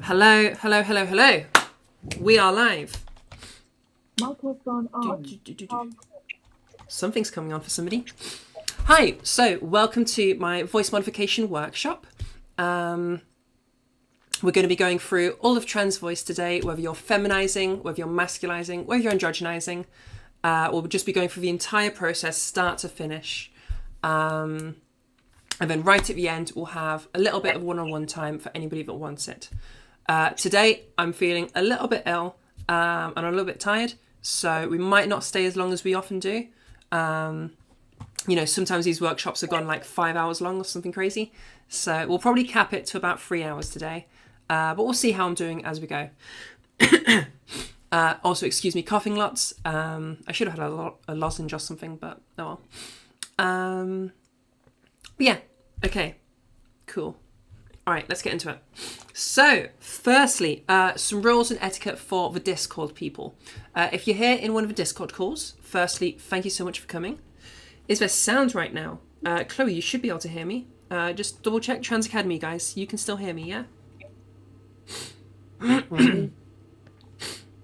Hello, hello, hello, hello. We are live. Microphone on. Something's coming on for somebody. Hi, so welcome to my voice modification workshop. We're going to be going through all of trans voice today, whether you're feminizing, whether you're masculizing, whether you're androgynizing. We'll just be going through the entire process, start to finish. And then right at the end, we'll have a little bit of one-on-one time for anybody that wants it. Today, I'm feeling a little bit ill and I'm a little bit tired, so we might not stay as long as we often do. Sometimes these workshops have gone like 5 hours long or something crazy. So we'll probably cap it to about 3 hours today. But we'll see how I'm doing as we go. Also, excuse me, coughing lots. I should have had a lozenge or something, but oh well. But yeah, okay, cool. All right, let's get into it. So, firstly, some rules and etiquette for the Discord people. If you're here in one of the Discord calls, firstly, thank you so much for coming. Is there sound right now? Chloe, you should be able to hear me. Just double check Trans Academy, guys. You can still hear me, yeah?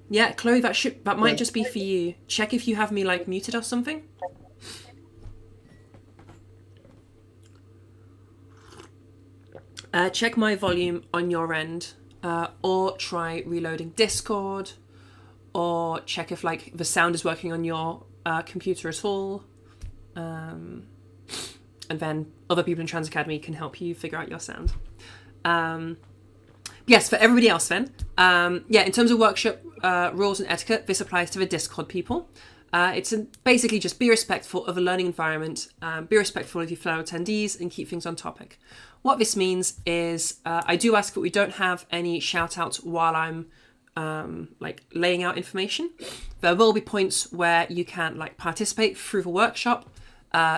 Yeah, Chloe, that might just be for you. Check if you have me like muted or something. Check my volume on your end, or try reloading Discord, or check if like the sound is working on your computer at all. And then other people in Trans Academy can help you figure out your sound. Yes, for everybody else then. In terms of workshop rules and etiquette, this applies to the Discord people. It's basically just be respectful of a learning environment, be respectful of your fellow attendees, and keep things on topic. What this means is I do ask that we don't have any shout outs while I'm laying out information. There will be points where you can participate through the workshop,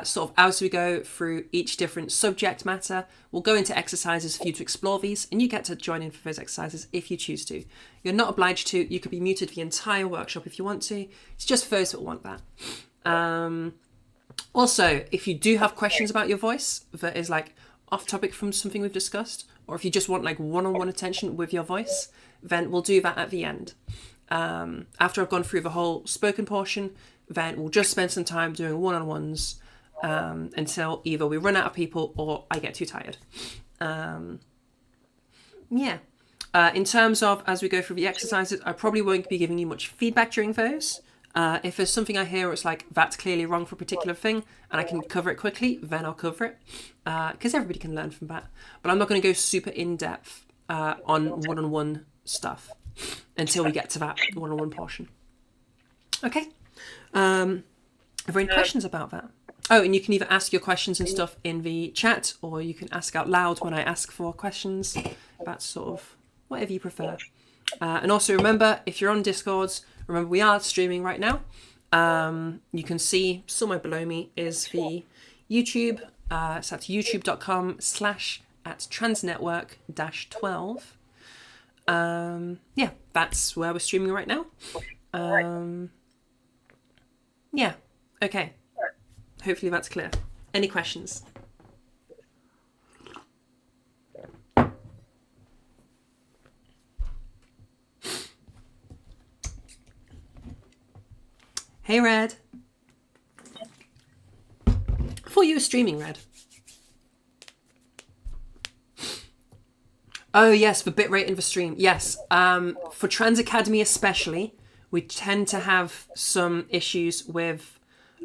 sort of as we go through each different subject matter. We'll go into exercises for you to explore these, and you get to join in for those exercises if you choose to. You're not obliged to. You could be muted the entire workshop if you want to. It's just for those that want that. Also, if you do have questions about your voice that is off topic from something we've discussed, or if you just want one-on-one attention with your voice, then we'll do that at the end. After I've gone through the whole spoken portion, then we'll just spend some time doing one-on-ones until either we run out of people or I get too tired. In terms of as we go through the exercises, I probably won't be giving you much feedback during those. If there's something I hear it's that's clearly wrong for a particular thing and I can cover it quickly, then I'll cover it, because everybody can learn from that. But I'm not going to go super in-depth on one-on-one stuff until we get to that one-on-one portion. Okay. Are there any questions about that? Oh, and you can either ask your questions and stuff in the chat, or you can ask out loud when I ask for questions. That's sort of whatever you prefer. And also remember, if you're on Discords, remember we are streaming right now. You can see somewhere below me is the YouTube. It's at youtube.com/@transnetwork-12. That's where we're streaming right now. Okay. Hopefully that's clear. Any questions? Hey, Red. I thought you were streaming, Red. Oh, yes, for bitrate in the stream. Yes. For Trans Academy especially, we tend to have some issues with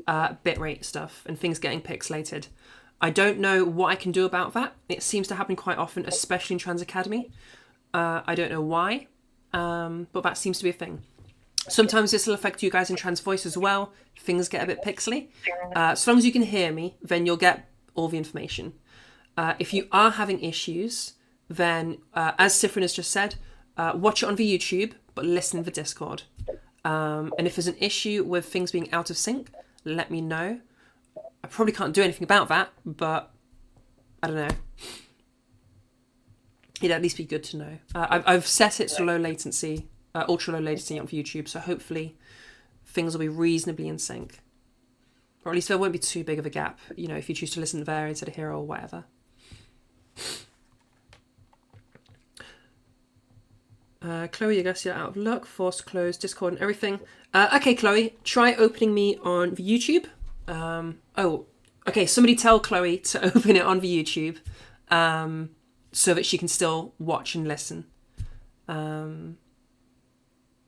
bitrate stuff and things getting pixelated. I don't know what I can do about that. It seems to happen quite often, especially in Trans Academy. I don't know why, but that seems to be a thing. Sometimes this will affect you guys in Trans Voice as well. Things get a bit pixely. As long as you can hear me, then you'll get all the information. If you are having issues, then as Sifrin has just said, watch it on the YouTube, but listen to the Discord. And if there's an issue with things being out of sync, let me know. I probably can't do anything about that, but I don't know. It'd at least be good to know. I've set it to low latency, ultra low latency on YouTube, so hopefully things will be reasonably in sync. Or at least there won't be too big of a gap, if you choose to listen there instead of here or whatever. Chloe, I guess you're out of luck. Forced close, Discord and everything. Okay, Chloe, try opening me on the YouTube. Okay, somebody tell Chloe to open it on the YouTube so that she can still watch and listen.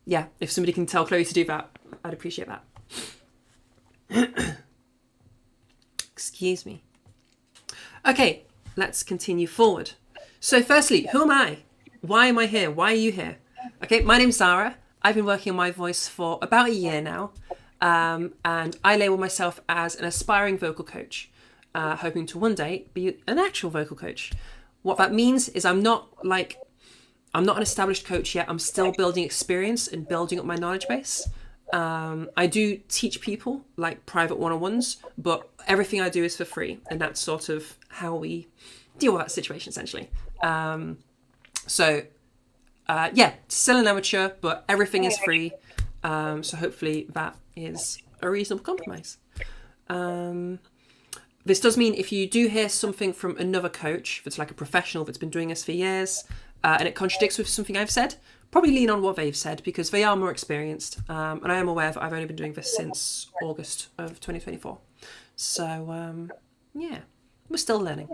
Yeah, if somebody can tell Chloe to do that, I'd appreciate that. Excuse me. Okay, let's continue forward. So firstly, who am I? Why am I here? Why are you here? Okay, my name's Zara. I've been working on my voice for about a year now. And I label myself as an aspiring vocal coach, hoping to one day be an actual vocal coach. What that means is I'm not an established coach yet. I'm still building experience and building up my knowledge base. I do teach people like private one-on-ones, but everything I do is for free. And that's sort of how we deal with that situation, essentially. Still an amateur, but everything is free. So hopefully that is a reasonable compromise. This does mean if you do hear something from another coach that's like a professional that's been doing this for years, and it contradicts with something I've said, probably lean on what they've said because they are more experienced. And I am aware that I've only been doing this since August of 2024. So, we're still learning.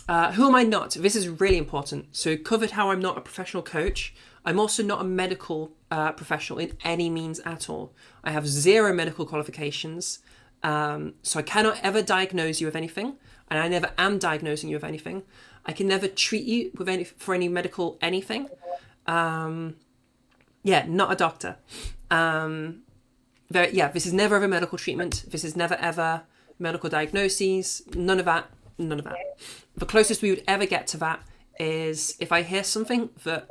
Who am I not? This is really important. So covered how I'm not a professional coach. I'm also not a medical professional in any means at all. I have 0 medical qualifications. So I cannot ever diagnose you with anything. And I never am diagnosing you with anything. I can never treat you with for any medical anything. Not a doctor. This is never ever medical treatment. This is never ever medical diagnoses. None of that. The closest we would ever get to that is if I hear something that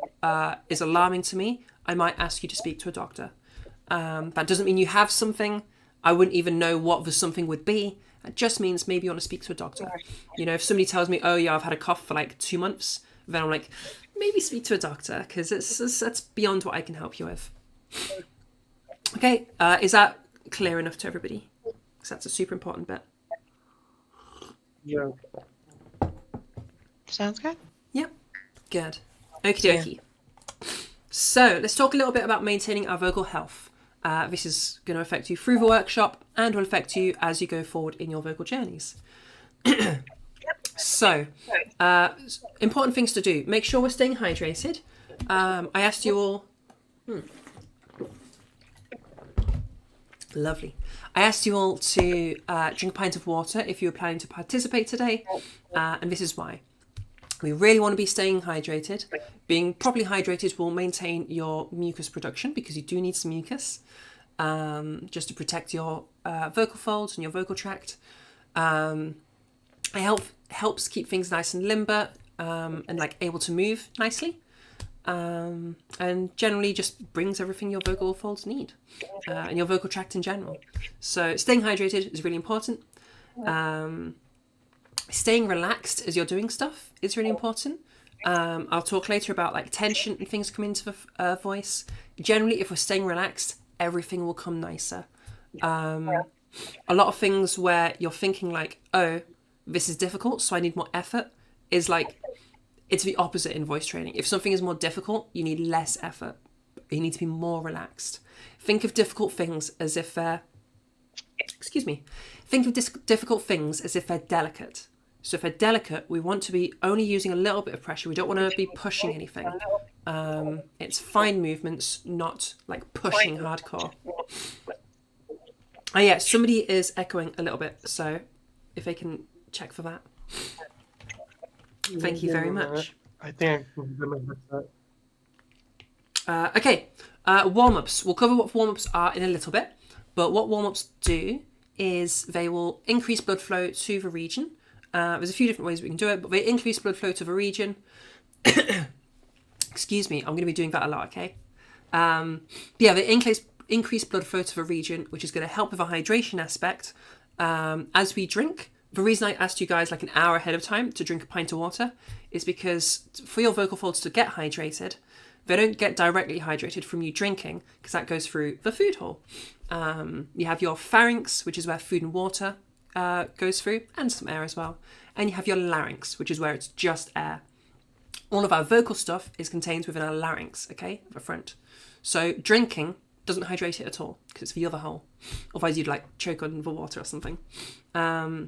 is alarming to me, I might ask you to speak to a doctor. That doesn't mean you have something. I wouldn't even know what the something would be. It just means maybe you want to speak to a doctor. You know, if somebody tells me, oh yeah, I've had a cough for like 2 months, then I'm like, maybe speak to a doctor because that's beyond what I can help you with. Okay, is that clear enough to everybody? Because that's a super important bit. Yeah. Sounds good. Yep. Good. Okie dokie. So let's talk a little bit about maintaining our vocal health. This is going to affect you through the workshop and will affect you as you go forward in your vocal journeys. So, important things to do. Make sure we're staying hydrated. I asked you all... Lovely. I asked you all to drink a pint of water if you were planning to participate today, and this is why. We really want to be staying hydrated. Being properly hydrated will maintain your mucus production because you do need some mucus just to protect your vocal folds and your vocal tract. It helps keep things nice and limber and like able to move nicely. And generally just brings everything your vocal folds need and your vocal tract in general. So staying hydrated is really important. Staying relaxed as you're doing stuff is really important. I'll talk later about like tension and things come into the voice. Generally, if we're staying relaxed, everything will come nicer. A lot of things where you're thinking like, oh, this is difficult, so I need more effort, is like, it's the opposite in voice training. If something is more difficult, you need less effort. You need to be more relaxed. Think of difficult things as if they're... Think of difficult things as if they're delicate. So if they're delicate, we want to be only using a little bit of pressure. We don't want to be pushing anything. It's fine movements, not like pushing hardcore. Oh yeah, somebody is echoing a little bit. So if they can check for that. Thank you very much. I think I can remember that. Okay, warm-ups. We'll cover what warm-ups are in a little bit. But what warm-ups do is they will increase blood flow to the region. There's a few different ways we can do it, but they increase blood flow to the region. Excuse me, I'm going to be doing that a lot, okay? They increase blood flow to the region, which is going to help with the hydration aspect. As we drink, the reason I asked you guys like an hour ahead of time to drink a pint of water is because for your vocal folds to get hydrated, they don't get directly hydrated from you drinking because that goes through the food hole. You have your pharynx, which is where food and water goes through, and some air as well. And you have your larynx, which is where it's just air. All of our vocal stuff is contained within our larynx, okay, at the front. So drinking doesn't hydrate it at all because it's the other hole. Otherwise you'd like choke on the water or something. So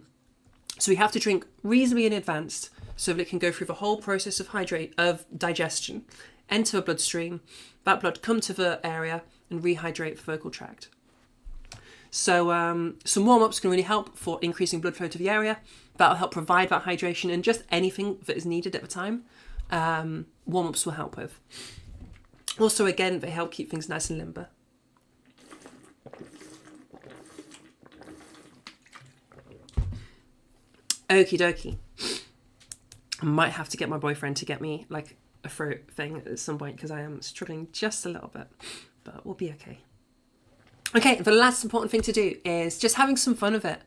we have to drink reasonably in advance so that it can go through the whole process of digestion, enter the bloodstream, that blood come to the area and rehydrate the vocal tract. So some warm-ups can really help for increasing blood flow to the area. That'll help provide that hydration and just anything that is needed at the time. Warm-ups will help with. Also, again, they help keep things nice and limber. Okie dokie. I might have to get my boyfriend to get me like a throat thing at some point because I am struggling just a little bit, but we'll be okay. Okay, the last important thing to do is just having some fun with it.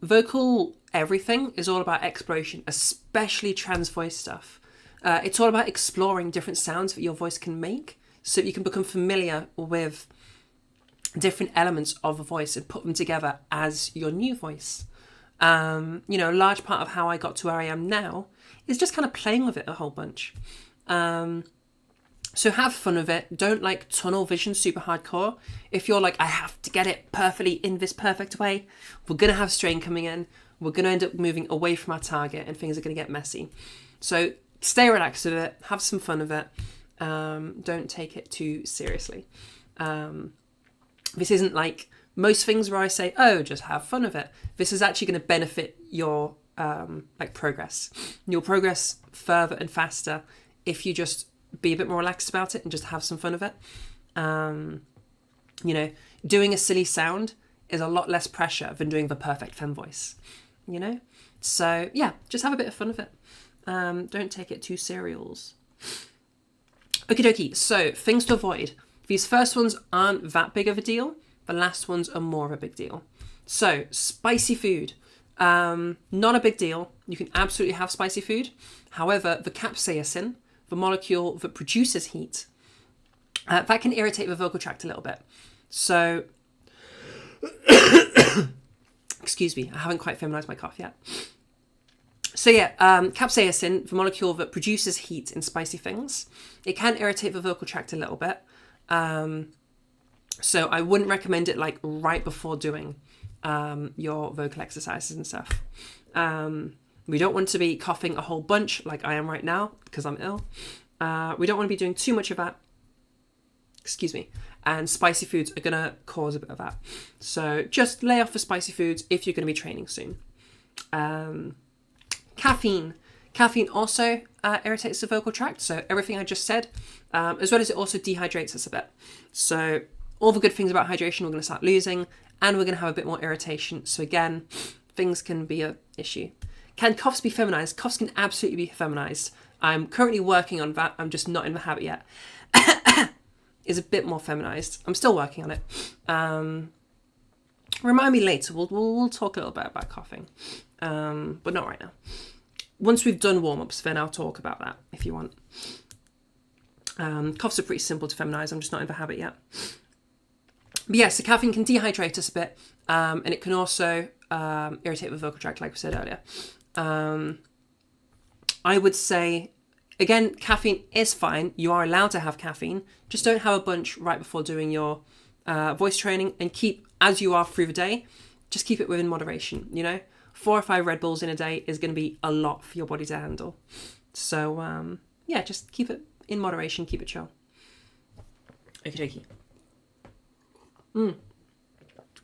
Vocal everything is all about exploration, especially trans voice stuff. It's all about exploring different sounds that your voice can make so that you can become familiar with different elements of a voice and put them together as your new voice. A large part of how I got to where I am now is just kind of playing with it a whole bunch. So have fun with it. Don't like tunnel vision super hardcore. If you're like, I have to get it perfectly in this perfect way, we're going to have strain coming in. We're going to end up moving away from our target and things are going to get messy. So stay relaxed with it. Have some fun with it. Don't take it too seriously. This isn't like most things where I say, oh, just have fun with it. This is actually going to benefit your progress. You'll progress further and faster if you just be a bit more relaxed about it and just have some fun with it. Doing a silly sound is a lot less pressure than doing the perfect femme voice, So yeah, just have a bit of fun with it. Don't take it too serious. Okie dokie, so things to avoid. These first ones aren't that big of a deal. The last ones are more of a big deal. So spicy food, not a big deal. You can absolutely have spicy food. However, the capsaicin, the molecule that produces heat, that can irritate the vocal tract a little bit. So, excuse me, I haven't quite feminized my cough yet. So yeah, capsaicin, the molecule that produces heat in spicy things, it can irritate the vocal tract a little bit. So I wouldn't recommend it like right before doing your vocal exercises and stuff. We don't want to be coughing a whole bunch like I am right now because I'm ill. We don't want to be doing too much of that. Excuse me. And spicy foods are going to cause a bit of that. So just lay off the spicy foods if you're going to be training soon. Caffeine. Caffeine also irritates the vocal tract. So everything I just said, as well as it also dehydrates us a bit. So all the good things about hydration we're going to start losing and we're going to have a bit more irritation. So again, things can be an issue. Can coughs be feminized? Coughs can absolutely be feminized. I'm currently working on that. I'm just not in the habit yet. Is a bit more feminized. I'm still working on it. Remind me later. We'll talk a little bit about coughing, but not right now. Once we've done warm-ups, then I'll talk about that if you want. Coughs are pretty simple to feminize. I'm just not in the habit yet. But yeah, so caffeine can dehydrate us a bit, and it can also irritate the vocal tract, like we said earlier. I would say, again, caffeine is fine. You are allowed to have caffeine. Just don't have a bunch right before doing your voice training, and keep, as you are through the day, just keep it within moderation, 4 or 5 Red Bulls in a day is going to be a lot for your body to handle. So, yeah, just keep it in moderation, keep it chill. Okie dokie.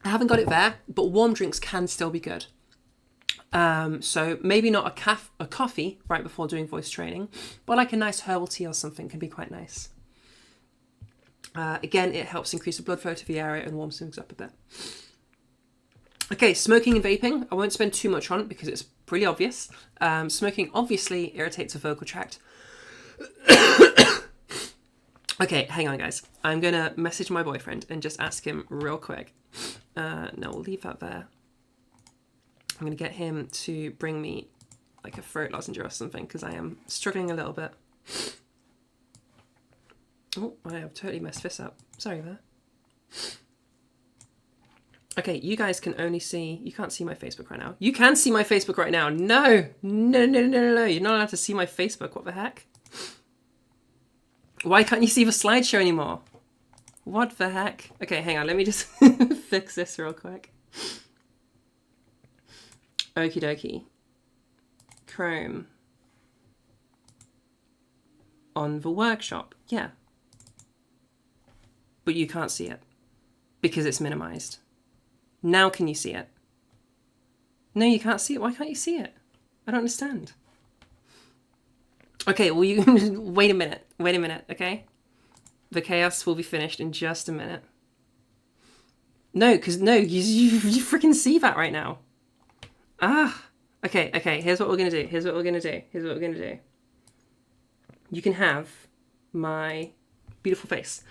I haven't got it there, but warm drinks can still be good. So maybe not a coffee right before doing voice training, but like a nice herbal tea or something can be quite nice. Again, it helps increase the blood flow to the area and warms things up a bit. Okay, smoking and vaping. I won't spend too much on it because it's pretty obvious. Smoking obviously irritates the vocal tract. Okay, hang on, guys. I'm going to message my boyfriend and just ask him real quick. No, we'll leave that there. I'm going to get him to bring me like a throat lozenge or something because I am struggling a little bit. Oh, I have totally messed this up. Sorry there. Okay, you guys can only see, you can't see my Facebook right now. You can see my Facebook right now. No, no, no, no, no, no. You're not allowed to see my Facebook. What the heck? Why can't you see the slideshow anymore? What the heck? Okay, hang on. Let me just fix this real quick. Okie dokie. Chrome. On the workshop. Yeah. But you can't see it because it's minimized. Now can you see it? No, you can't see it. Why can't you see it? I don't understand. Okay, well, you wait a minute. Wait a minute, okay? The chaos will be finished in just a minute. No, because no, you freaking see that right now. Ah. Okay, okay, here's what we're going to do. Here's what we're going to do. Here's what we're going to do. You can have my beautiful face.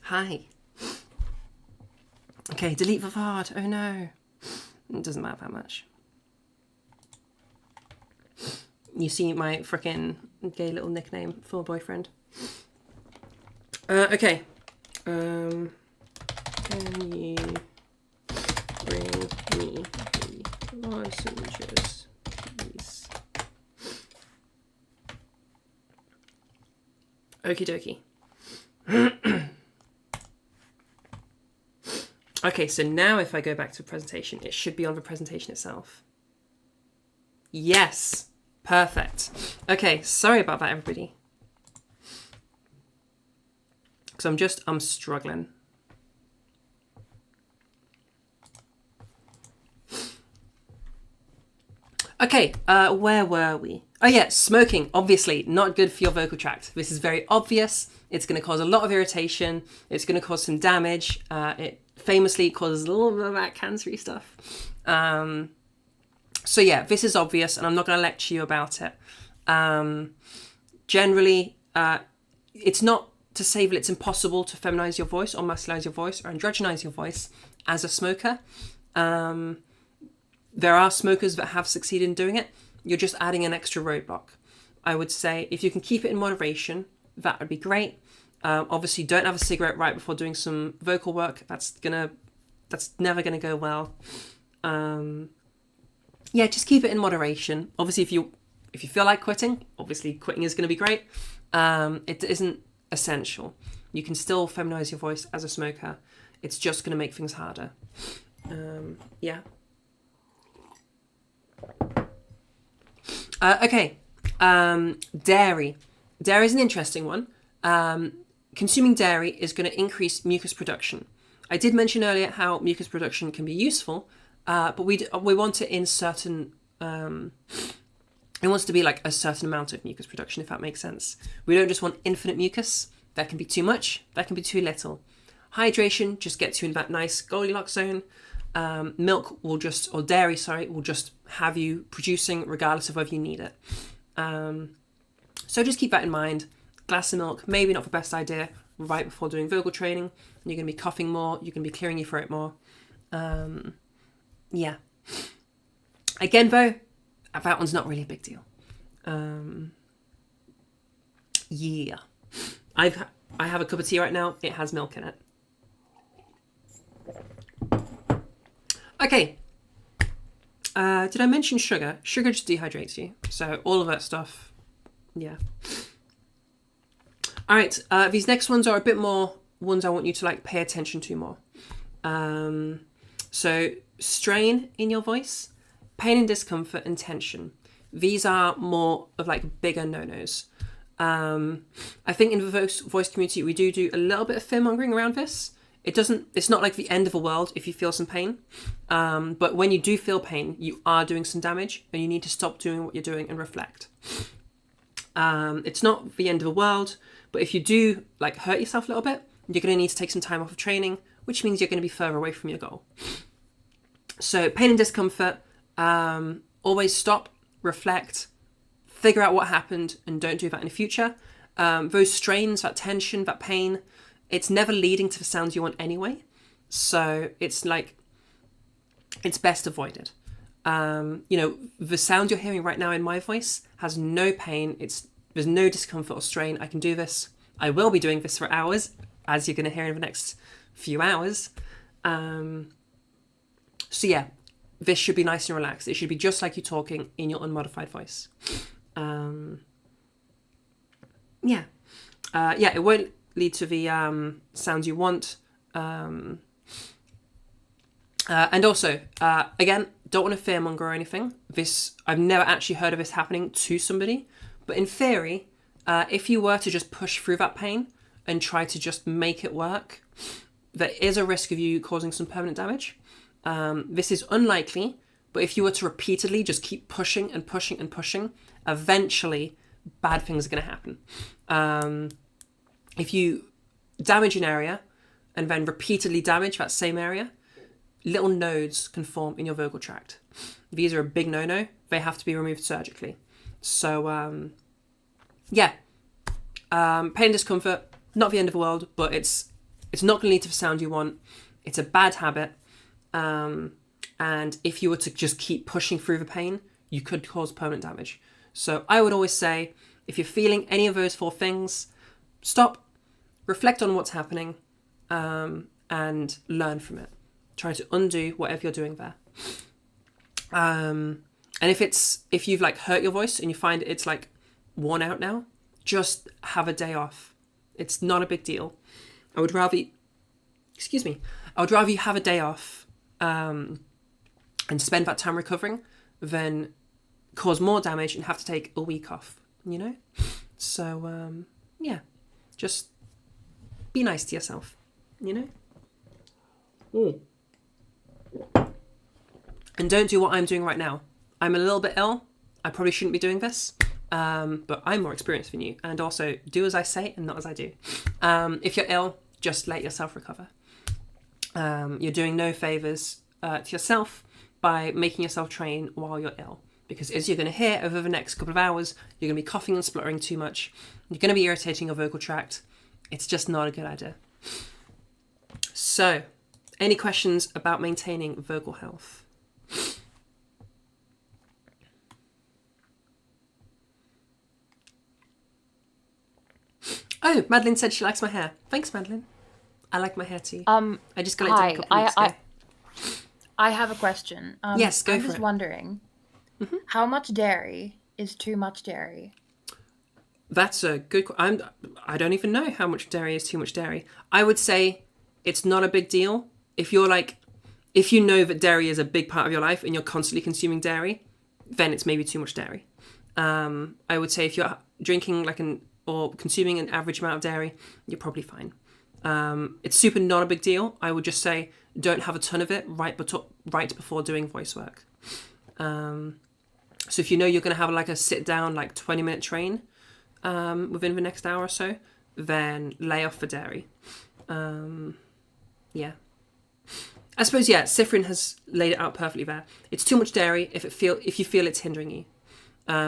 Hi. Okay, delete the VOD. Oh no. It doesn't matter that much. You see my frickin' gay little nickname for a boyfriend. Okay. Can you bring me the lozenges, please? Okie dokie. Okay, so now if I go back to presentation, it should be on the presentation itself. Yes, perfect. Okay, sorry about that, everybody. Because I'm struggling. Okay, where were we? Oh yeah, smoking, obviously not good for your vocal tract. This is very obvious. It's going to cause a lot of irritation. It's going to cause some damage. It famously causes a little bit of that cancery stuff. So yeah, this is obvious, and I'm not going to lecture you about it. Generally, it's not to say that it's impossible to feminize your voice or masculinize your voice or androgynize your voice as a smoker. There are smokers that have succeeded in doing it. You're just adding an extra roadblock. I would say if you can keep it in moderation, that would be great. Obviously, don't have a cigarette right before doing some vocal work. That's never gonna go well. Yeah, just keep it in moderation. Obviously, if you feel like quitting, obviously quitting is gonna be great. It isn't essential. You can still feminize your voice as a smoker. It's just gonna make things harder. Yeah. Okay. Dairy. Dairy is an interesting one. Consuming dairy is going to increase mucus production. I did mention earlier how mucus production can be useful, but we want it in certain. It wants to be like a certain amount of mucus production, if that makes sense. We don't just want infinite mucus. That can be too much. That can be too little. Hydration just gets you in that nice Goldilocks zone. Milk will just, or dairy, sorry, will just have you producing regardless of whether you need it. So just keep that in mind. Glass of milk, maybe not the best idea right before doing vocal training. You're going to be coughing more. You're going to be clearing your throat more. Yeah. Again, though, that one's not really a big deal. Yeah. I have a cup of tea right now. It has milk in it. Okay. Did I mention sugar? Sugar just dehydrates you. So all of that stuff, yeah. All right. These next ones are a bit more ones I want you to like pay attention to more. So strain in your voice, pain and discomfort, and tension. These are more of like bigger no-nos. I think in the voice community, we do a little bit of fear-mongering around this. It's not like the end of the world if you feel some pain. But when you do feel pain, you are doing some damage and you need to stop doing what you're doing and reflect. It's not the end of the world, but if you do like hurt yourself a little bit, you're going to need to take some time off of training, which means you're going to be further away from your goal. So pain and discomfort, always stop, reflect, figure out what happened, and don't do that in the future. Those strains, that tension, that pain, it's never leading to the sounds you want anyway. So it's like, it's best avoided. The sound you're hearing right now in my voice has no pain. There's no discomfort or strain. I can do this. I will be doing this for hours, as you're going to hear in the next few hours. So yeah, this should be nice and relaxed. It should be just like you talking in your unmodified voice. Yeah. It won't lead to the sounds you want. And also, again, don't want to fearmonger or anything. I've never actually heard of this happening to somebody, but in theory, if you were to just push through that pain and try to just make it work, there is a risk of you causing some permanent damage. This is unlikely, but if you were to repeatedly just keep pushing and pushing and pushing, eventually bad things are going to happen. If you damage an area and then repeatedly damage that same area, little nodes can form in your vocal tract. These are a big no-no. They have to be removed surgically. So, pain and discomfort, not the end of the world, but it's not going to lead to the sound you want. It's a bad habit. And if you were to just keep pushing through the pain, you could cause permanent damage. So I would always say, if you're feeling any of those 4 things, stop, reflect on what's happening, and learn from it. Try to undo whatever you're doing there. And if you've like hurt your voice and you find it's like worn out now, just have a day off. It's not a big deal. I would rather you have a day off and spend that time recovering than cause more damage and have to take a week off, you know? So, just be nice to yourself, you know? And don't do what I'm doing right now. I'm a little bit ill. I probably shouldn't be doing this, but I'm more experienced than you. And also, do as I say and not as I do. If you're ill, just let yourself recover. You're doing no favours to yourself by making yourself train while you're ill. Because as you're going to hear over the next couple of hours, you're going to be coughing and spluttering too much. You're going to be irritating your vocal tract. It's just not a good idea. So, any questions about maintaining vocal health? Oh, Madeline said she likes my hair. Thanks, Madeline. I like my hair too. I just got it done a couple of weeks ago. I have a question. Yes, go I'm for just it. wondering, how much dairy is too much dairy? That's a good question. I don't even know how much dairy is too much dairy. I would say it's not a big deal. If you know that dairy is a big part of your life and you're constantly consuming dairy, then it's maybe too much dairy. I would say if you're drinking or consuming an average amount of dairy, you're probably fine. It's super not a big deal. I would just say don't have a ton of it right before doing voice work. So if you know you're going to have like a sit down 20-minute train within the next hour or so, then lay off the dairy. I suppose, Cyprian has laid it out perfectly there. It's too much dairy if you feel it's hindering you.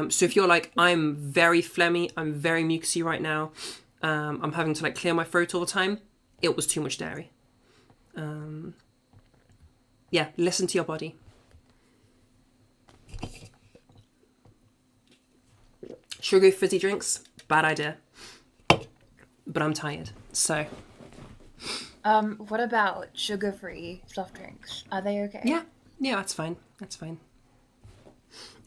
So if you're like, I'm very phlegmy, I'm very mucusy right now, I'm having to clear my throat all the time, it was too much dairy. Listen to your body. Sugary fizzy drinks, bad idea. But I'm tired, so. What about sugar-free soft drinks? Are they okay? Yeah, that's fine.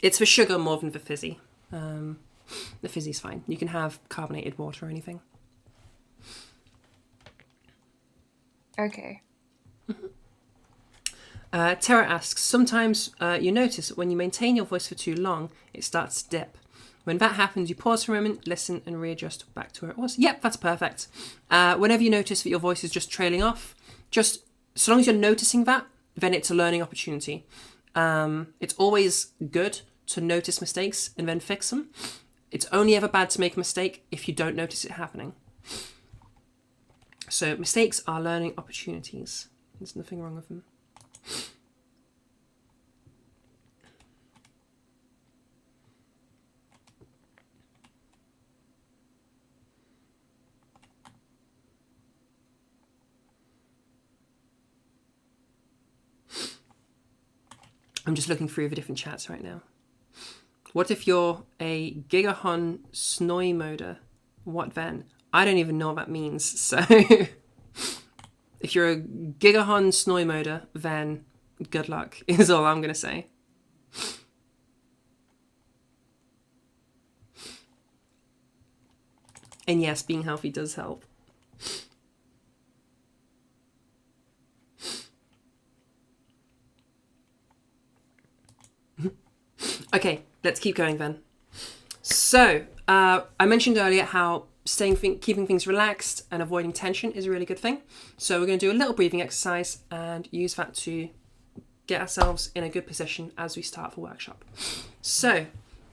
It's for sugar more than for fizzy. The fizzy's fine. You can have carbonated water or anything. Okay. Tara asks, sometimes you notice that when you maintain your voice for too long, it starts to dip. When that happens, you pause for a moment, listen, and readjust back to where it was. Yep, that's perfect. Whenever you notice that your voice is just trailing off, just so long as you're noticing that, then it's a learning opportunity. It's always good to notice mistakes and then fix them. It's only ever bad to make a mistake if you don't notice it happening. So mistakes are learning opportunities. There's nothing wrong with them. I'm just looking through the different chats right now. What if you're a Gigahon Snoy moder? What then? I don't even know what that means, so If you're a Gigahon Snoimoder, then good luck, is all I'm going to say. And yes, being healthy does help. Okay, let's keep going then. So, I mentioned earlier how keeping things relaxed and avoiding tension is a really good thing. So we're going to do a little breathing exercise and use that to get ourselves in a good position as we start the workshop. So,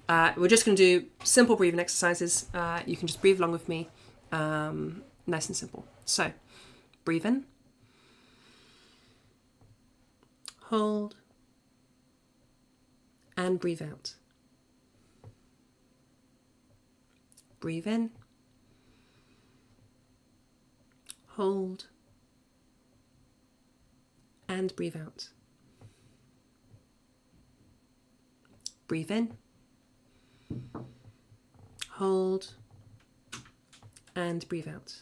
we're just going to do simple breathing exercises. You can just breathe along with me. Nice and simple. So, breathe in. Hold. And breathe out. Breathe in. Hold. And breathe out. Breathe in. Hold. And breathe out.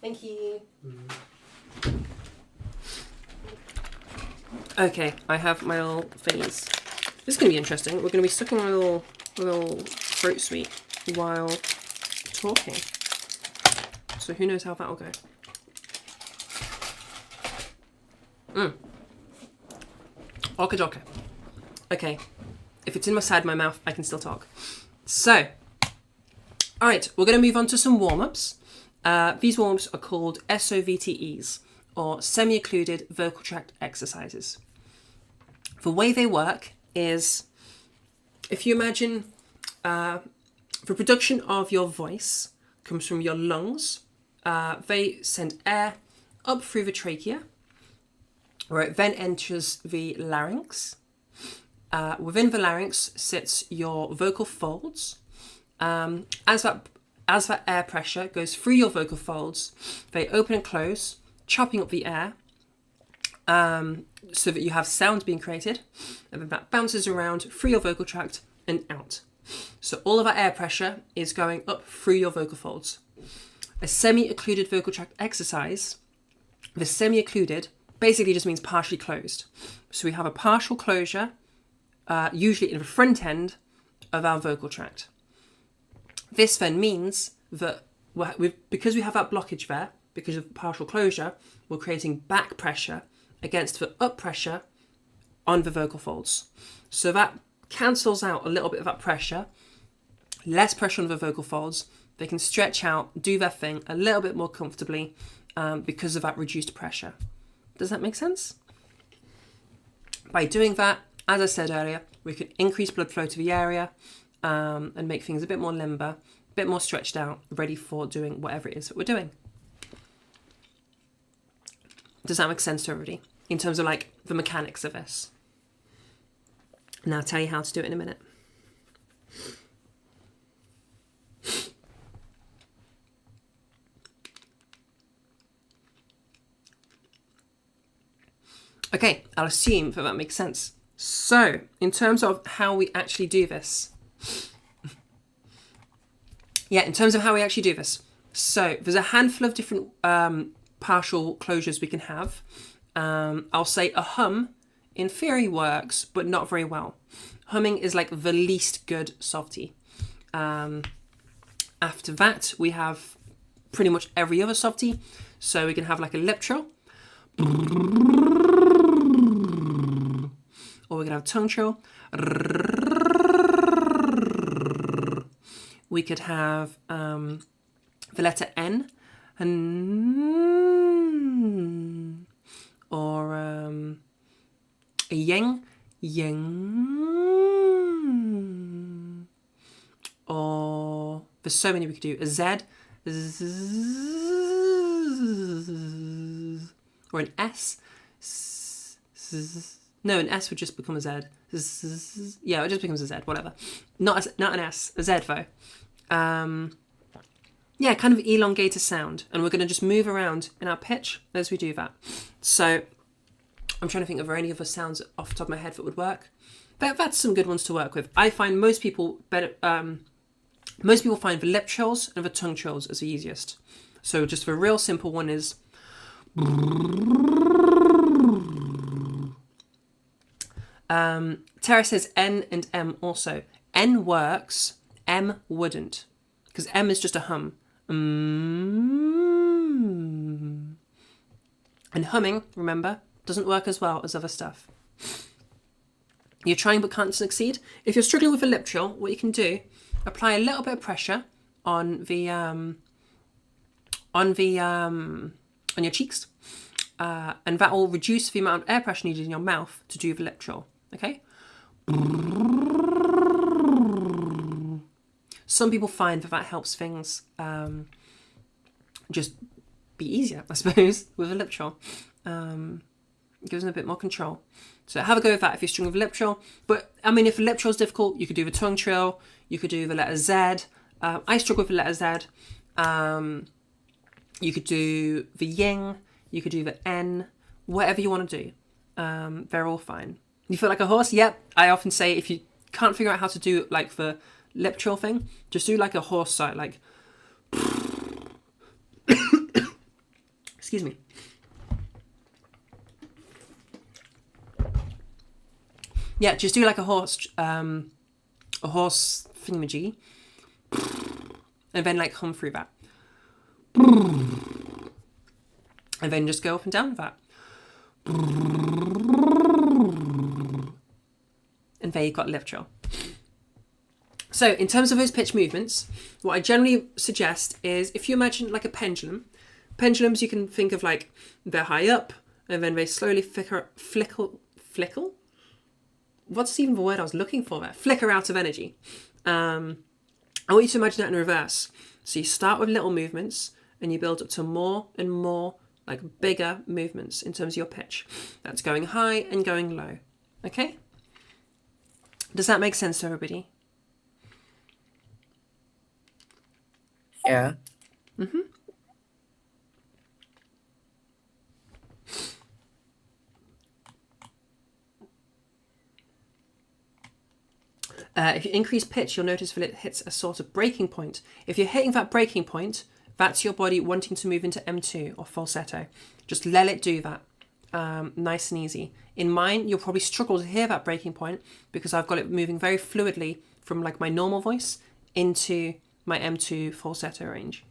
Thank you. Okay, I have my little thingies. This is going to be interesting. We're going to be sucking my little throat sweet while talking. So who knows how that'll go. Okay. Okay, if it's inside my mouth, I can still talk. So, alright, we're going to move on to some warm-ups. These warm-ups are called SOVTEs, or semi-occluded vocal tract exercises. The way they work is, if you imagine the production of your voice comes from your lungs, they send air up through the trachea, where it then enters the larynx. Within the larynx sits your vocal folds. As that air pressure goes through your vocal folds, they open and close, chopping up the air, so that you have sound being created, and then that bounces around through your vocal tract and out. So all of that air pressure is going up through your vocal folds. A semi-occluded vocal tract exercise, the semi-occluded basically just means partially closed. So we have a partial closure, usually in the front end of our vocal tract. This then means that because we have that blockage there, because of partial closure, we're creating back pressure against the up pressure on the vocal folds. So that cancels out a little bit of that pressure, less pressure on the vocal folds. They can stretch out, do their thing a little bit more comfortably because of that reduced pressure. Does that make sense? By doing that, as I said earlier, we can increase blood flow to the area and make things a bit more limber, a bit more stretched out, ready for doing whatever it is that we're doing. Does that make sense to everybody? In terms of like the mechanics of this. And I'll tell you how to do it in a minute. Okay, I'll assume that makes sense. So, in terms of how we actually do this. So, there's a handful of different partial closures we can have. I'll say a hum in theory works, but not very well. Humming is like the least good softie. After that, we have pretty much every other softie. So we can have like a lip trill. Or we can have tongue trill. We could have the letter N. Or a yang. Or there's so many we could do. A Z. Or an S. No, an S would just become a Z. Yeah, it just becomes a Z, whatever. Not an S, a Z though. Yeah, kind of elongated sound. And we're going to just move around in our pitch as we do that. So I'm trying to think of any other sounds off the top of my head that would work. That's some good ones to work with. I find most people Most people find the lip trills and the tongue trills as the easiest. So just the real simple one is Tara says N and M also. N works, M wouldn't. Because M is just a hum. And humming, remember, doesn't work as well as other stuff. You're trying but can't succeed. If you're struggling with a lip trill, what you can do, apply a little bit of pressure on your cheeks, and that will reduce the amount of air pressure needed in your mouth to do the lip trill. Okay. Some people find that helps things just be easier, I suppose, with a lip trill. Gives them a bit more control. So have a go with that if you're struggling with lip trill. But I mean, if the lip trill is difficult, you could do the tongue trill. You could do the letter Z. I struggle with the letter Z. You could do the ying. You could do the N. Whatever you want to do. They're all fine. You feel like a horse? Yep. I often say if you can't figure out how to do like the lip trill thing, just do like a horse side, like. Excuse me. Yeah, just do like a horse thingamajig, and then like hum through that, and then just go up and down with that, and there you've got lip trill. So in terms of those pitch movements, what I generally suggest is if you imagine like a pendulum. Pendulums you can think of like they're high up and then they slowly flicker. What's even the word I was looking for there? Flicker out of energy. I want you to imagine that in reverse. So you start with little movements and you build up to more and more like bigger movements in terms of your pitch. That's going high and going low. Okay? Does that make sense to everybody? Yeah. Mm-hmm. If you increase pitch, you'll notice that it hits a sort of breaking point. If you're hitting that breaking point, that's your body wanting to move into M2 or falsetto. Just let it do that. Nice and easy. In mine, you'll probably struggle to hear that breaking point because I've got it moving very fluidly from like my normal voice into my M2 falsetto range.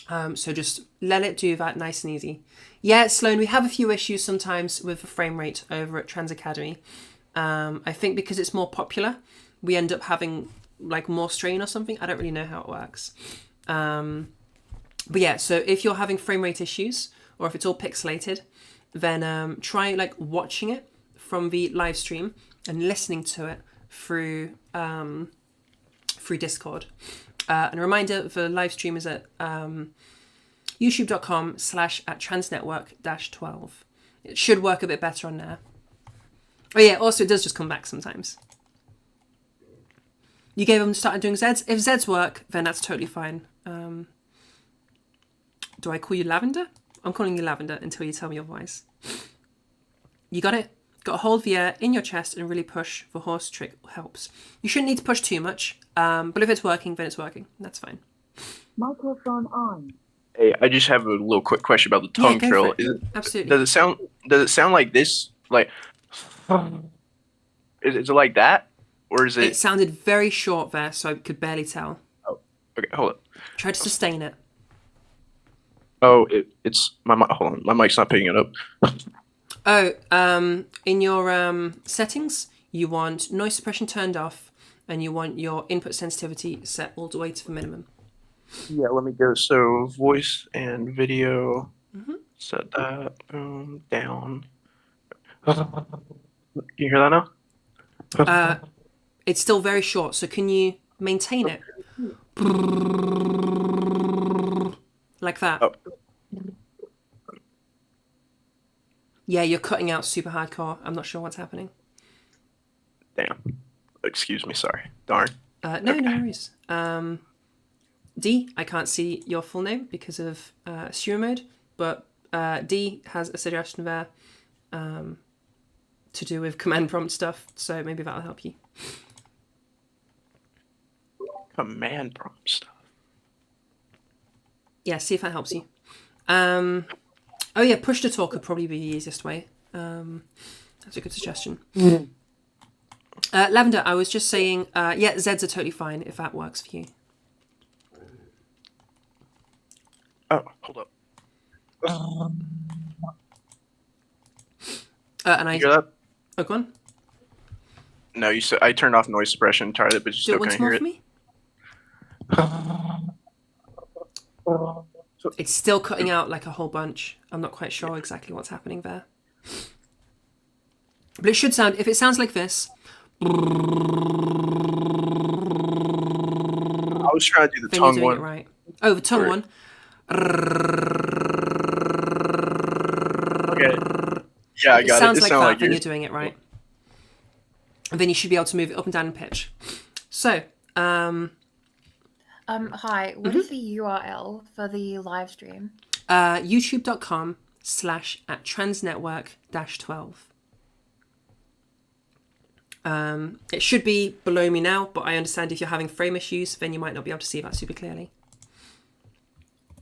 So just let it do that nice and easy. Yeah, Sloan, we have a few issues sometimes with the frame rate over at Trans Academy. I think because it's more popular, we end up having like more strain or something. I don't really know how it works. But yeah, so if you're having frame rate issues or if it's all pixelated, then try like watching it from the live stream and listening to it through Discord. And a reminder, the live stream is at youtube.com/@transnetwork-12. It should work a bit better on there. Oh yeah, also it does just come back sometimes. You gave them started doing Zeds. If Zeds work, then that's totally fine. Do I call you Lavender? I'm calling you Lavender until you tell me otherwise. You got it? Got to hold the air in your chest and really push. The horse trick helps. You shouldn't need to push too much, but if it's working, then it's working. That's fine. Microphone on. Hey, I just have a little quick question about the tongue go trill. for it. Absolutely. Does it sound like this? Like, is it like that, or is It it? sounded very short there, so I could barely tell. Okay, hold on. Try to sustain it. Oh, it's my mic. Hold on, my mic's not picking it up. Oh, in your settings, you want noise suppression turned off, and you want your input sensitivity set all the way to the minimum. Yeah, let me go. So voice and video. Mm-hmm. Set that down. Can you hear that now? It's still very short, so can you maintain it? Like that. Oh. Yeah, you're cutting out super hardcore. I'm not sure what's happening. Damn. Excuse me. Sorry. Darn. No worries. D, I can't see your full name because of streamer mode, but D has a suggestion there to do with command prompt stuff, so maybe that'll help you. Command prompt stuff. Yeah, see if that helps you. Oh yeah, push to talk could probably be the easiest way. That's a good suggestion. Lavender, I was just saying, yeah, Zeds are totally fine if that works for you. Oh, hold up. And I You hear that? oh, go on. No, you said I turned off noise suppression entirely, but you Do still it once couldn't more hear for it. me. It's still cutting out like a whole bunch. I'm not quite sure exactly what's happening there. But it should sound, if it sounds like this. I was trying to do the Then you're tongue doing one. it right. Oh, the tongue Or- one. Okay. Yeah, I It got sounds it. It like sounded that, like then yours. you're doing it right. And then you should be able to move it up and down in pitch. So, Hi, Mm-hmm. what is the URL for the live stream? youtube.com/@transnetwork-12. It should be below me now, but I understand if you're having frame issues, then you might not be able to see that super clearly.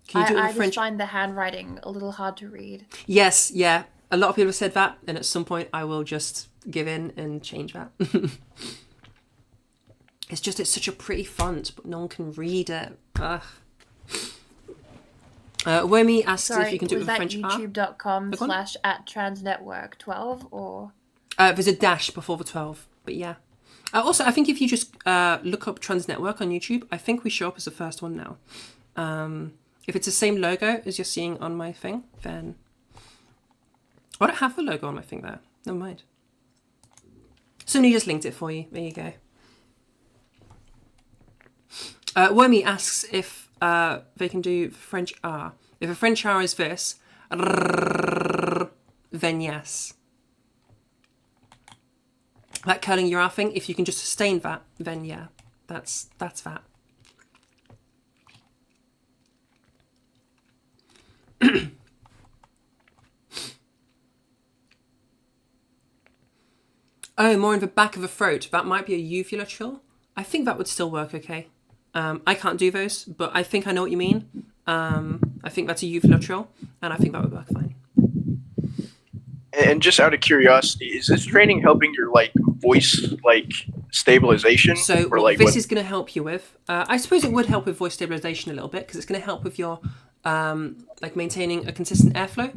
Can you do it I in French? just find the handwriting a little hard to read. Yes, yeah. A lot of people have said that, and at some point I will just give in and change that. It's just, it's such a pretty font, but no one can read it. Ugh. Wormy asks if Sorry, you can do it was with that French R. youtube.com Go on. /@transnetwork12 or? There's a dash before the 12, but yeah. Also, I think if you just look up Transnetwork on YouTube, I think we show up as the first one now. If it's the same logo as you're seeing on my thing, then... I don't have the logo on my thing there. Never mind. Somebody just linked it for you. There you go. Wormy asks if they can do French R. If a French R is this, then yes. That curling your R thing, if you can just sustain that, then yeah, that's that. Oh, more in the back of the throat. That might be a uvula trill. I think that would still work okay. I can't do those, but I think I know what you mean. I think that's a uvula trill, and I think that would work fine. And just out of curiosity, is this training helping your like voice like stabilization? So or what like this what? is going to help you with, I suppose it would help with voice stabilization a little bit because it's going to help with your like maintaining a consistent airflow.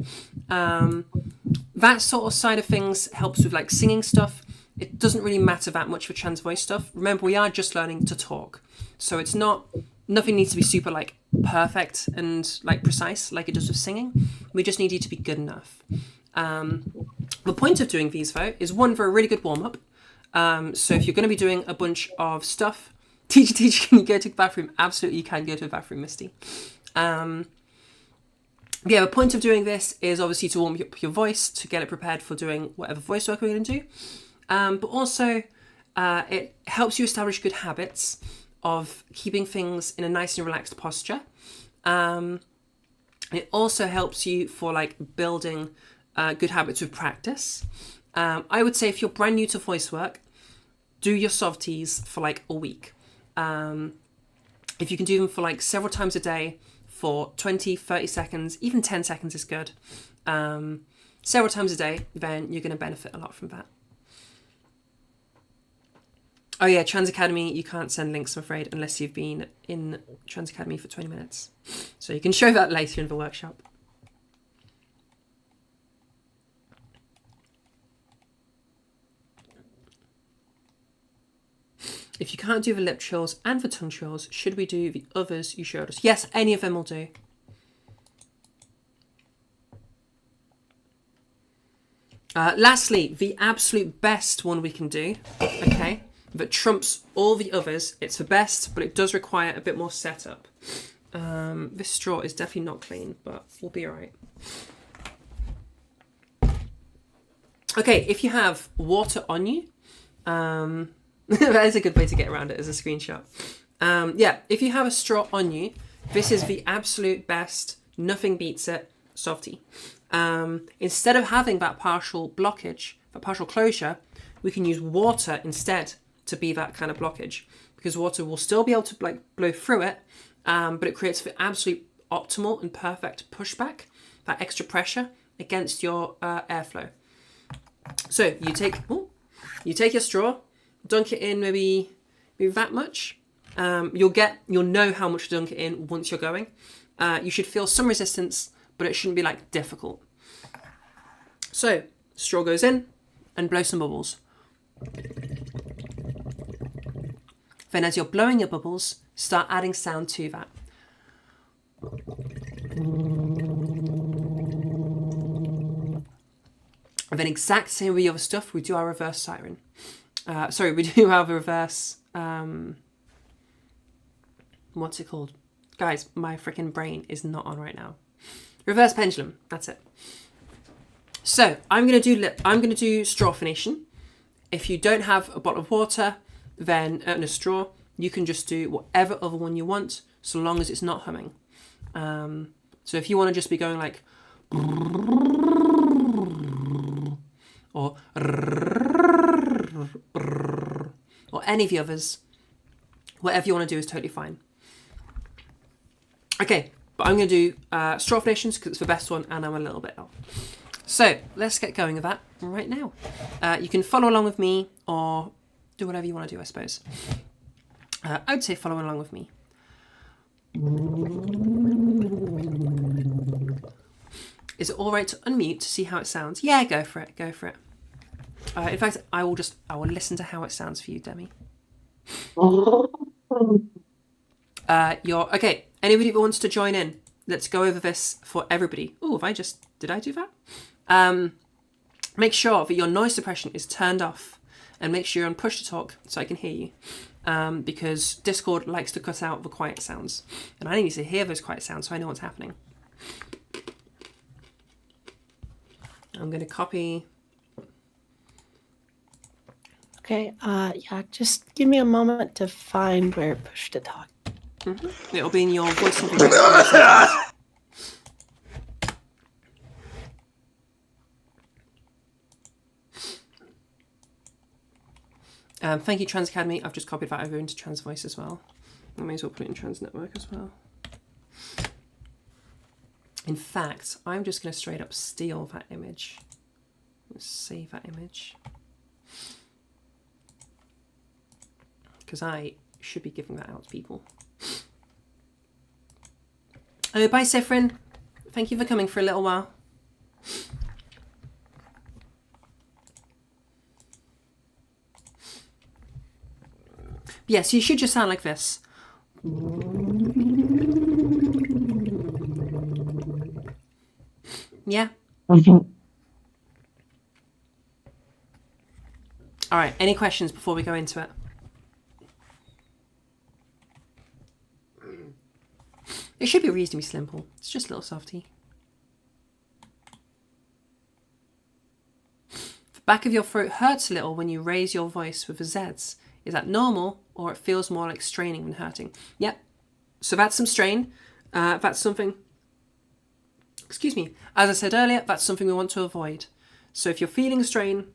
That sort of side of things helps with like singing stuff. It doesn't really matter that much for trans voice stuff. Remember, we are just learning to talk, so it's not. Nothing needs to be super like perfect and like precise like it does with singing. We just need you to be good enough. The point of doing these though is one, for a really good warm up. So if you're going to be doing a bunch of stuff, teacher, can you go to the bathroom? Absolutely, you can go to the bathroom, Misty. Yeah, the point of doing this is obviously to warm up your voice, to get it prepared for doing whatever voice work we're going to do. But also, it helps you establish good habits of keeping things in a nice and relaxed posture. It also helps you for like building good habits with practice. I would say if you're brand new to voice work, do your softies for like a week. If you can do them for like several times a day for 20, 30 seconds, even 10 seconds is good. Several times a day, then you're going to benefit a lot from that. Oh yeah, Trans Academy, you can't send links, I'm afraid, unless you've been in Trans Academy for 20 minutes. So you can show that later in the workshop. If you can't do the lip trills and the tongue trills, should we do the others you showed us? Yes, any of them will do. Lastly, the absolute best one we can do, okay, that trumps all the others. It's the best, but it does require a bit more setup. This straw is definitely not clean, but we'll be all right. Okay, if you have water on you, that is a good way to get around it as a screenshot. Yeah, if you have a straw on you, this is the absolute best. Nothing beats it. Softie. Instead of having that partial blockage, that partial closure, we can use water instead to be that kind of blockage. because water will still be able to like blow through it, but it creates the absolute optimal and perfect pushback, that extra pressure against your airflow. So you take your straw, dunk it in maybe that much. You'll know how much to dunk it in once you're going. You should feel some resistance, but it shouldn't be like difficult. So straw goes in and blow some bubbles. Then as you're blowing your bubbles, start adding sound to that. And then exact same with the other stuff, we do our reverse siren. We do our reverse, what's it called? Guys, my freaking brain is not on right now. Reverse pendulum, that's it. So I'm gonna do straw phonation. If you don't have a bottle of water, then and a straw, you can just do whatever other one you want, so long as it's not humming. So if you want to just be going like, or any of the others, whatever you want to do is totally fine. Okay, but I'm going to do straw phonations because it's the best one and I'm a little bit off. So let's get going with that right now. You can follow along with me or do whatever you want to do, I suppose. I would say follow along with me. Is it all right to unmute to see how it sounds? Yeah, go for it. Go for it. In fact, I will listen to how it sounds for you, Demi. Okay. Anybody who wants to join in? Let's go over this for everybody. Oh, did I do that? Make sure that your noise suppression is turned off, and make sure you're on push to talk so I can hear you. Because Discord likes to cut out the quiet sounds, and I need to hear those quiet sounds so I know what's happening. I'm going to copy. Okay, yeah, just give me a moment to find where push to talk. Mm-hmm. It'll be in your voice and video. Thank you, Trans Academy. I've just copied that over into Trans Voice as well. I may as well put it in Trans Network as well. In fact, I'm just going to straight up steal that image. Let's save that image. Because I should be giving that out to people. Oh, bye, Sifrin. Thank you for coming for a little while. Yes, you should just sound like this. Yeah? All right, any questions before we go into it? It should be reasonably simple. It's just a little softy. The back of your throat hurts a little when you raise your voice with the Zs. Is that normal, or it feels more like straining than hurting? Yep. So that's some strain. That's something... Excuse me. As I said earlier, that's something we want to avoid. So if you're feeling strain...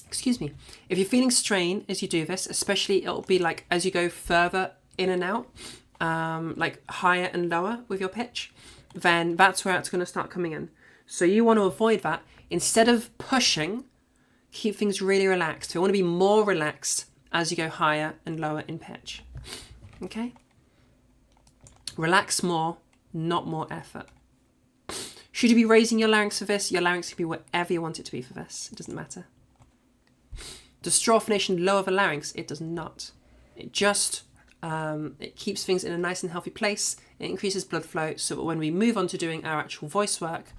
Excuse me. If you're feeling strain as you do this, especially it'll be like as you go further in and out, like higher and lower with your pitch, then that's where it's going to start coming in. So you want to avoid that. Instead of pushing, keep things really relaxed. We want to be more relaxed as you go higher and lower in pitch. Okay? Relax more, not more effort. Should you be raising your larynx for this? Your larynx can be whatever you want it to be for this. It doesn't matter. Does straw phonation lower the larynx? It does not. It just it keeps things in a nice and healthy place. It increases blood flow so that when we move on to doing our actual voice work,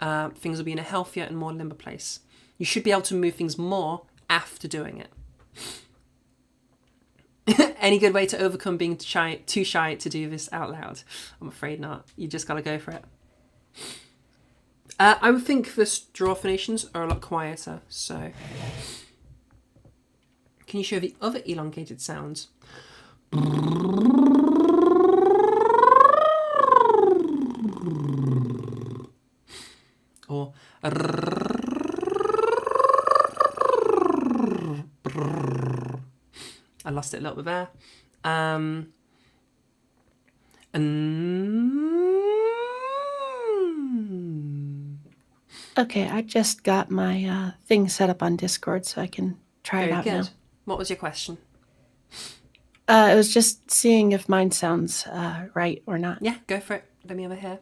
things will be in a healthier and more limber place. You should be able to move things more after doing it. Any good way to overcome being too shy to do this out loud? I'm afraid not. You just got to go for it. I would think the straw phonations are a lot quieter, so... Can you show the other elongated sounds? Or... I lost it a little bit there. And Okay, I just got my thing set up on Discord so I can try it very out good. now. What was your question? It was just seeing if mine sounds right or not. Yeah, go for it. Let me have a hear.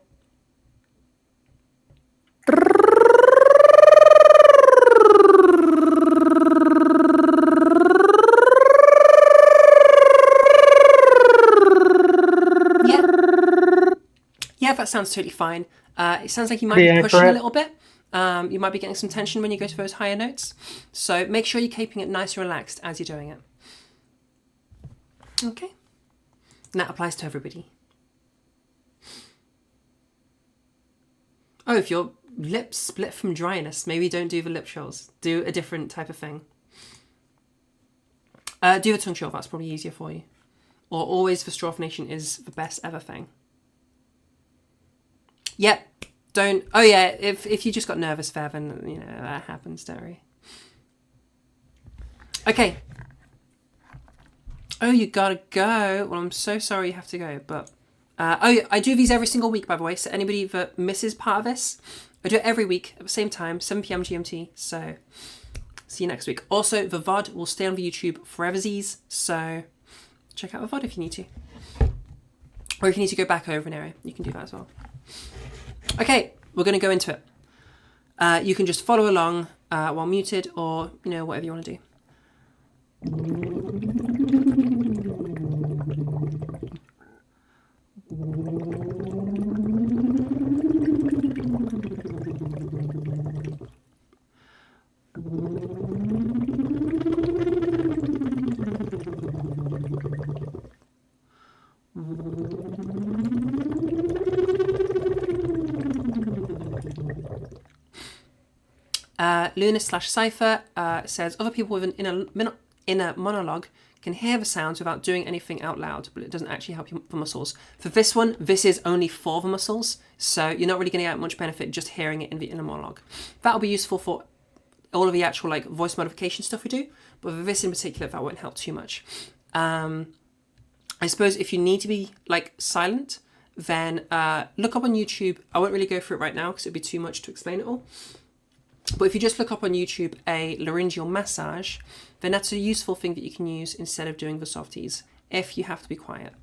Yeah, that sounds totally fine. It sounds like you might Yeah, be pushing a correct. little bit. You might be getting some tension when you go to those higher notes. So make sure you're keeping it nice and relaxed as you're doing it. Okay. And that applies to everybody. Oh, if your lips split from dryness, maybe don't do the lip trills. Do a different type of thing. Do the tongue trill, that's probably easier for you. Or always the straw phonation is the best ever thing. Yep. Don't. Oh yeah. If you just got nervous there, then you know that happens. Don't worry. Okay. Oh, you gotta go. Well, I'm so sorry you have to go, but I do these every single week, by the way. So anybody that misses part of this, I do it every week at the same time, 7 p.m. GMT. So see you next week. Also, the VOD will stay on the YouTube foreversies. So check out the VOD if you need to, or if you need to go back over an area, you can do that as well. Okay, we're going to go into it. You can just follow along while muted, or whatever you want to do. Luna/Cypher says other people with an inner monologue can hear the sounds without doing anything out loud, but it doesn't actually help the muscles. For this one, this is only for the muscles, so you're not really going to get much benefit just hearing it in the inner monologue. That'll be useful for all of the actual voice modification stuff we do, but for this in particular, that won't help too much. I suppose if you need to be silent, then look up on YouTube. I won't really go through it right now because it'd be too much to explain it all. But if you just look up on YouTube a laryngeal massage, then that's a useful thing that you can use instead of doing the softies if you have to be quiet.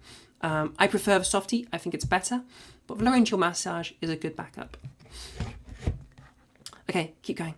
I prefer the softie. I think it's better, but the laryngeal massage is a good backup. Okay, keep going.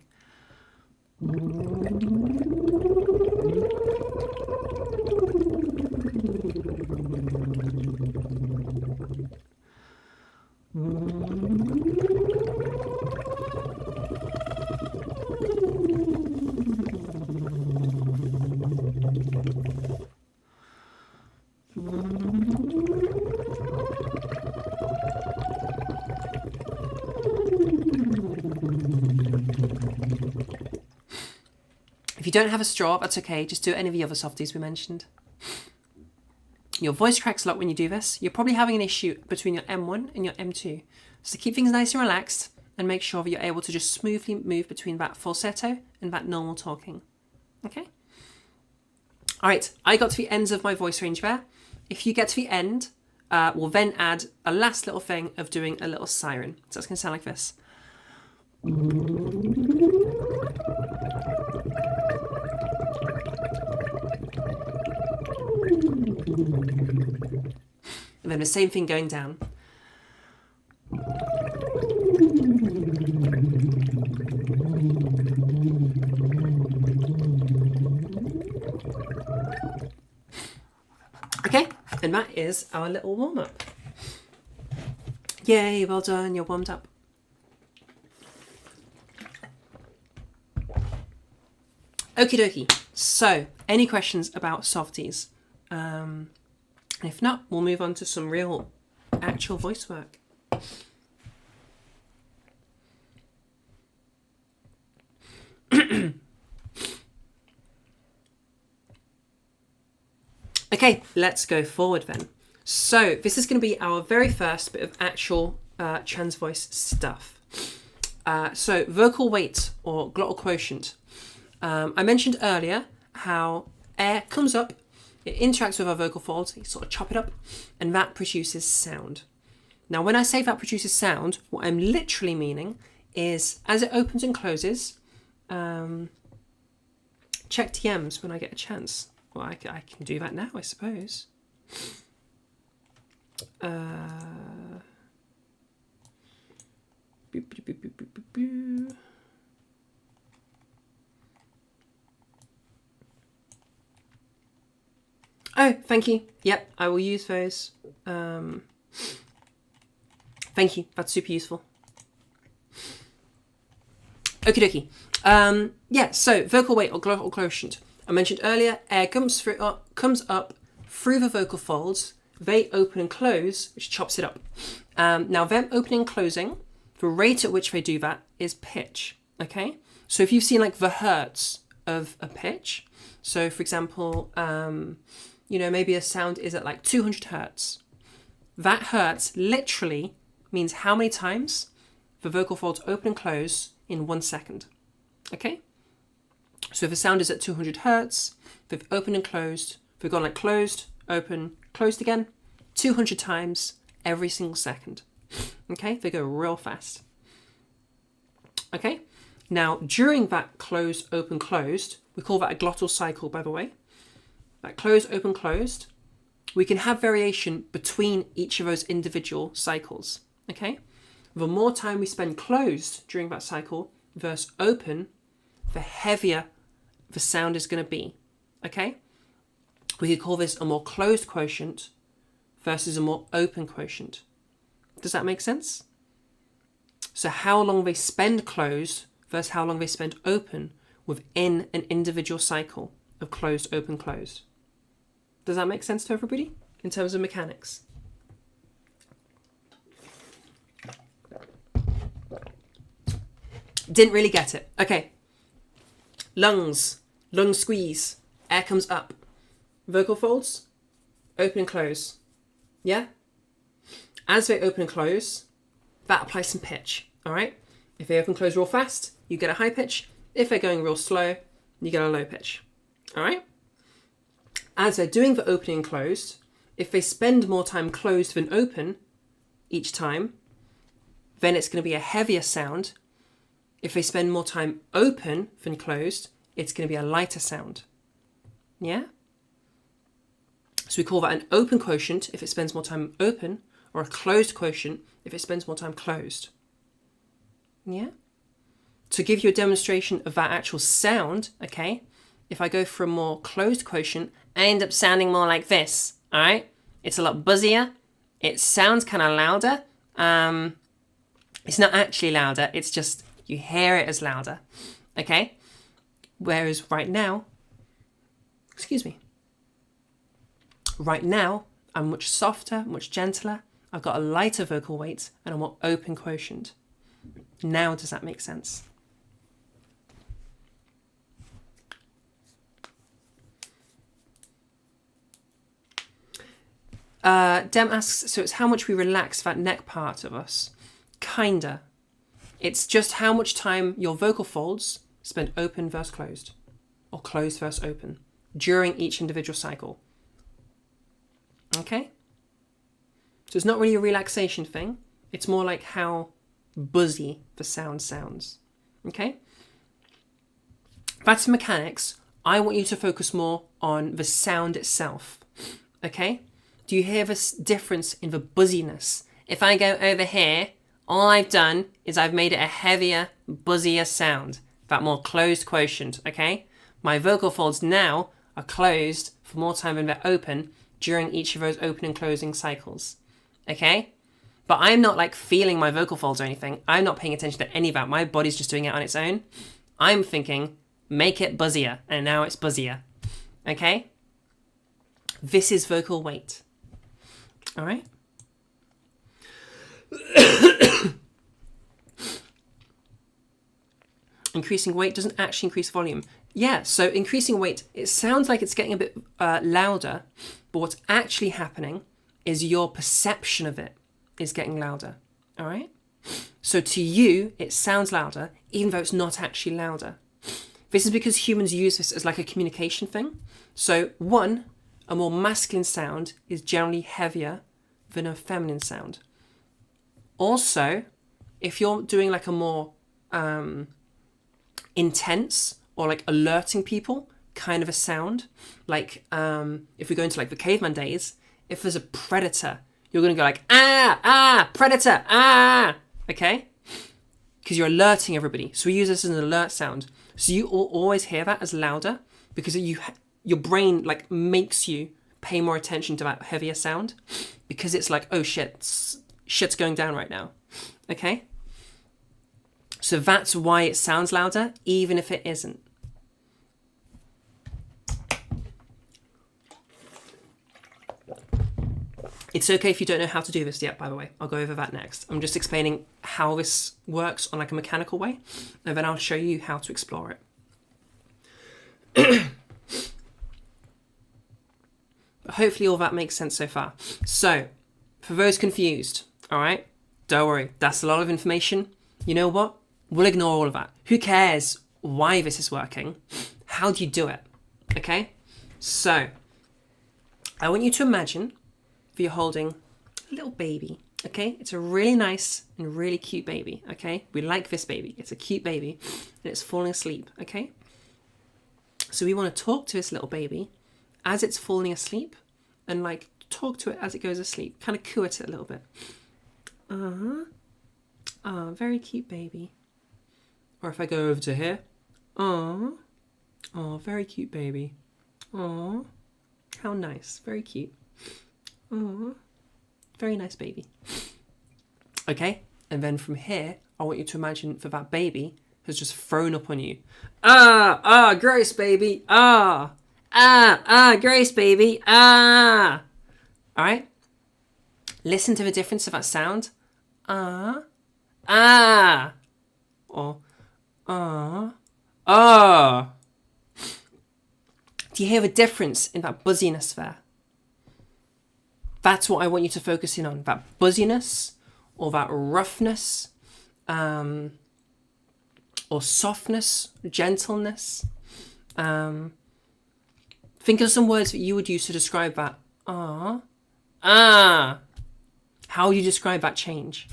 If you don't have a straw, that's okay. Just do any of the other softies we mentioned. Your voice cracks a lot when you do this. You're probably having an issue between your M1 and your M2. So keep things nice and relaxed and make sure that you're able to just smoothly move between that falsetto and that normal talking. Okay? All right, I got to the ends of my voice range there. If you get to the end, we'll then add a last little thing of doing a little siren. So it's going to sound like this. And then the same thing going down. Okay, and that is our little warm-up. Yay, well done, you're warmed up. Okie dokie. So, any questions about softies? If not, we'll move on to some real, actual voice work. Okay, let's go forward then. So this is going to be our very first bit of actual trans voice stuff. So vocal weight or glottal quotient. I mentioned earlier how air comes up it interacts with our vocal folds, you sort of chop it up, and that produces sound. Now, when I say that produces sound, what I'm literally meaning is as it opens and closes, check TMs when I get a chance. Well, I can do that now, I suppose. Oh, thank you. Yep, I will use those. Thank you. That's super useful. Okie dokie. Yeah, so vocal weight or glottal quotient. I mentioned earlier, air comes up through the vocal folds. They open and close, which chops it up. Now, them opening and closing, the rate at which they do that is pitch. Okay? So if you've seen like the hertz of a pitch, so for example, maybe a sound is at like 200 hertz. That hertz literally means how many times the vocal folds open and close in 1 second. Okay? So if a sound is at 200 hertz, they've opened and closed, they've gone like closed, open, closed again, 200 times every single second. Okay? They go real fast. Okay? Now, during that close, open, closed, we call that a glottal cycle, by the way. That close, open, closed, we can have variation between each of those individual cycles. Okay? The more time we spend closed during that cycle versus open, the heavier the sound is going to be. Okay? We could call this a more closed quotient versus a more open quotient. Does that make sense? So how long they spend closed versus how long they spend open within an individual cycle of closed, open, closed. Does that make sense to everybody in terms of mechanics? Didn't really get it. Okay. Lungs. Lung squeeze. Air comes up. Vocal folds. Open and close. Yeah? As they open and close, that applies some pitch. All right? If they open and close real fast, you get a high pitch. If they're going real slow, you get a low pitch. All right? As they're doing the opening and closed, if they spend more time closed than open each time, then it's going to be a heavier sound. If they spend more time open than closed, it's going to be a lighter sound. Yeah? So we call that an open quotient if it spends more time open, or a closed quotient if it spends more time closed. Yeah? To give you a demonstration of that actual sound, okay, if I go for a more closed quotient, I end up sounding more like this, all right? It's a lot buzzier. It sounds kind of louder. It's not actually louder. It's just you hear it as louder, okay? Whereas right now, right now, I'm much softer, much gentler. I've got a lighter vocal weight and a more open quotient. Now, does that make sense? Dem asks, so it's how much we relax that neck part of us. Kinda. It's just how much time your vocal folds spend open versus closed, or closed versus open, during each individual cycle. Okay? So it's not really a relaxation thing. It's more like how buzzy the sound sounds. Okay? That's mechanics. I want you to focus more on the sound itself. Okay? Do you hear this difference in the buzziness? If I go over here, all I've done is I've made it a heavier, buzzier sound. That more closed quotient, okay? My vocal folds now are closed for more time than they're open during each of those open and closing cycles, okay? But I'm not like feeling my vocal folds or anything. I'm not paying attention to any of that. My body's just doing it on its own. I'm thinking, make it buzzier, and now it's buzzier, okay? This is vocal weight, all right? Increasing weight doesn't actually increase volume. Yeah, so increasing weight, it sounds like it's getting a bit louder, but what's actually happening is your perception of it is getting louder, all right? So to you, it sounds louder, even though it's not actually louder. This is because humans use this as like a communication thing. So one, A more masculine sound is generally heavier than a feminine sound. Also, if you're doing like a more intense or like alerting people kind of a sound, like if we go into like the caveman days, if there's a predator, you're going to go like, predator, okay? Because you're alerting everybody. So we use this as an alert sound. So you always hear that as louder because your brain like makes you pay more attention to that heavier sound because it's like, oh shit's going down right now, okay? So that's why it sounds louder, even if it isn't. It's okay if you don't know how to do this yet, by the way. I'll go over that next. I'm just explaining how this works on like a mechanical way, and then I'll show you how to explore it. Hopefully all that makes sense so far. So, for those confused, all right, don't worry. That's a lot of information. You know what? We'll ignore all of that. Who cares why this is working? How do you do it? Okay? So, I want you to imagine that you're holding a little baby, okay? It's a really nice and really cute baby, okay? We like this baby. It's a cute baby and it's falling asleep, okay? So we want to talk to this little baby as it's falling asleep and like talk to it as it goes asleep, kind of coo at it a little bit. Very cute baby. Or if I go over to here, very cute baby. How nice, very cute. Very nice baby. Okay, and then from here, I want you to imagine that baby has just thrown up on you. Grace baby. Grace baby. All right. Listen to the difference of that sound. Or Do you hear the difference in that buzziness there? That's what I want you to focus in on. That buzziness or that roughness or softness, gentleness. Think of some words that you would use to describe that. How would you describe that change?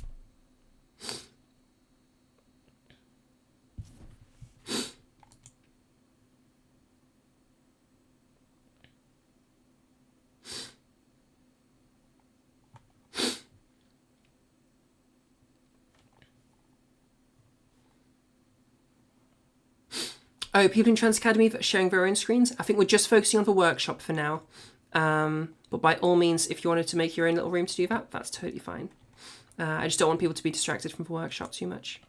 Oh, people in Trans Academy that are sharing their own screens. I think we're just focusing on the workshop for now. But by all means, if you wanted to make your own little room to do that, that's totally fine. I just don't want people to be distracted from the workshop too much.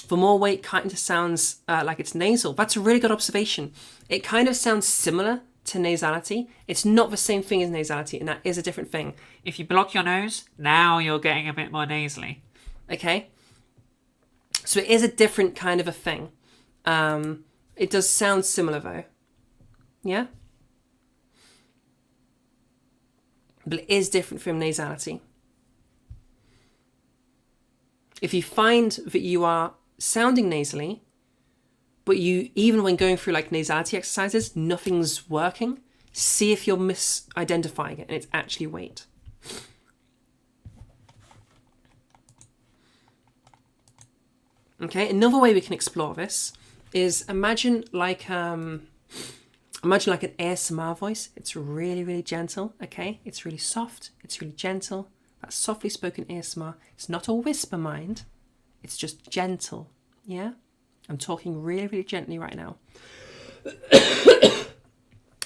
The more weight kind of sounds like it's nasal. That's a really good observation. It kind of sounds similar to nasality. It's not the same thing as nasality, and that is a different thing. If you block your nose, now you're getting a bit more nasally. Okay? So it is a different kind of a thing. It does sound similar though. Yeah? But it is different from nasality. If you find that you are sounding nasally, but you, even when going through like nasality exercises, nothing's working, see if you're misidentifying it and it's actually weight. Okay, another way we can explore this is imagine like an ASMR voice. It's really, really gentle, okay? It's really soft, it's really gentle. That softly spoken ASMR. It's not a whisper, mind. It's just gentle, yeah? I'm talking really, really gently right now.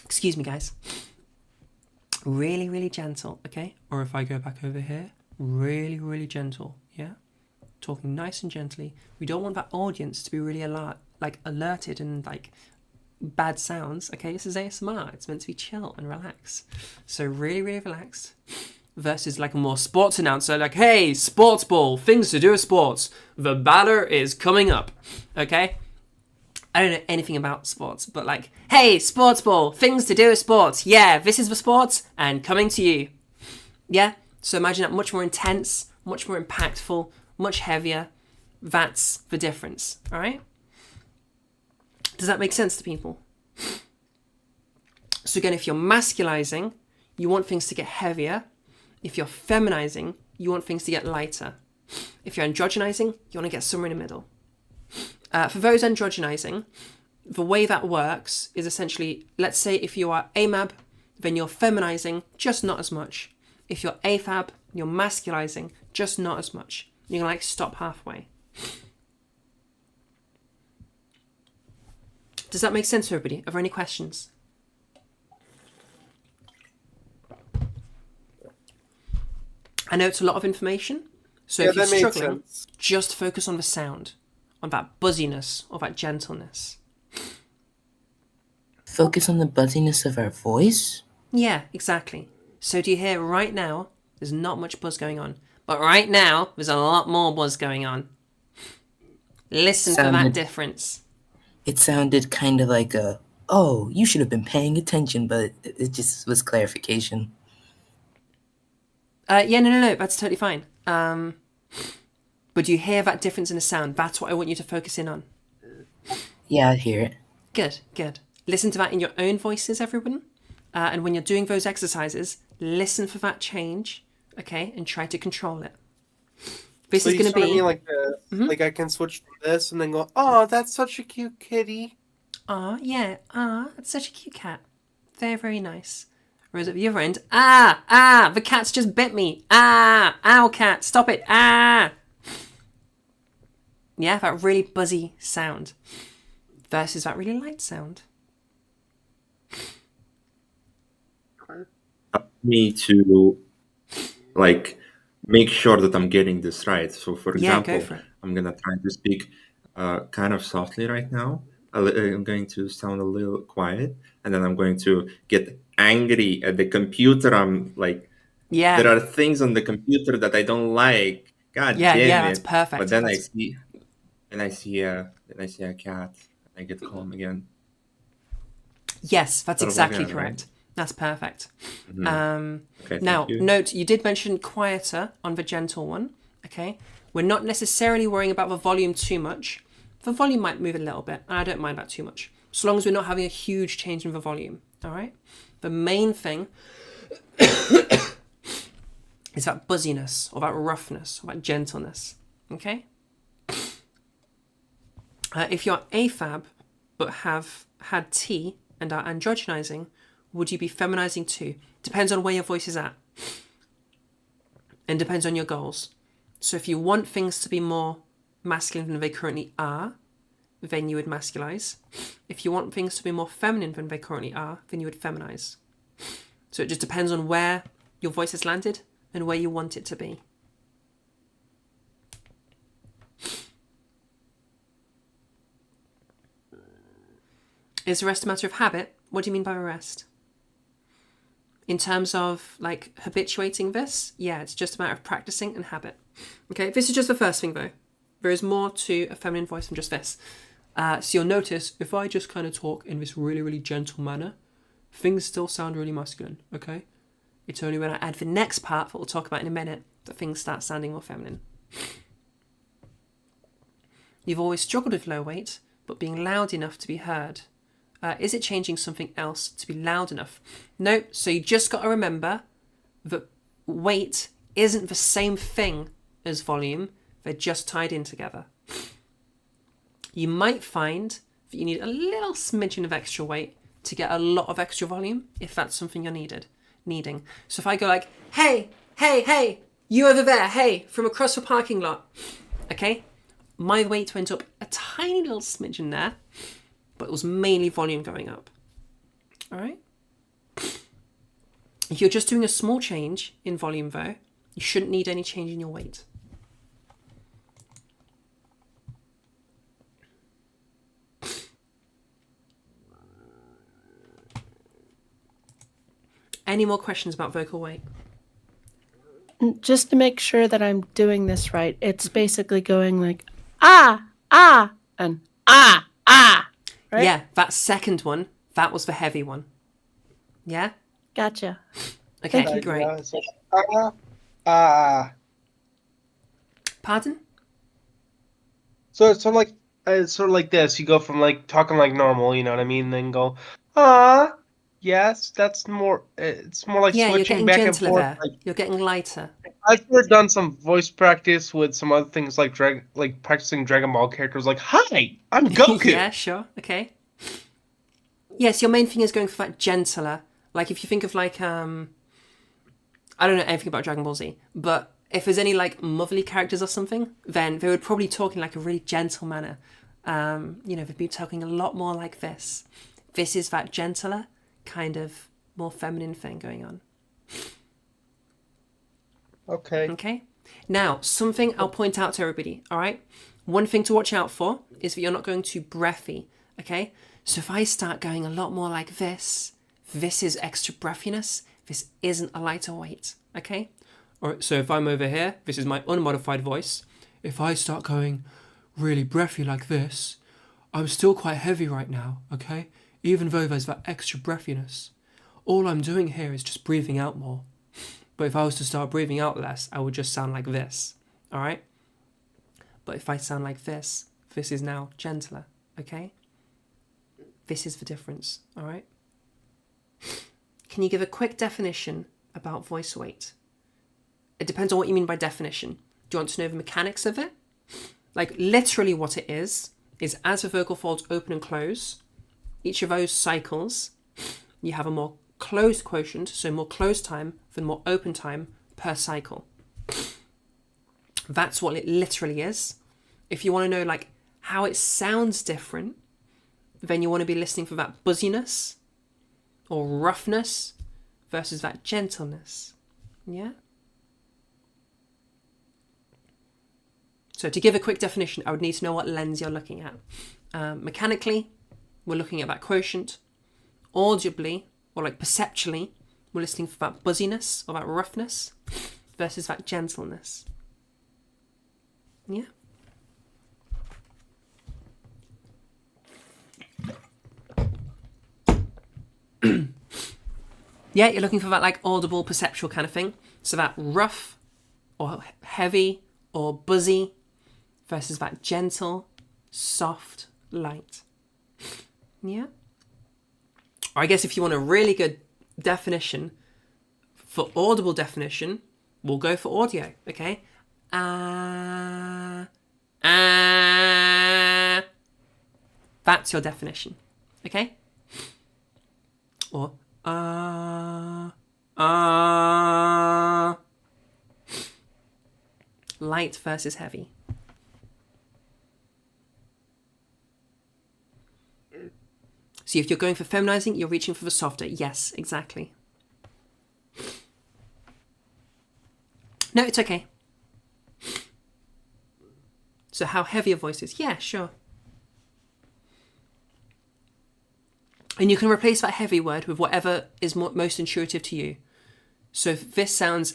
Excuse me, guys. Really, really gentle, okay? Or if I go back over here, really, really gentle, yeah? Talking nice and gently. We don't want that audience to be really alerted and like bad sounds. Okay, this is ASMR. It's meant to be chill and relax. So really, really relaxed. Versus like a more sports announcer, like, hey, sports ball, things to do with sports. The batter is coming up. Okay? I don't know anything about sports, but like, hey, sports ball, things to do with sports. Yeah, this is the sports and coming to you. Yeah? So imagine that much more intense, much more impactful, much heavier. That's the difference, all right? Does that make sense to people? So again, if you're masculizing, you want things to get heavier. If you're feminizing, you want things to get lighter. If you're androgenizing, you want to get somewhere in the middle. For those androgenizing, the way that works is essentially, let's say if you are AMAB, then you're feminizing, just not as much. If you're AFAB, you're masculizing, just not as much. You're going to like stop halfway. Does that make sense to everybody? Are there any questions? I know it's a lot of information, so if you're that makes struggling, sense. just focus on the sound, on that buzziness or that gentleness. Focus on the buzziness of our voice? Yeah, exactly. So do you hear right now, there's not much buzz going on, but right now, there's a lot more buzz going on. Listen for that Sounded- difference. It sounded kind of like oh, you should have been paying attention, but it just was clarification. Yeah, no, that's totally fine. But do you hear that difference in the sound? That's what I want you to focus in on. Yeah, I hear it. Good. Listen to that in your own voices, everyone. And when you're doing those exercises, listen for that change, okay, and try to control it. This So is you going to sort of be... mean like this. Like I can switch from this and then go, oh, that's such a cute kitty. Yeah, that's such a cute cat. Very, very nice. Whereas at the other end, the cat's just bit me. Ow, cat, stop it. Yeah, that really buzzy sound versus that really light sound. Me to like make sure that I'm getting this right. So, for Yeah, example, go for it. I'm gonna try to speak kind of softly right now. I'm going to sound a little quiet, and then I'm going to get angry at the computer. I'm like, Yeah. there are things on the computer that I don't like. God Yeah, damn yeah, it! that's perfect. But then That's- I see a cat. I get calm again. Yes, that's Sort of exactly like that, right? correct. That's perfect. Okay, Now, thank you. note, you did mention quieter on the gentle one, okay? We're not necessarily worrying about the volume too much. The volume might move a little bit, and I don't mind that too much, so long as we're not having a huge change in the volume, all right? The main thing is that buzziness, or that roughness, or that gentleness, okay? If you're AFAB, but have had T and are androgenizing, would you be feminizing too? Depends on where your voice is at. And depends on your goals. So if you want things to be more masculine than they currently are, then you would masculize. If you want things to be more feminine than they currently are, then you would feminize. So it just depends on where your voice has landed and where you want it to be. Is the rest a matter of habit? What do you mean by the rest? In terms of like habituating this, yeah, it's just a matter of practicing and habit. Okay, this is just the first thing though. There is more to a feminine voice than just this. So you'll notice if I just kind of talk in this really, really gentle manner, things still sound really masculine, okay? It's only when I add the next part that we'll talk about in a minute that things start sounding more feminine. You've always struggled with low weight, but being loud enough to be heard. Is it changing something else to be loud enough? No, so you just got to remember that weight isn't the same thing as volume. They're just tied in together. You might find that you need a little smidgen of extra weight to get a lot of extra volume if that's something you're needing. So if I go like, hey, you over there, hey, from across the parking lot, okay? My weight went up a tiny little smidgen there, but it was mainly volume going up. All right? If you're just doing a small change in volume though, you shouldn't need any change in your weight. Any more questions about vocal weight? Just to make sure that I'm doing this right, it's basically going like and right? Yeah, that second one, that was the heavy one. Yeah? Gotcha. Okay, Thank you. great. Yeah, it's like, Pardon? So it's sort of like this. You go from like talking like normal, you know what I mean, then go, yes, that's more. It's more like Yeah, you're switching getting back and gentler forth. there. You're getting lighter. I've sort of done some voice practice with some other things like practicing Dragon Ball characters. Like, hi, I'm Goku. Yeah, sure. Okay. Yes, your main thing is going for that gentler. Like if you think of like I don't know anything about Dragon Ball Z, but if there's any like motherly characters or something, then they would probably talk in like a really gentle manner. They'd be talking a lot more like this. This is that gentler, kind of more feminine thing going on. Okay. Okay. Now, something I'll point out to everybody, all right? One thing to watch out for is that you're not going too breathy, okay? So if I start going a lot more like this is extra breathiness. This isn't a lighter weight, okay? All right, so if I'm over here, this is my unmodified voice. If I start going really breathy like this, I'm still quite heavy right now, okay? Even though there's that extra breathiness. All I'm doing here is just breathing out more. But if I was to start breathing out less, I would just sound like this, all right? But if I sound like this is now gentler, okay? This is the difference, all right? Can you give a quick definition about voice weight? It depends on what you mean by definition. Do you want to know the mechanics of it? Like literally what it is as the vocal folds open and close, each of those cycles, you have a more closed quotient, so more closed time than more open time per cycle. That's what it literally is. If you want to know like how it sounds different, then you want to be listening for that buzziness or roughness versus that gentleness. Yeah? So to give a quick definition, I would need to know what lens you're looking at. Mechanically, we're looking at that quotient. Audibly, or like perceptually, we're listening for that buzziness or that roughness versus that gentleness. Yeah? Yeah, you're looking for that like audible, perceptual kind of thing. So that rough or heavy or buzzy versus that gentle, soft, light. Yeah? Or I guess if you want a really good definition, for audible definition, we'll go for audio, okay? That's your definition, okay? Or light versus heavy. So if you're going for feminizing, you're reaching for the softer. Yes, exactly. No, it's okay. So how heavy your voice is? Yeah, sure. And you can replace that heavy word with whatever is most intuitive to you. So if this sounds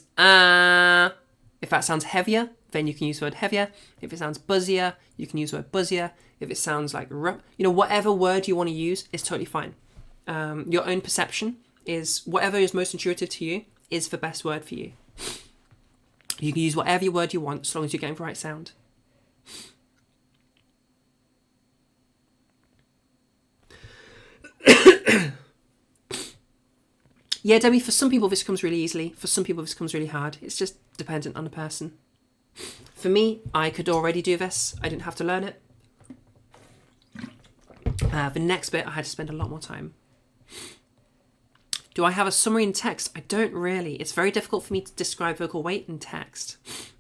if that sounds heavier, then you can use the word heavier. If it sounds buzzier, you can use the word buzzier. If it sounds like whatever word you want to use is totally fine. Your own perception is whatever is most intuitive to you is the best word for you. You can use whatever word you want as long as you're getting the right sound. Yeah, Debbie, for some people this comes really easily. For some people this comes really hard. It's just dependent on the person. For me, I could already do this. I didn't have to learn it. The next bit, I had to spend a lot more time. Do I have a summary in text? I don't really. It's very difficult for me to describe vocal weight in text.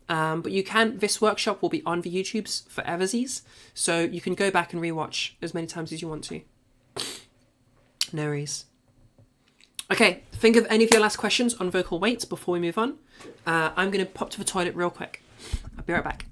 But you can, this workshop will be on the YouTubes for Eversies. So you can go back and rewatch as many times as you want to. No worries. Okay, think of any of your last questions on vocal weights before we move on. I'm going to pop to the toilet real quick. I'll be right back.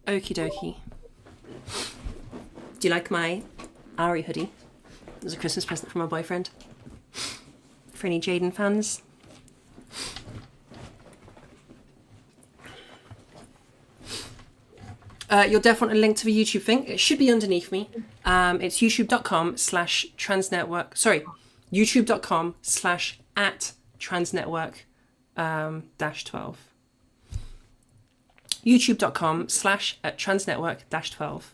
Okie dokie. Do you like my Ari hoodie? It was a Christmas present from my boyfriend. For any Jaden fans. You'll definitely link to the YouTube thing. It should be underneath me. It's youtube.com/transnetwork. Sorry, youtube.com/@transnetwork -12. youtube.com/transnetwork -12.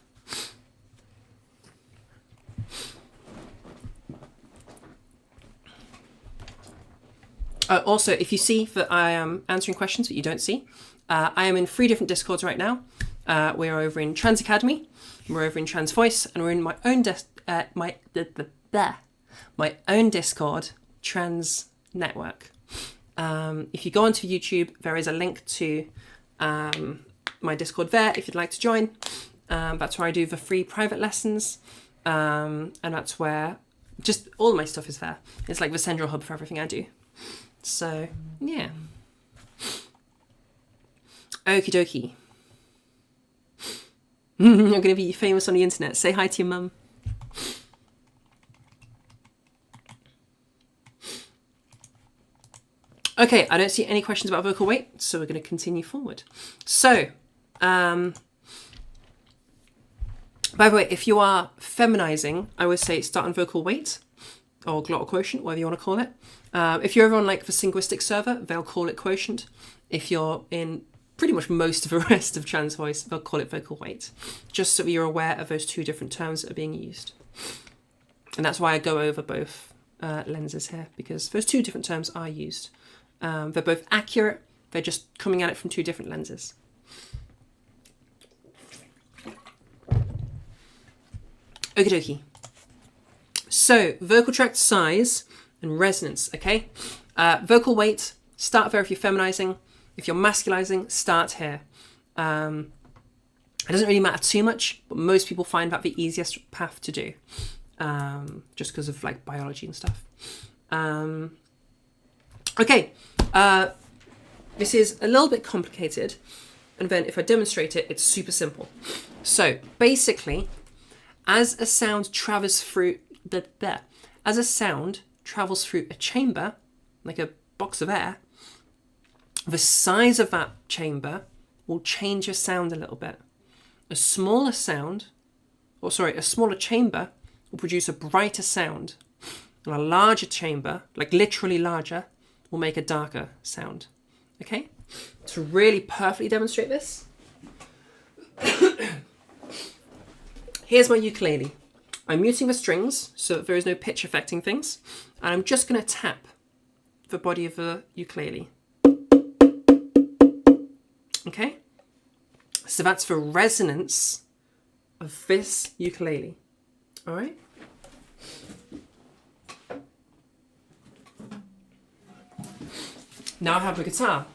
Also, if you see that I am answering questions that you don't see, I am in 3 different Discords right now. We're over in Trans Academy, we're over in Trans Voice, and we're in my own my own Discord, Trans Network. If you go onto YouTube, there is a link to my Discord there if you'd like to join. That's where I do the free private lessons, and that's where just all of my stuff is there. It's like the central hub for everything I do. So, yeah. Okie dokie. You're going to be famous on the internet. Say hi to your mum. Okay, I don't see any questions about vocal weight, so we're going to continue forward. So, by the way, if you are feminizing, I would say start on vocal weight or glottal quotient, whatever you want to call it. If you're over on like the Linguistic server, they'll call it quotient. If you're in pretty much most of the rest of Trans Voice, they'll call it vocal weight, just so you're aware of those 2 different terms that are being used. And that's why I go over both lenses here, because those 2 different terms are used. They're both accurate, they're just coming at it from 2 different lenses. Okie dokie. So, vocal tract size and resonance, okay? Vocal weight, start there if you're feminizing. If you're masculizing, start here. It doesn't really matter too much, but most people find that the easiest path to do, just because of like biology and stuff. Okay, this is a little bit complicated, and then if I demonstrate it, it's super simple. So basically, as a sound travels through as a sound travels through a chamber, like a box of air, the size of that chamber will change your sound a little bit. A smaller chamber will produce a brighter sound. And a larger chamber, like literally larger, will make a darker sound. Okay? To really perfectly demonstrate this, here's my ukulele. I'm muting the strings so that there is no pitch affecting things. And I'm just going to tap the body of the ukulele. Okay, so that's the resonance of this ukulele. All right. Now I have the guitar.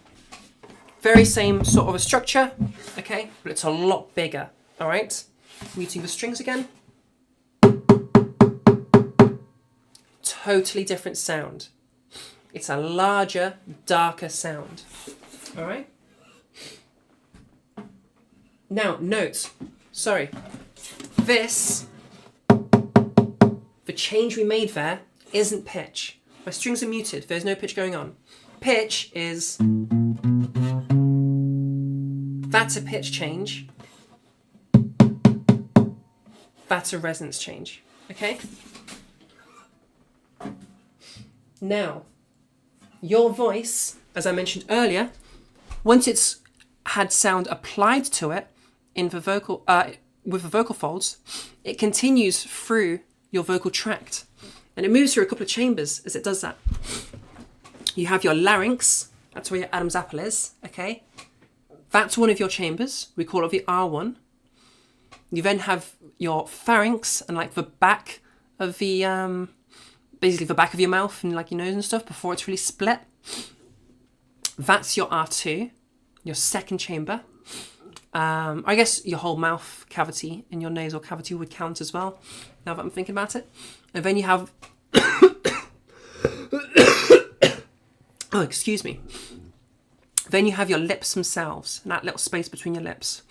Very same sort of a structure, okay, but it's a lot bigger. All right. Muting the strings again. Totally different sound. It's a larger, darker sound. All right. Now, note, sorry, the change we made there isn't pitch. My strings are muted, there's no pitch going on. Pitch is, that's a pitch change, that's a resonance change, okay? Now, your voice, as I mentioned earlier, once it's had sound applied to it, in the vocal, with the vocal folds, it continues through your vocal tract, and it moves through a couple of chambers as it does that. You have your larynx, that's where your Adam's apple is, okay? That's one of your chambers, we call it the R1. You then have your pharynx and like the back of the, basically the back of your mouth and like your nose and stuff before it's really split. That's your R2, your second chamber. I guess your whole mouth cavity and your nasal cavity would count as well, now that I'm thinking about it. And then you have, oh, excuse me. Then you have your lips themselves, and that little space between your lips.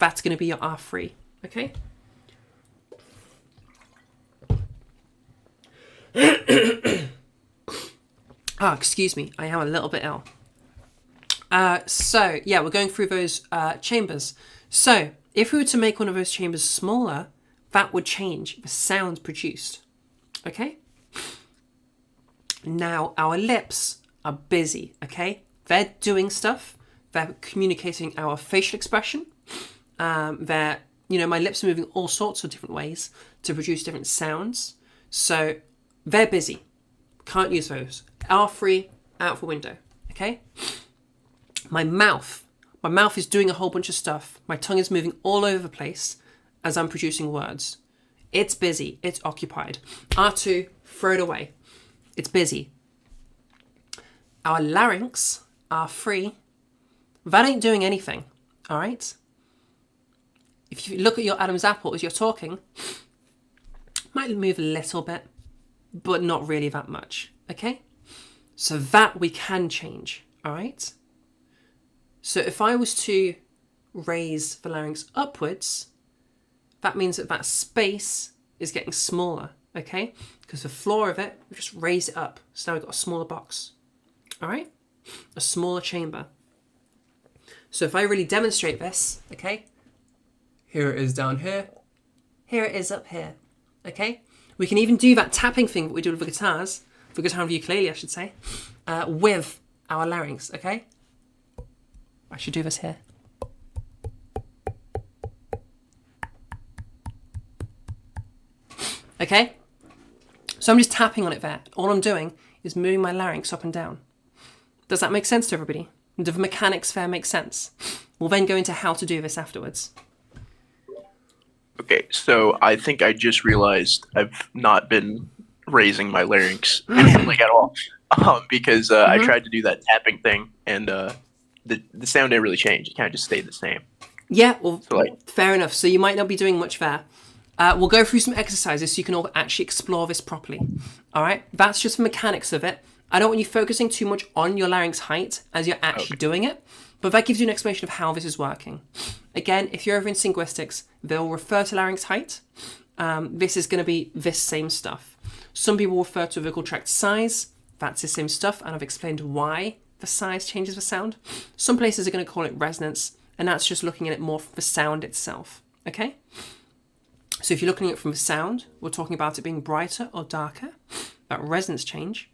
That's going to be your R3. Okay? Excuse me. I am a little bit ill. So, yeah, we're going through those chambers. So, if we were to make one of those chambers smaller, that would change the sound produced. Okay? Now, our lips are busy, okay? They're doing stuff. They're communicating our facial expression. My lips are moving all sorts of different ways to produce different sounds. So, they're busy. Can't use those. R3, out the window, okay? My mouth is doing a whole bunch of stuff. My tongue is moving all over the place as I'm producing words. It's busy. It's occupied. R2, throw it away. It's busy. Our larynx, R3, that ain't doing anything, all right? If you look at your Adam's apple as you're talking, it might move a little bit, but not really that much, okay? So that we can change, all right? So if I was to raise the larynx upwards, that means that space is getting smaller, okay? Because the floor of it, we just raise it up. So now we've got a smaller box, all right? A smaller chamber. So if I really demonstrate this, okay? Here it is down here. Here it is up here, okay? We can even do that tapping thing that we do with the guitars, the guitar and the ukulele, I should say, with our larynx, okay? I should do this here. Okay? So I'm just tapping on it there. All I'm doing is moving my larynx up and down. Does that make sense to everybody? Do the mechanics there make sense? We'll then go into how to do this afterwards. Okay, so I think I just realized I've not been raising my larynx like at all, because I tried to do that tapping thing, and the sound didn't really change. It kind of just stayed the same. Yeah, well, So, fair enough. So you might not be doing much there. We'll go through some exercises so you can all actually explore this properly. All right? That's just the mechanics of it. I don't want you focusing too much on your larynx height as you're actually doing it, but that gives you an explanation of how this is working. Again, if you're over in Synguistics, they'll refer to larynx height. This is going to be this same stuff. Some people refer to vocal tract size. That's the same stuff, and I've explained why the size changes the sound. Some places are going to call it resonance, and that's just looking at it more from the sound itself. Okay? So if you're looking at it from the sound, we're talking about it being brighter or darker, that resonance change.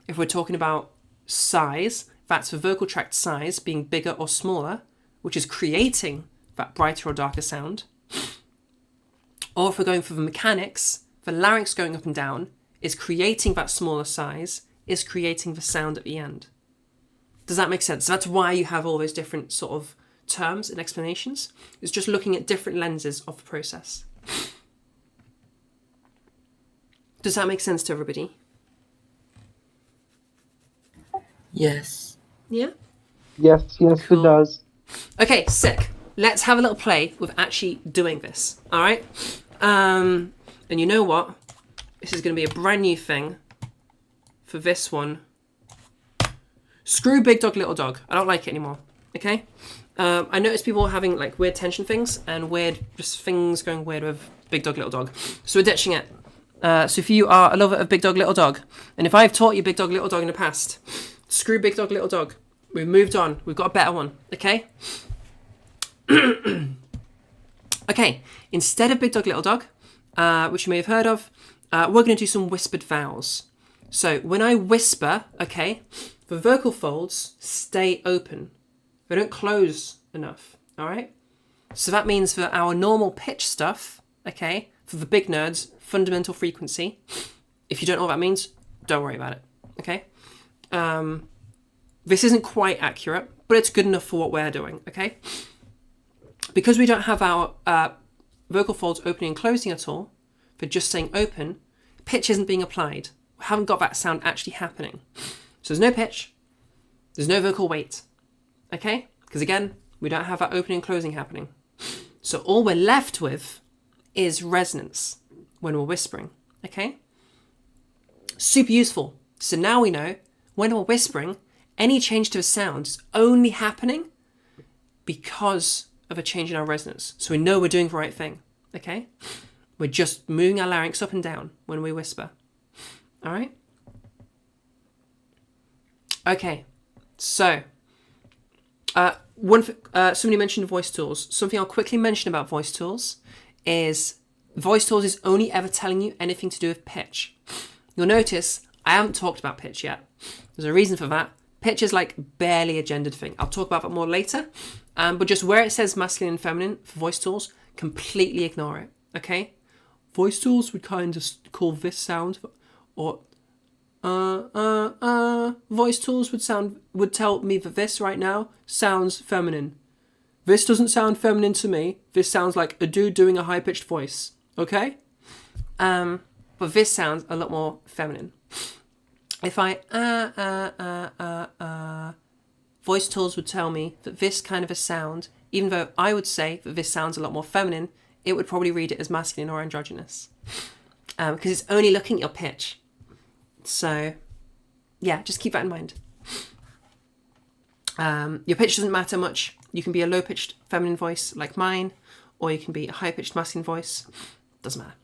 If we're talking about size, that's the vocal tract size being bigger or smaller, which is creating that brighter or darker sound. Or if we're going for the mechanics, the larynx going up and down is creating that smaller size, is creating the sound at the end. Does that make sense? So that's why you have all those different sort of terms and explanations. It's just looking at different lenses of the process. Does that make sense to everybody? Yes. Yeah? Yes, Cool. it does. Okay, sick. Let's have a little play with actually doing this, all right? And you know what? This is going to be a brand new thing for this one. Screw Big Dog, Little Dog. I don't like it anymore, okay? I noticed people having like weird tension things and weird just things going weird with Big Dog, Little Dog. So we're ditching it. So if you are a lover of Big Dog, Little Dog, and if I've taught you Big Dog, Little Dog in the past, screw Big Dog, Little Dog. We've moved on. We've got a better one, okay? Okay, instead of Big Dog, Little Dog, which you may have heard of, we're going to do some whispered vowels. So when I whisper, okay, the vocal folds stay open. They don't close enough, all right? So that means for our normal pitch stuff, okay, for the big nerds, fundamental frequency, if you don't know what that means, don't worry about it, okay? This isn't quite accurate, but it's good enough for what we're doing, okay? Because we don't have our vocal folds opening and closing at all, for just saying open, pitch isn't being applied. We haven't got that sound actually happening. So there's no pitch, there's no vocal weight, okay? Because again, we don't have that opening and closing happening. So all we're left with is resonance when we're whispering, okay? Super useful. So now we know when we're whispering, any change to a sound is only happening because of a change in our resonance. So we know we're doing the right thing, okay? We're just moving our larynx up and down when we whisper, all right? Okay, so somebody mentioned voice tools. Something I'll quickly mention about voice tools is voice tools is only ever telling you anything to do with pitch. You'll notice I haven't talked about pitch yet. There's a reason for that. Pitch is like barely a gendered thing. I'll talk about that more later. But just where it says masculine and feminine for voice tools, completely ignore it, okay? Voice tools would kind of call this sound, or voice tools would tell me that this right now sounds feminine. This doesn't sound feminine to me. This sounds like a dude doing a high-pitched voice, okay? But this sounds a lot more feminine. If I voice tools would tell me that this kind of a sound, even though I would say that this sounds a lot more feminine, it would probably read it as masculine or androgynous. Because it's only looking at your pitch. So, yeah, just keep that in mind. Your pitch doesn't matter much. You can be a low-pitched feminine voice like mine, or you can be a high-pitched masculine voice. Doesn't matter.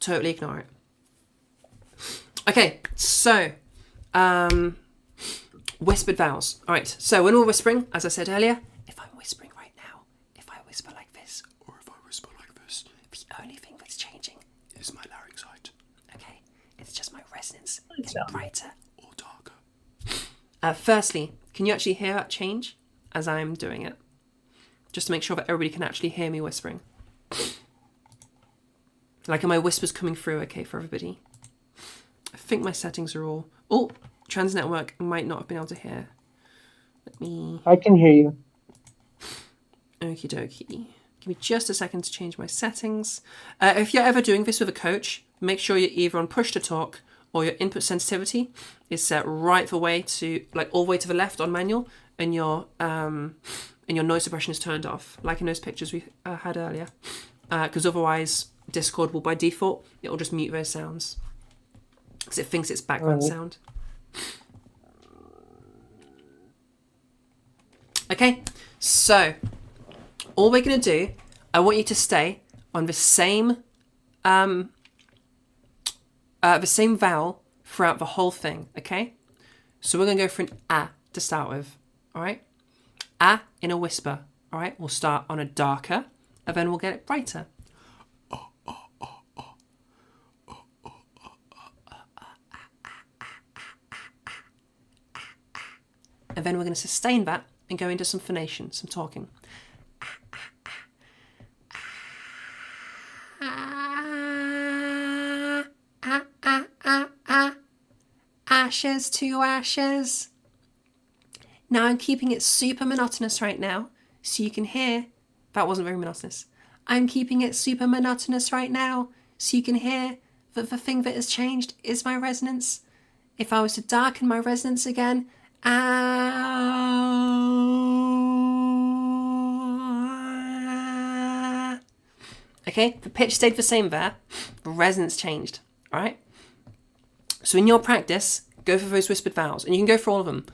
Totally ignore it. Okay, so whispered vowels. All right, so when we're whispering, as I said earlier, if I'm whispering right now, if I whisper like this, or if I whisper like this, the only thing that's changing is my larynx height. Okay, it's just my resonance getting brighter or darker. Firstly, can you actually hear that change as I'm doing it? Just to make sure that everybody can actually hear me whispering. Like, are my whispers coming through okay for everybody? I think my settings are all... Oh, Trans Network might not have been able to hear. Let me... I can hear you. Okie dokie. Give me just a second to change my settings. If you're ever doing this with a coach, make sure you're either on push to talk or your input sensitivity is set right the way to, like, all the way to the left on manual, and your noise suppression is turned off, like in those pictures we had earlier. Because otherwise, Discord will, by default, it will just mute those sounds. Because it thinks it's background sound. Okay, so all we're going to do, I want you to stay on the same vowel throughout the whole thing, okay? So we're going to go for an A to start with, all right? A in a whisper, all right? We'll start on a darker, and then we'll get it brighter. And then we're going to sustain that and go into some phonation, some talking. Ashes to ashes. Now I'm keeping it super monotonous right now, so you can hear. That wasn't very monotonous. I'm keeping it super monotonous right now, so you can hear that the thing that has changed is my resonance. If I was to darken my resonance again, okay, the pitch stayed the same there, the resonance changed, all right? So in your practice, go for those whispered vowels, and you can go for all of them.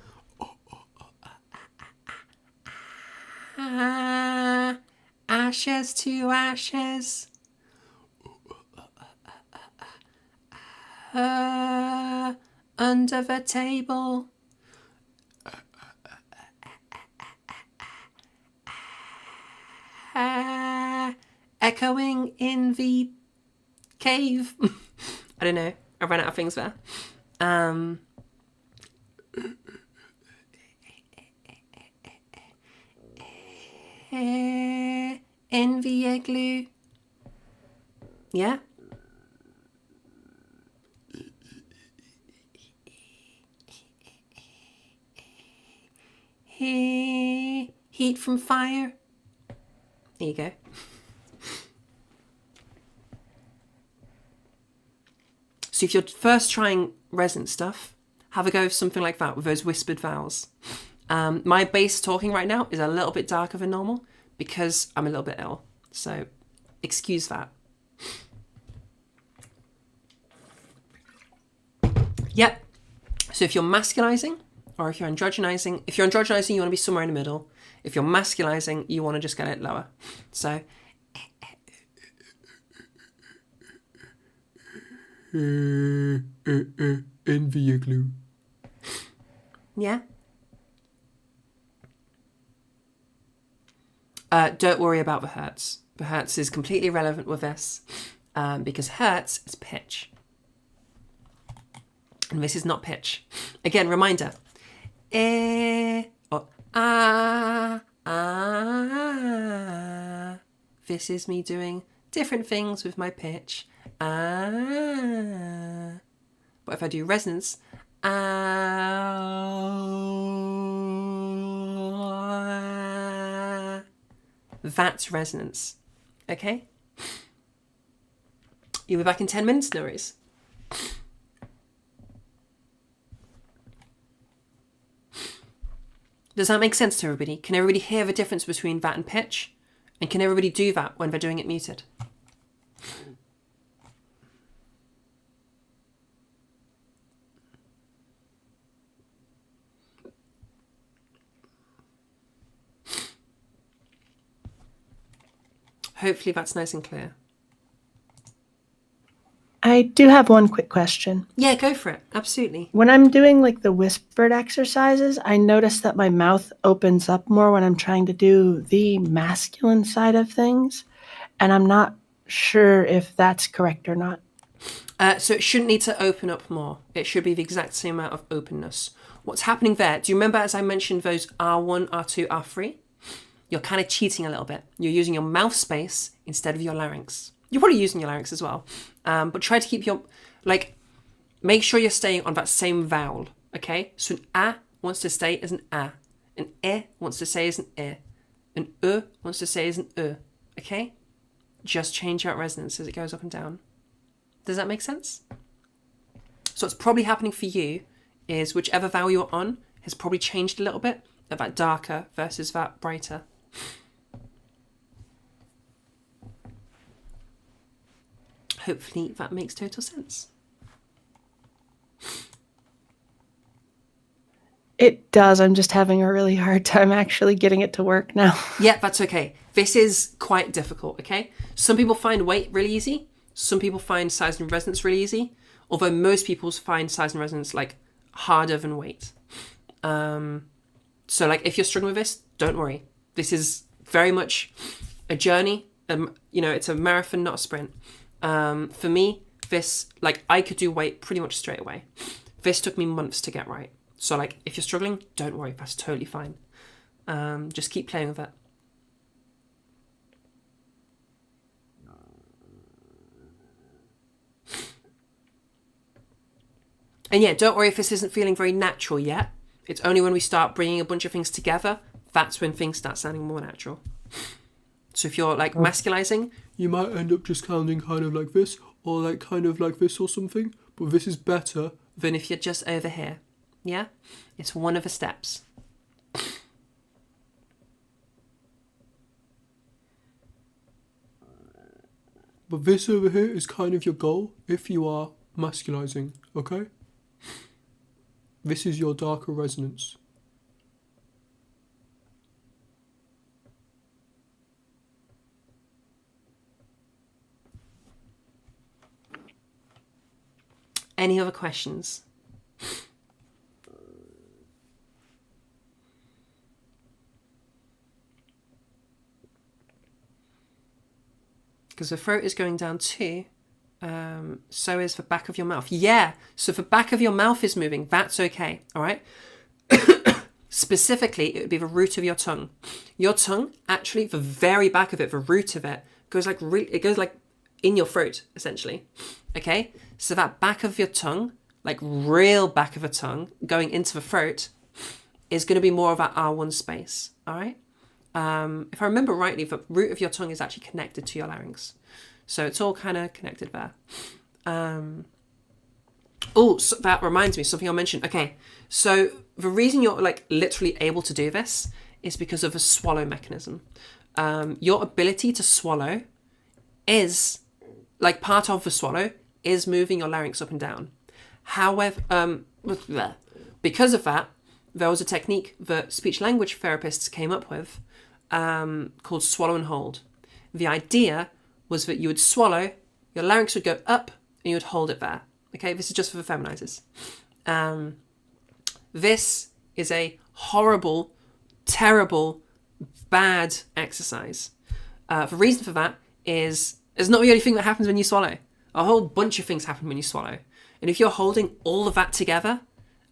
Ashes to ashes. Under the table. Echoing in the cave. I don't know. I ran out of things there. In the igloo. Yeah? Heat from fire. There you go. So if you're first trying resonant stuff, have a go with something like that with those whispered vowels. My bass talking right now is a little bit darker than normal because I'm a little bit ill. So excuse that. Yep. So if you're masculizing, Or if you're androgenizing, you want to be somewhere in the middle. If you're masculizing, you want to just get it lower. So, envy glue. Yeah. Don't worry about the hertz. The hertz is completely irrelevant with this because hertz is pitch. And this is not pitch. Again, reminder. Or This is me doing different things with my pitch. But if I do resonance, that's resonance. Okay? You'll be back in 10 minutes, no worries. Does that make sense to everybody? Can everybody hear the difference between that and pitch? And can everybody do that when they're doing it muted? Hopefully that's nice and clear. I do have one quick question. Yeah, go for it. Absolutely. When I'm doing like the whispered exercises, I notice that my mouth opens up more when I'm trying to do the masculine side of things. And I'm not sure if that's correct or not. So it shouldn't need to open up more. It should be the exact same amount of openness. What's happening there? Do you remember as I mentioned those R1, R2, R3? You're kind of cheating a little bit. You're using your mouth space instead of your larynx. You're probably using your larynx as well. But try to keep your, make sure you're staying on that same vowel, okay? So an A wants to stay as an A. An E wants to stay as an E. An E wants to stay as an E, okay? Just change out resonance as it goes up and down. Does that make sense? So what's probably happening for you is whichever vowel you're on has probably changed a little bit, that darker versus that brighter. Hopefully that makes total sense. It does. I'm just having a really hard time actually getting it to work now. Yeah, that's okay. This is quite difficult, okay? Some people find weight really easy. Some people find size and resonance really easy. Although most people find size and resonance harder than weight. So if you're struggling with this, don't worry. This is very much a journey. It's a marathon, not a sprint. For me, this, I could do weight pretty much straight away. This took me months to get right. So, if you're struggling, don't worry. That's totally fine. Just keep playing with it. And yeah, don't worry if this isn't feeling very natural yet. It's only when we start bringing a bunch of things together, that's when things start sounding more natural. So if you're masculizing, you might end up just sounding kind of like this, or kind of like this or something. But this is better than if you're just over here. Yeah? It's one of the steps. But this over here is kind of your goal if you are masculizing, okay? This is your darker resonance. Any other questions? Because the throat is going down too. So is the back of your mouth. Yeah, so if the back of your mouth is moving, that's okay, all right? Specifically, it would be the root of your tongue. Your tongue, actually, the very back of it, the root of it, goes in your throat, essentially, okay? So that back of your tongue, real back of a tongue, going into the throat, is going to be more of that R1 space, all right? If I remember rightly, the root of your tongue is actually connected to your larynx. So it's all kind of connected there. So that reminds me, something I mentioned. Okay, so the reason you're literally able to do this is because of a swallow mechanism. Your ability to swallow is, part of the swallow is moving your larynx up and down. However, because of that, there was a technique that speech language therapists came up with called swallow and hold. The idea was that you would swallow, your larynx would go up, and you would hold it there. Okay, this is just for the feminizers. This is a horrible, terrible, bad exercise. The reason for that is it's not the only thing that happens when you swallow. A whole bunch of things happen when you swallow. And if you're holding all of that together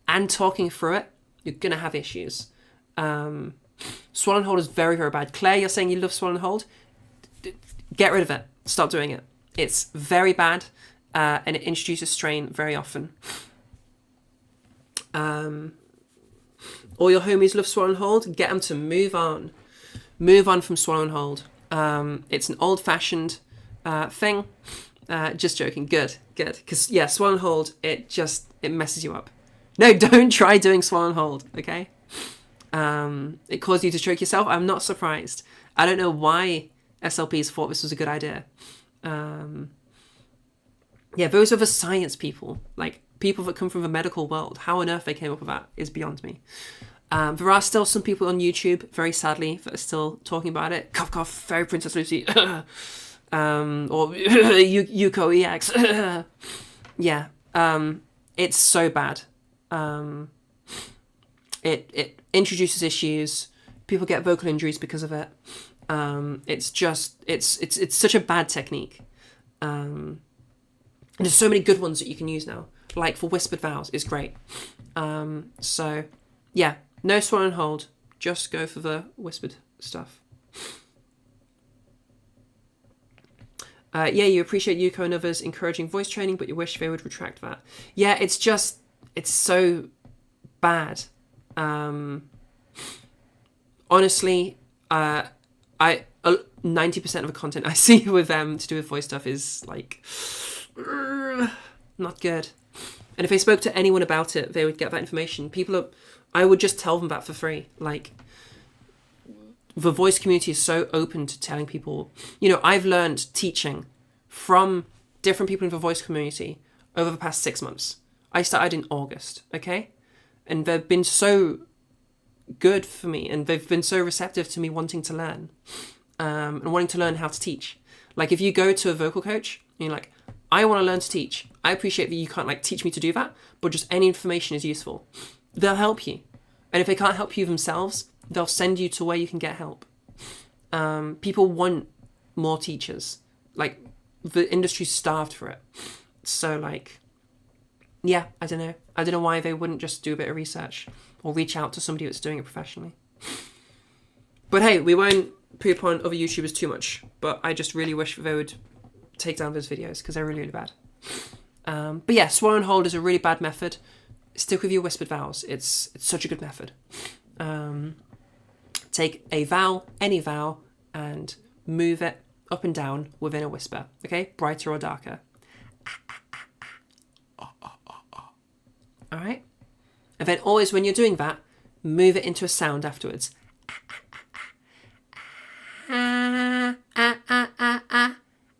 and talking through it, you're going to have issues. Swallow and hold is very, very bad. Claire, you're saying you love swallow and hold? Get rid of it. Stop doing it. It's very bad, and it introduces strain very often. All your homies love swallow and hold. Get them to move on. Move on from swallow and hold. It's an old-fashioned thing. Just joking. Good. Because, yeah, swallow and hold, it messes you up. No, don't try doing swallow and hold, okay? It caused you to choke yourself. I'm not surprised. I don't know why SLPs thought this was a good idea. Yeah, those are the science people. Like, people that come from the medical world. How on earth they came up with that is beyond me. There are still some people on YouTube, very sadly, that are still talking about it. Cough, cough, Fairy Princess Lucy. Or Yuko EX. Yeah. It's so bad. It introduces issues. People get vocal injuries because of it. It's such a bad technique. And there's so many good ones that you can use now. Like for whispered vowels is great. So yeah, no swallow and hold. Just go for the whispered stuff. Yeah, you appreciate Yuko and others encouraging voice training, but you wish they would retract that. Yeah, it's so bad. Honestly, 90% of the content I see with them to do with voice stuff is like not good. And if I spoke to anyone about it, they would get that information. I would just tell them that for free. Like, the voice community is so open to telling people. You know, I've learned teaching from different people in the voice community over the past 6 months. I started in August, okay? And they've been so good for me, and they've been so receptive to me wanting to learn, and wanting to learn how to teach. Like, if you go to a vocal coach and you're like, I want to learn to teach. I appreciate that you can't like teach me to do that, but just any information is useful. They'll help you. And if they can't help you themselves, they'll send you to where you can get help. People want more teachers. Like, the industry's starved for it. So like, yeah, I don't know why they wouldn't just do a bit of research or reach out to somebody that's doing it professionally. But hey, we won't poop on other YouTubers too much, but I just really wish they would take down those videos because they're really, really bad. But yeah, swallow and hold is a really bad method. Stick with your whispered vowels. It's such a good method. Take a vowel, any vowel, and move it up and down within a whisper. Okay, brighter or darker. All right, and then always when you're doing that, move it into a sound afterwards.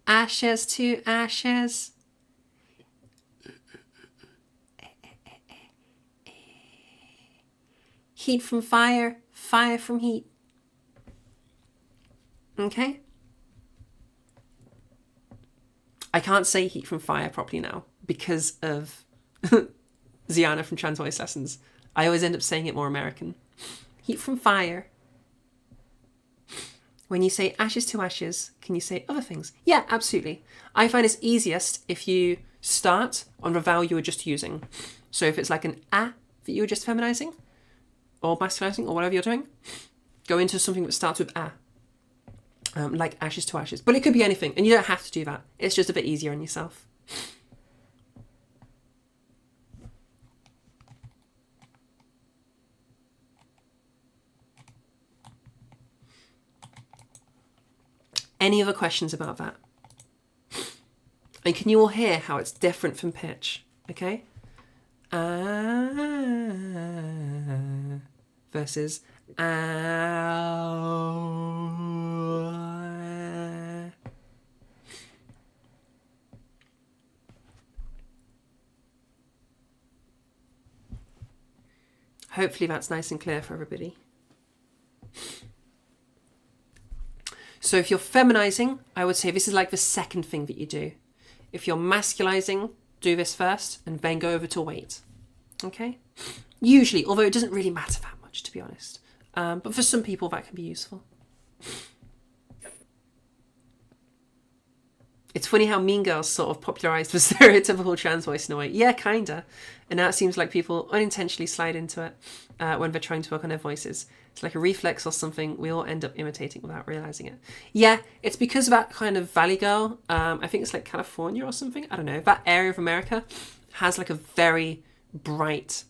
Ashes to ashes. Heat from fire, fire from heat. Okay? I can't say heat from fire properly now because of Ziana from Trans Voice Lessons. I always end up saying it more American. Heat from fire. When you say ashes to ashes, can you say other things? Yeah, absolutely. I find it's easiest if you start on the vowel you were just using. So if it's like an a that you were just feminizing, or masculizing, or whatever you're doing, go into something that starts with a. Like ashes to ashes. But it could be anything, and you don't have to do that. It's just a bit easier on yourself. Any other questions about that? And can you all hear how it's different from pitch? Okay? Versus Hopefully that's nice and clear for everybody. So if you're feminizing, I would say this is like the second thing that you do. If you're masculizing, do this first and then go over to wait. Okay? Usually, although it doesn't really matter that much, to be honest. But for some people, that can be useful. It's funny how Mean Girls sort of popularized the stereotypical trans voice in a way. Yeah, kinda. And now it seems like people unintentionally slide into it when they're trying to work on their voices. It's like a reflex or something we all end up imitating without realizing it. Yeah, it's because of that kind of Valley Girl. I think it's like California or something. I don't know. That area of America has like a very bright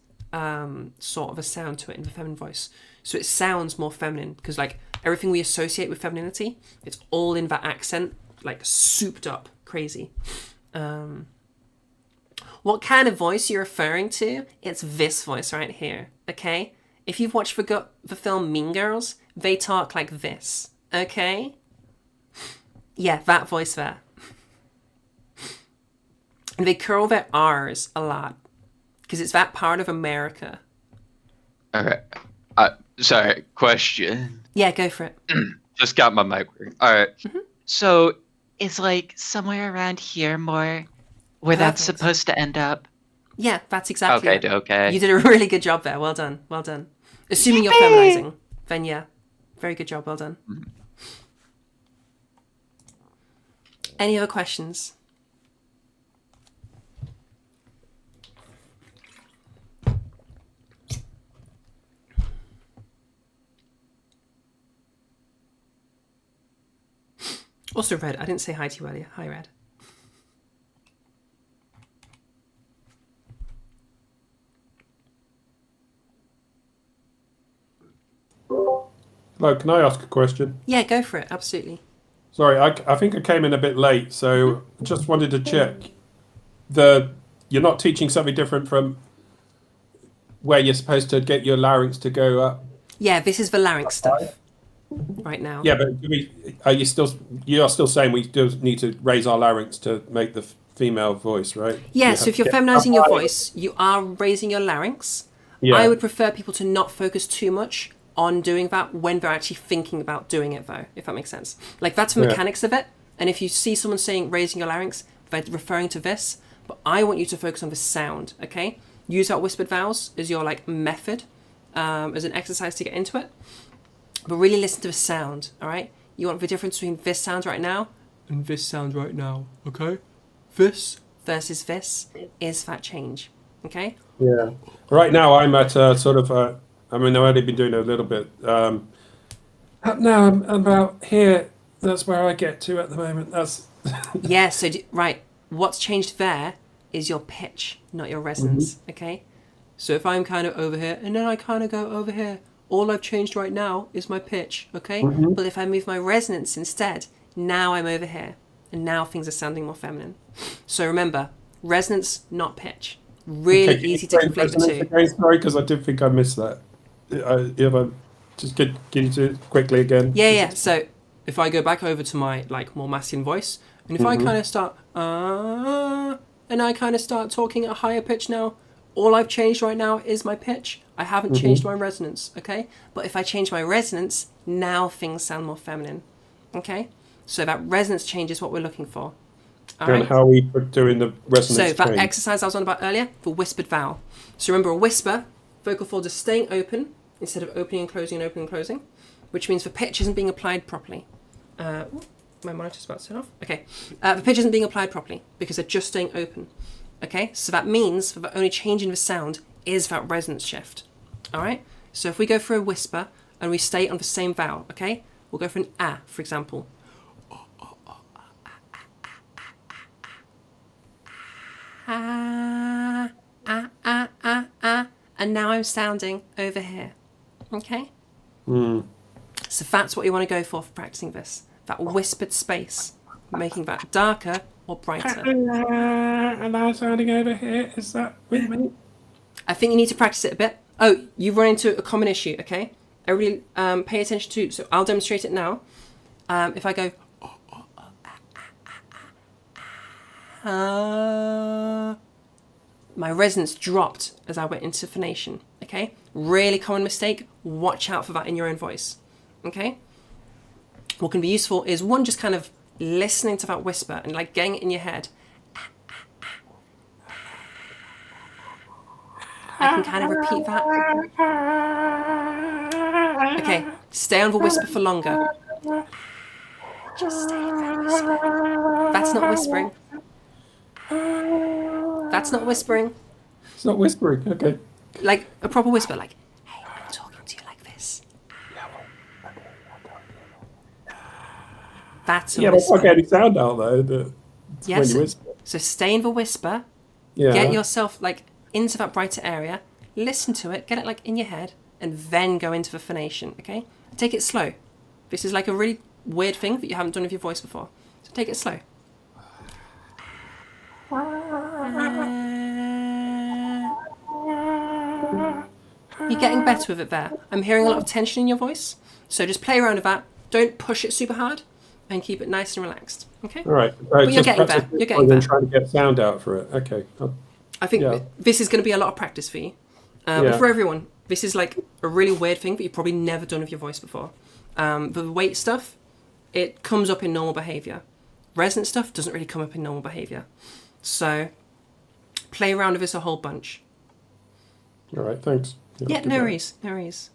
sort of a sound to it in the feminine voice. So it sounds more feminine because like everything we associate with femininity, it's all in that accent, like souped up crazy. What kind of voice you're referring to? It's this voice right here, okay? If you've watched the film Mean Girls, they talk like this, okay? Yeah, that voice there. And they curl their R's a lot because it's that part of America. Okay. Sorry, question. Yeah, go for it. Just got my mic working. All right. So is like somewhere around here more where that's Perfect. supposed to end up? Yeah, that's exactly it. Okay. You did a really good job there. Well done. Well done. Assuming you're feminizing, then yeah. Very good job. Well done. Any other questions? Also, Red, I didn't say hi to you earlier. Hi, Red. Hello, can I ask a question? Yeah, go for it. Absolutely. Sorry, I think I came in a bit late, so just wanted to check. You're not teaching something different from where you're supposed to get your larynx to go up? Yeah, this is the larynx stuff right now. Yeah, but you are still saying we do need to raise our larynx to make the female voice, right? Yeah, so if you're feminizing your voice, you are raising your larynx. Yeah. I would prefer people to not focus too much on doing that when they're actually thinking about doing it, though, if that makes sense. Like, that's the mechanics of it. And if you see someone saying raising your larynx, they're referring to this. But I want you to focus on the sound, okay? Use that whispered vowels as your, like, method, as an exercise to get into it. But really listen to the sound, all right? You want the difference between this sound right now and this sound right now, okay? This versus this is that change, okay? Yeah. Right now, I'm at sort of I've only been doing a little bit. Now I'm about here. That's where I get to at the moment. That's Yeah, so, right, what's changed there is your pitch, not your resonance, okay? So if I'm kind of over here, and then I kind of go over here, all I've changed right now is my pitch, okay? But if I move my resonance instead, now I'm over here, and now things are sounding more feminine. So remember, resonance, not pitch. Really easy to conflate the two. Again, sorry, because I did think I missed that. If I just get into it quickly again. Yeah. So if I go back over to my like more masculine voice, and if I kind of start, and I kind of start talking at a higher pitch now, all I've changed right now is my pitch. I haven't changed my resonance, okay? But if I change my resonance, now things sound more feminine, okay? So that resonance change is what we're looking for. All And right? how are we doing the resonance So that change? exercise I was on about earlier, the whispered vowel. So remember, a whisper, vocal folds are staying open instead of opening and closing and opening and closing, which means the pitch isn't being applied properly. My monitor's about to turn off. Okay, the pitch isn't being applied properly because they're just staying open. Okay, so that means that the only change in the sound is that resonance shift. All right, so if we go for a whisper and we stay on the same vowel, okay, we'll go for an ah, for example. Ah, ah, ah, ah, ah, and now I'm sounding over here. Okay? So that's what you want to go for practicing this. That whispered space, making that darker or brighter. And I'm sounding over here. Is that with me? I think you need to practice it a bit. Oh, you've run into a common issue, okay? Everybody pay attention to, so I'll demonstrate it now. If I go, my resonance dropped as I went into phonation. Okay, really common mistake. Watch out for that in your own voice. Okay, what can be useful is one, just kind of listening to that whisper and like getting it in your head. I can kind of repeat that. Okay, stay on the whisper for longer. Just stay on that whisper. That's not whispering. That's not whispering. It's not whispering. Okay. Like a proper whisper, like, hey, I'm talking to you like this. That's a Yeah, but whisper. not get any sound out though. When Yes. you whisper. So stay in the whisper. Yeah. Get yourself like into that brighter area. Listen to it. Get it like in your head, and then go into the phonation. Okay. Take it slow. This is like a really weird thing that you haven't done with your voice before. So take it slow. You're getting better with it there. I'm hearing a lot of tension in your voice. So just play around with that. Don't push it super hard, and keep it nice and relaxed. Okay. All right. But you're getting there. You're getting there. Trying to get sound out for it. Okay. I think Yeah. this is going to be a lot of practice for you. Yeah. But for everyone, this is like a really weird thing that you've probably never done with your voice before. The weight stuff, it comes up in normal behavior. Resonant stuff doesn't really come up in normal behavior. So play around with this a whole bunch. All right. Thanks. Yeah, no worries. No worries.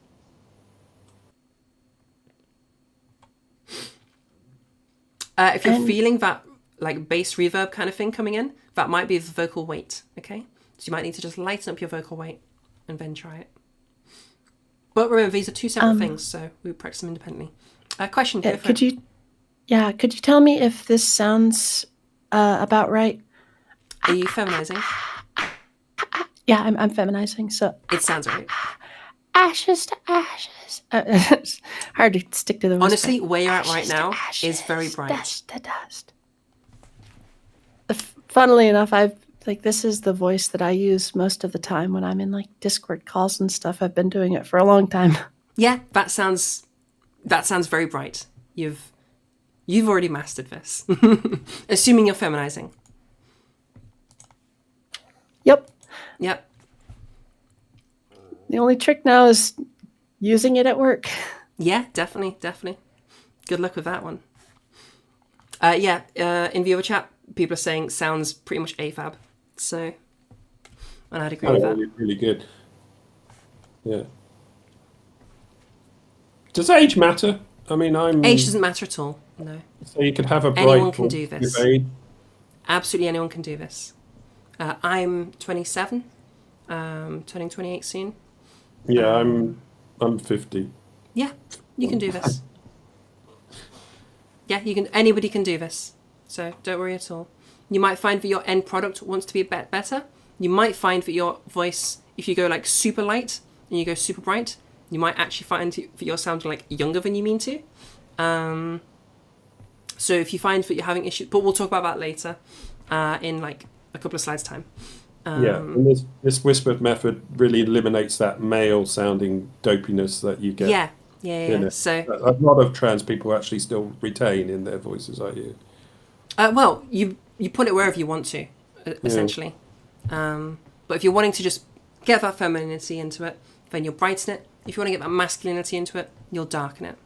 If you're feeling that like bass reverb kind of thing coming in, that might be the vocal weight, okay? So you might need to just lighten up your vocal weight and then try it. But remember, these are two separate things, so we practice them independently. Question, go for it. Could you tell me if this sounds about right? Are you feminizing? Yeah, I'm feminizing, so It sounds right. ashes to ashes. It's hard to stick to the whisper. Honestly, where you're at right now is very bright. Dust to dust. Funnily enough, this is the voice that I use most of the time when I'm in like Discord calls and stuff. I've been doing it for a long time. Yeah, that sounds very bright. You've already mastered this. Assuming you're feminizing. Yep. Yep. The only trick now is using it at work. Yeah, definitely. Good luck with that one. In the other chat, people are saying sounds pretty much AFAB. So, and I'd agree with that. Really good. Yeah. Does age matter? I mean, Age doesn't matter at all. No. So you could have a bright Anyone can do this. age. Absolutely anyone can do this. I'm 27, turning 28 soon. Yeah, I'm 50. Yeah, you can do this. Yeah, anybody can do this. So don't worry at all. You might find that your end product wants to be a bit better. You might find that your voice, if you go like super light and you go super bright, you might actually find that you're sounding like younger than you mean to. So if you find that you're having issues, but we'll talk about that later in like a couple of slides time. And this whispered method really eliminates that male sounding dopiness that you get. Yeah. So a lot of trans people actually still retain in their voices, I hear. Well, you put it wherever you want to, essentially. But if you're wanting to just get that femininity into it, then you'll brighten it. If you want to get that masculinity into it, you'll darken it.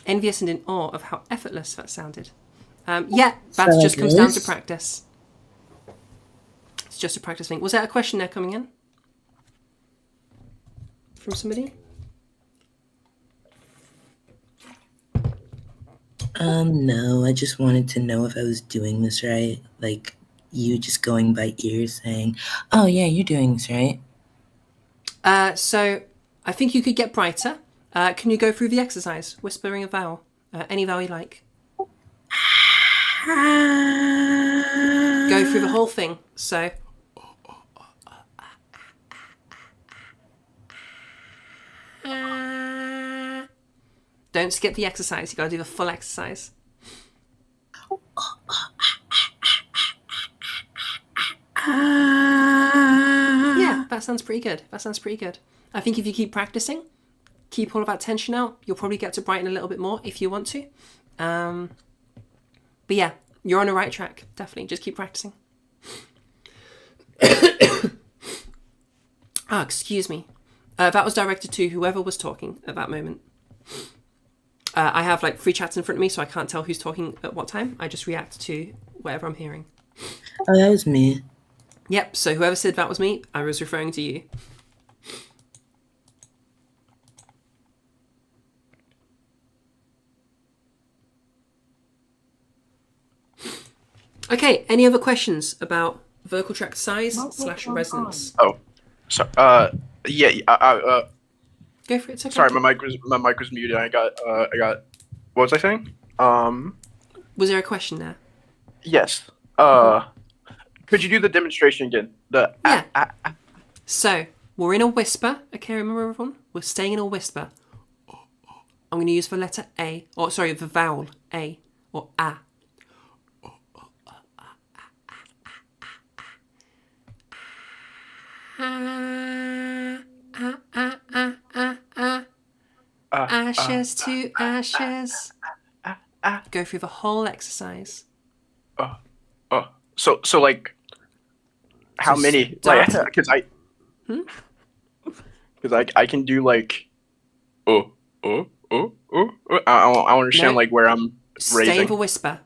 Envious and in awe of how effortless that sounded. That just comes down to practice. It's just a practice thing. Was that a question there coming in? From somebody? No, I just wanted to know if I was doing this right. Like, you just going by ear saying, oh yeah, you're doing this right. So, I think you could get brighter. Can you go through the exercise? Whispering a vowel. Any vowel you like. Go through the whole thing. So... Don't skip the exercise. You gotta do the full exercise. Yeah, that sounds pretty good. I think if you keep practicing, keep all of that tension out, you'll probably get to brighten a little bit more if you want to. But yeah, you're on the right track. Definitely. Just keep practicing. Excuse me. That was directed to whoever was talking at that moment. I have like free chats in front of me, so I can't tell who's talking at what time. I just react to whatever I'm hearing. Oh, that was me. Yep, so whoever said that was me, I was referring to you. Okay, any other questions about vocal tract size / resonance? Oh, sorry. Yeah. Go for it. It's okay. Sorry, my mic was muted. I got. What was I saying? Was there a question there? Yes. Could you do the demonstration again? Yeah. So we're in a whisper. Okay, remember everyone? We're staying in a whisper. I'm going to use the letter A, or sorry, the vowel A or A. Ashes to ashes. Go through the whole exercise. So like, how So many? start- Like, because I can do like, I understand No. like where I'm Stay in raising. the whisper.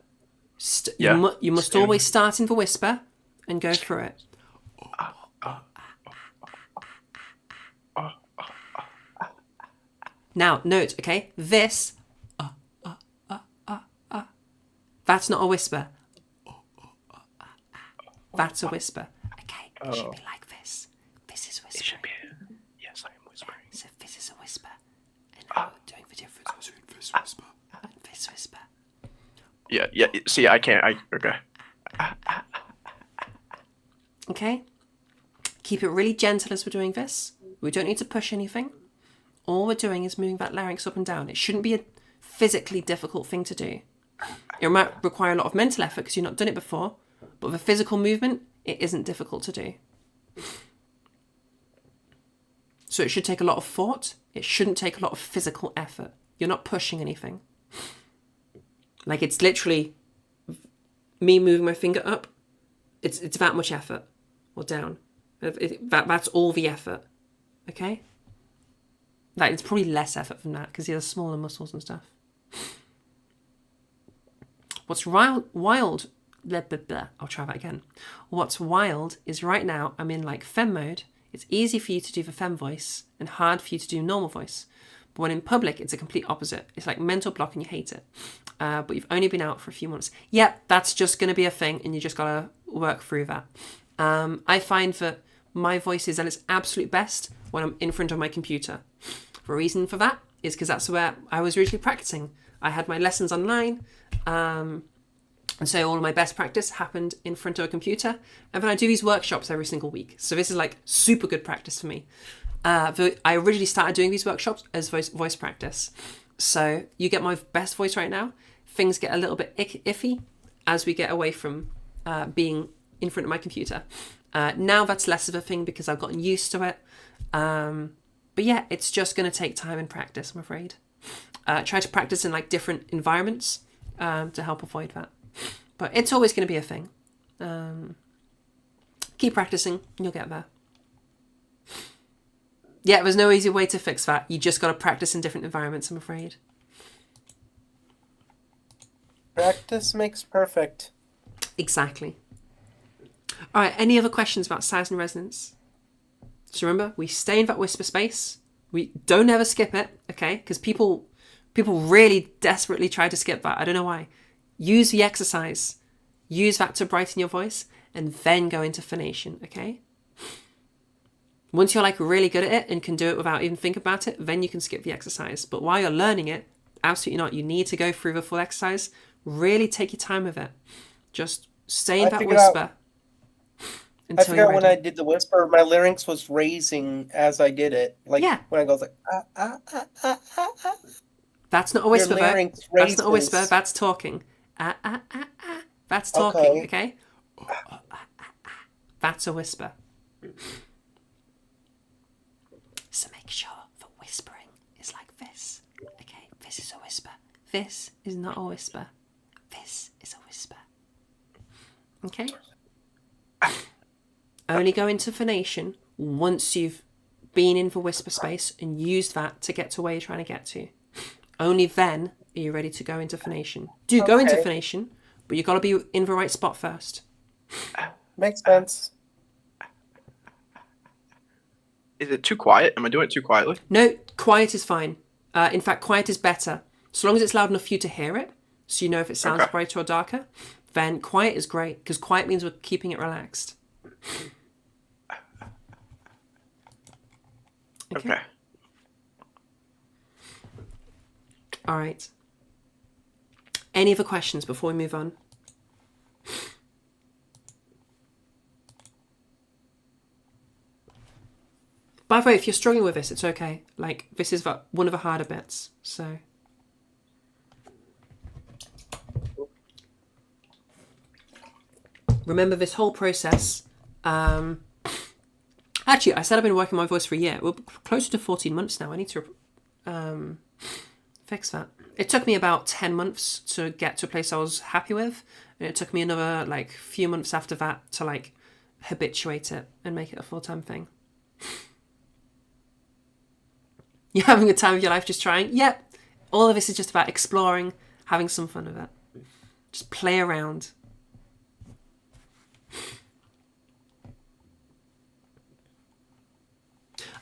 Yeah. You must always start in the whisper and go through it. Now, note, okay, this, that's not a whisper. That's a whisper. Okay, it should be like this. This is whispering. It should be. Yes, I am whispering. So this is a whisper. And now we're doing the difference between this whisper and this whisper. Yeah. See, I can't. Okay. Okay? Keep it really gentle as we're doing this. We don't need to push anything. All we're doing is moving that larynx up and down. It shouldn't be a physically difficult thing to do. It might require a lot of mental effort because you've not done it before, but with a physical movement, it isn't difficult to do. So it should take a lot of thought. It shouldn't take a lot of physical effort. You're not pushing anything. Like it's literally me moving my finger up. It's that much effort or down. That's all the effort. Okay? Like it's probably less effort than that because he has smaller muscles and stuff. What's wild, blah, blah, blah. I'll try that again. What's wild is right now I'm in like fem mode. It's easy for you to do the fem voice and hard for you to do normal voice. But when in public, it's a complete opposite. It's like mental block and you hate it. But you've only been out for a few months. Yeah, that's just going to be a thing and you just got to work through that. I find that my voice is at its absolute best when I'm in front of my computer. The reason for that is because that's where I was originally practicing. I had my lessons online. And so all of my best practice happened in front of a computer. And then I do these workshops every single week. So this is like super good practice for me. I originally started doing these workshops as voice practice. So you get my best voice right now. Things get a little bit iffy as we get away from being in front of my computer. Now that's less of a thing because I've gotten used to it. But yeah, it's just going to take time and practice, I'm afraid. Try to practice in like different environments to help avoid that. But it's always going to be a thing. Keep practicing and you'll get there. Yeah, there's no easy way to fix that. You just got to practice in different environments, I'm afraid. Practice makes perfect. Exactly. All right, any other questions about size and resonance? So remember, we stay in that whisper space. We don't ever skip it, okay? Because people really desperately try to skip that. I don't know why. Use the exercise. Use that to brighten your voice and then go into phonation, okay? Once you're like really good at it and can do it without even thinking about it, then you can skip the exercise. But while you're learning it, absolutely not. You need to go through the full exercise. Really take your time with it. Just stay in that whisper. I forgot when I did the whisper, my larynx was raising as I did it. Like when I go like That's not a whisper, though. larynx That's not a whisper. raises. That's talking. That's talking. Okay. That's a whisper. So make sure the whispering is like this. Okay, this is a whisper. This is not a whisper. This is a whisper. Okay? Only go into phonation once you've been in for whisper space and used that to get to where you're trying to get to. Only then are you ready to go into phonation. Do go into phonation, but you've got to be in the right spot first. Makes sense. Is it too quiet? Am I doing it too quietly? No, quiet is fine. In fact, quiet is better. So long as it's loud enough for you to hear it, so you know if it sounds brighter or darker, then quiet is great, because quiet means we're keeping it relaxed. Okay. All right. Any other questions before we move on? By the way, if you're struggling with this, it's okay. Like, this is one of the harder bits, so. Remember this whole process. Actually, I said I've been working my voice for a year. We're closer to 14 months now. I need to fix that. It took me about 10 months to get to a place I was happy with. And it took me another, like, few months after that to, like, habituate it and make it a full-time thing. You're having a time of your life just trying? Yep. All of this is just about exploring, having some fun with it. Just play around.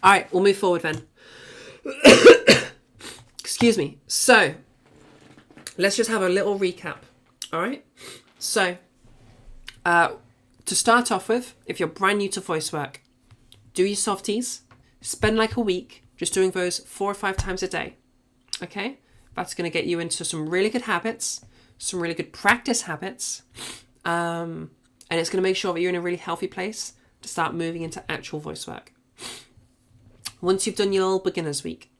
All right, we'll move forward then. Excuse me. So, let's just have a little recap. All right? So, to start off with, if you're brand new to voice work, do your softies. Spend like a week just doing those 4 or 5 times a day. Okay? That's going to get you into some really good habits, some really good practice habits. And it's going to make sure that you're in a really healthy place to start moving into actual voice work. Once you've done your little beginner's week,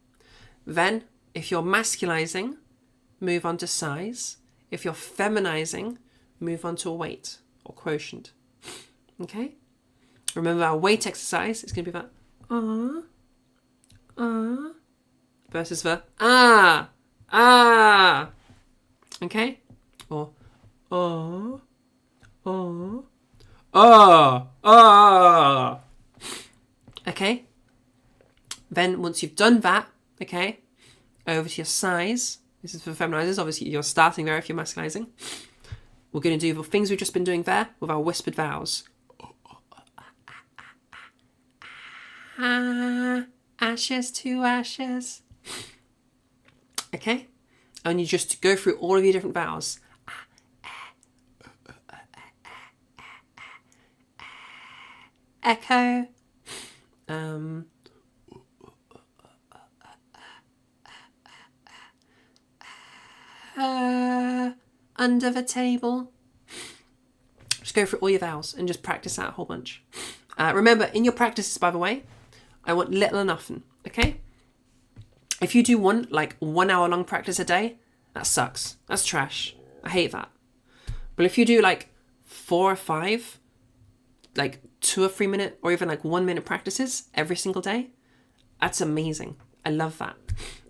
then if you're masculizing, move on to size. If you're feminizing, move on to a weight or quotient. Okay? Remember our weight exercise is going to be that versus the okay? Or okay? Then once you've done that, okay, over to your size. This is for feminizers. Obviously, you're starting there if you're masculizing. We're going to do the things we've just been doing there with our whispered vowels. Ashes to ashes. Okay? And you just go through all of your different vowels. Echo. Under the table. Just go through all your vowels and just practice that a whole bunch. Remember, in your practices, by the way, I want little and often, okay? If you do one 1 hour long practice a day, that sucks. That's trash. I hate that. But if you do 4 or 5, 2 or 3 minute, or even 1 minute practices every single day, that's amazing. I love that.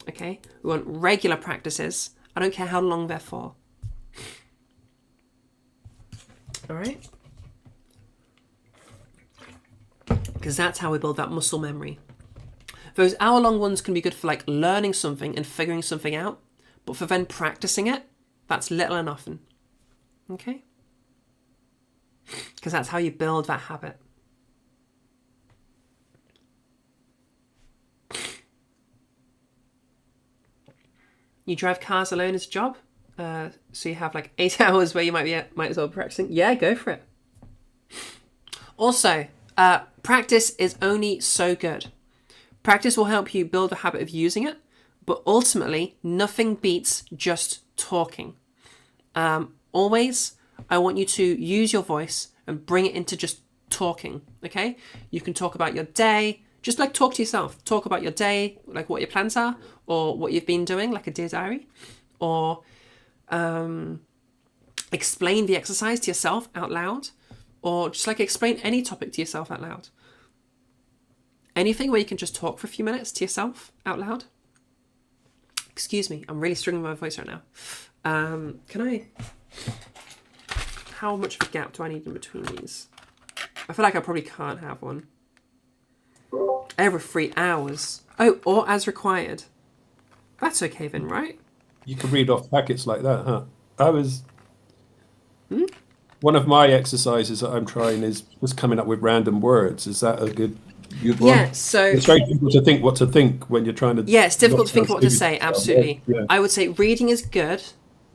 Okay? We want regular practices. I don't care how long they're for. All right? Because that's how we build that muscle memory. Those hour-long ones can be good for learning something and figuring something out, but for then practicing it, that's little and often. Okay? Because that's how you build that habit. You drive cars alone as a job, so you have 8 hours where you might as well be practicing. Yeah, go for it. Also, practice is only so good. Practice will help you build a habit of using it, but ultimately, nothing beats just talking. Always, I want you to use your voice and bring it into just talking, okay? You can talk about your day, just talk to yourself. Talk about your day, what your plans are, or what you've been doing, like a dear diary, or explain the exercise to yourself out loud, or just explain any topic to yourself out loud. Anything where you can just talk for a few minutes to yourself out loud. Excuse me, I'm really struggling with my voice right now. How much of a gap do I need in between these? I feel like I probably can't have one. Every 3 hours. Oh, or as required. That's okay then, right? You can read off packets like that, huh? One of my exercises that I'm trying is just coming up with random words. Is that a good one? Yeah, so... It's very difficult to think what to think when you're trying to... Yeah, it's difficult to think what to say, absolutely. Yeah. I would say reading is good,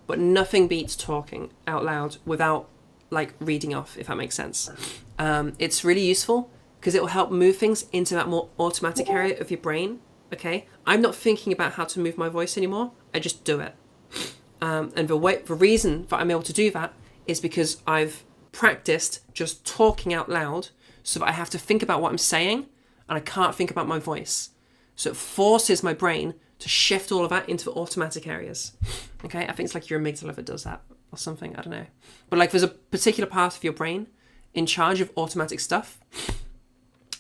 but nothing beats talking out loud without, like, reading off, if that makes sense. It's really useful because it will help move things into that more automatic area of your brain, okay? I'm not thinking about how to move my voice anymore. I just do it. And the reason that I'm able to do that is because I've practiced just talking out loud so that I have to think about what I'm saying and I can't think about my voice. So it forces my brain to shift all of that into the automatic areas. Okay, I think it's like your amygdala that does that or something, I don't know. But like there's a particular part of your brain in charge of automatic stuff.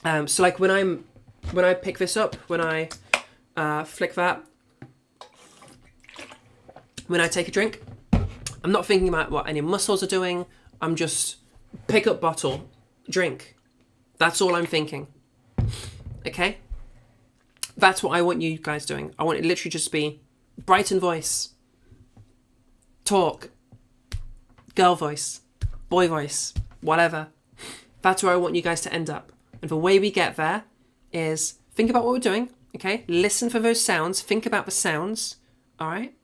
So like when I pick this up, when I flick that, when I take a drink, I'm not thinking about what any muscles are doing. I'm just pick up bottle, drink. That's all I'm thinking. Okay? That's what I want you guys doing. I want it literally just to be Brighton voice, talk, girl voice, boy voice, whatever. That's where I want you guys to end up. And the way we get there is think about what we're doing, okay? Listen for those sounds. Think about the sounds, all right?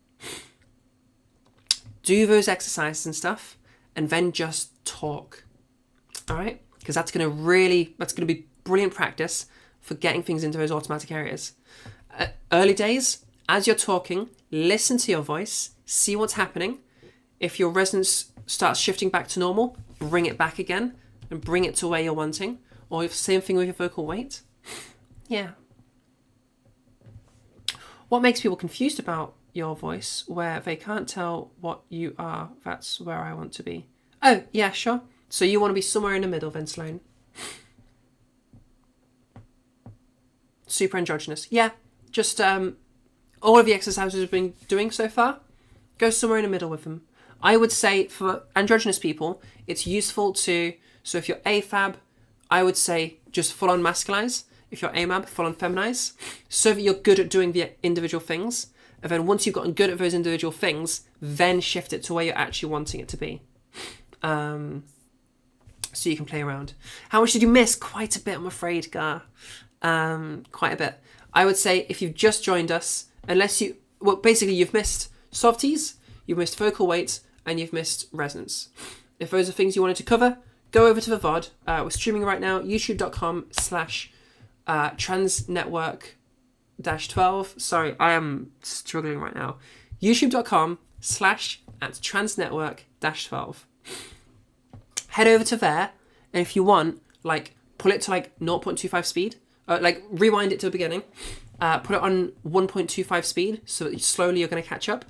Do those exercises and stuff, and then just talk, all right? Because that's going to be brilliant practice for getting things into those automatic areas. Early days, as you're talking, listen to your voice, see what's happening. If your resonance starts shifting back to normal, bring it back again and bring it to where you're wanting. Or same thing with your vocal weight. Yeah. What makes people confused about your voice where they can't tell what you are? That's where I want to be. Oh, yeah, sure. So you want to be somewhere in the middle then, Sloan. Super androgynous. Yeah, just all of the exercises we've been doing so far, go somewhere in the middle with them. I would say for androgynous people, it's useful to, so if you're AFAB, I would say just full on masculinize. If you're AMAB, full on feminize, so that you're good at doing the individual things. And then once you've gotten good at those individual things, then shift it to where you're actually wanting it to be. So you can play around. How much did you miss? Quite a bit, I'm afraid, Gar. Quite a bit. I would say if you've just joined us, basically you've missed softies, you've missed vocal weight, and you've missed resonance. If those are things you wanted to cover, go over to the VOD. We're streaming right now, youtube.com/transnetwork-12. Sorry, I am struggling right now. youtube.com/transnetwork-12. Head over to there, and if you want, pull it to 0.25 speed. Rewind it to the beginning. Put it on 1.25 speed, so that slowly you're going to catch up.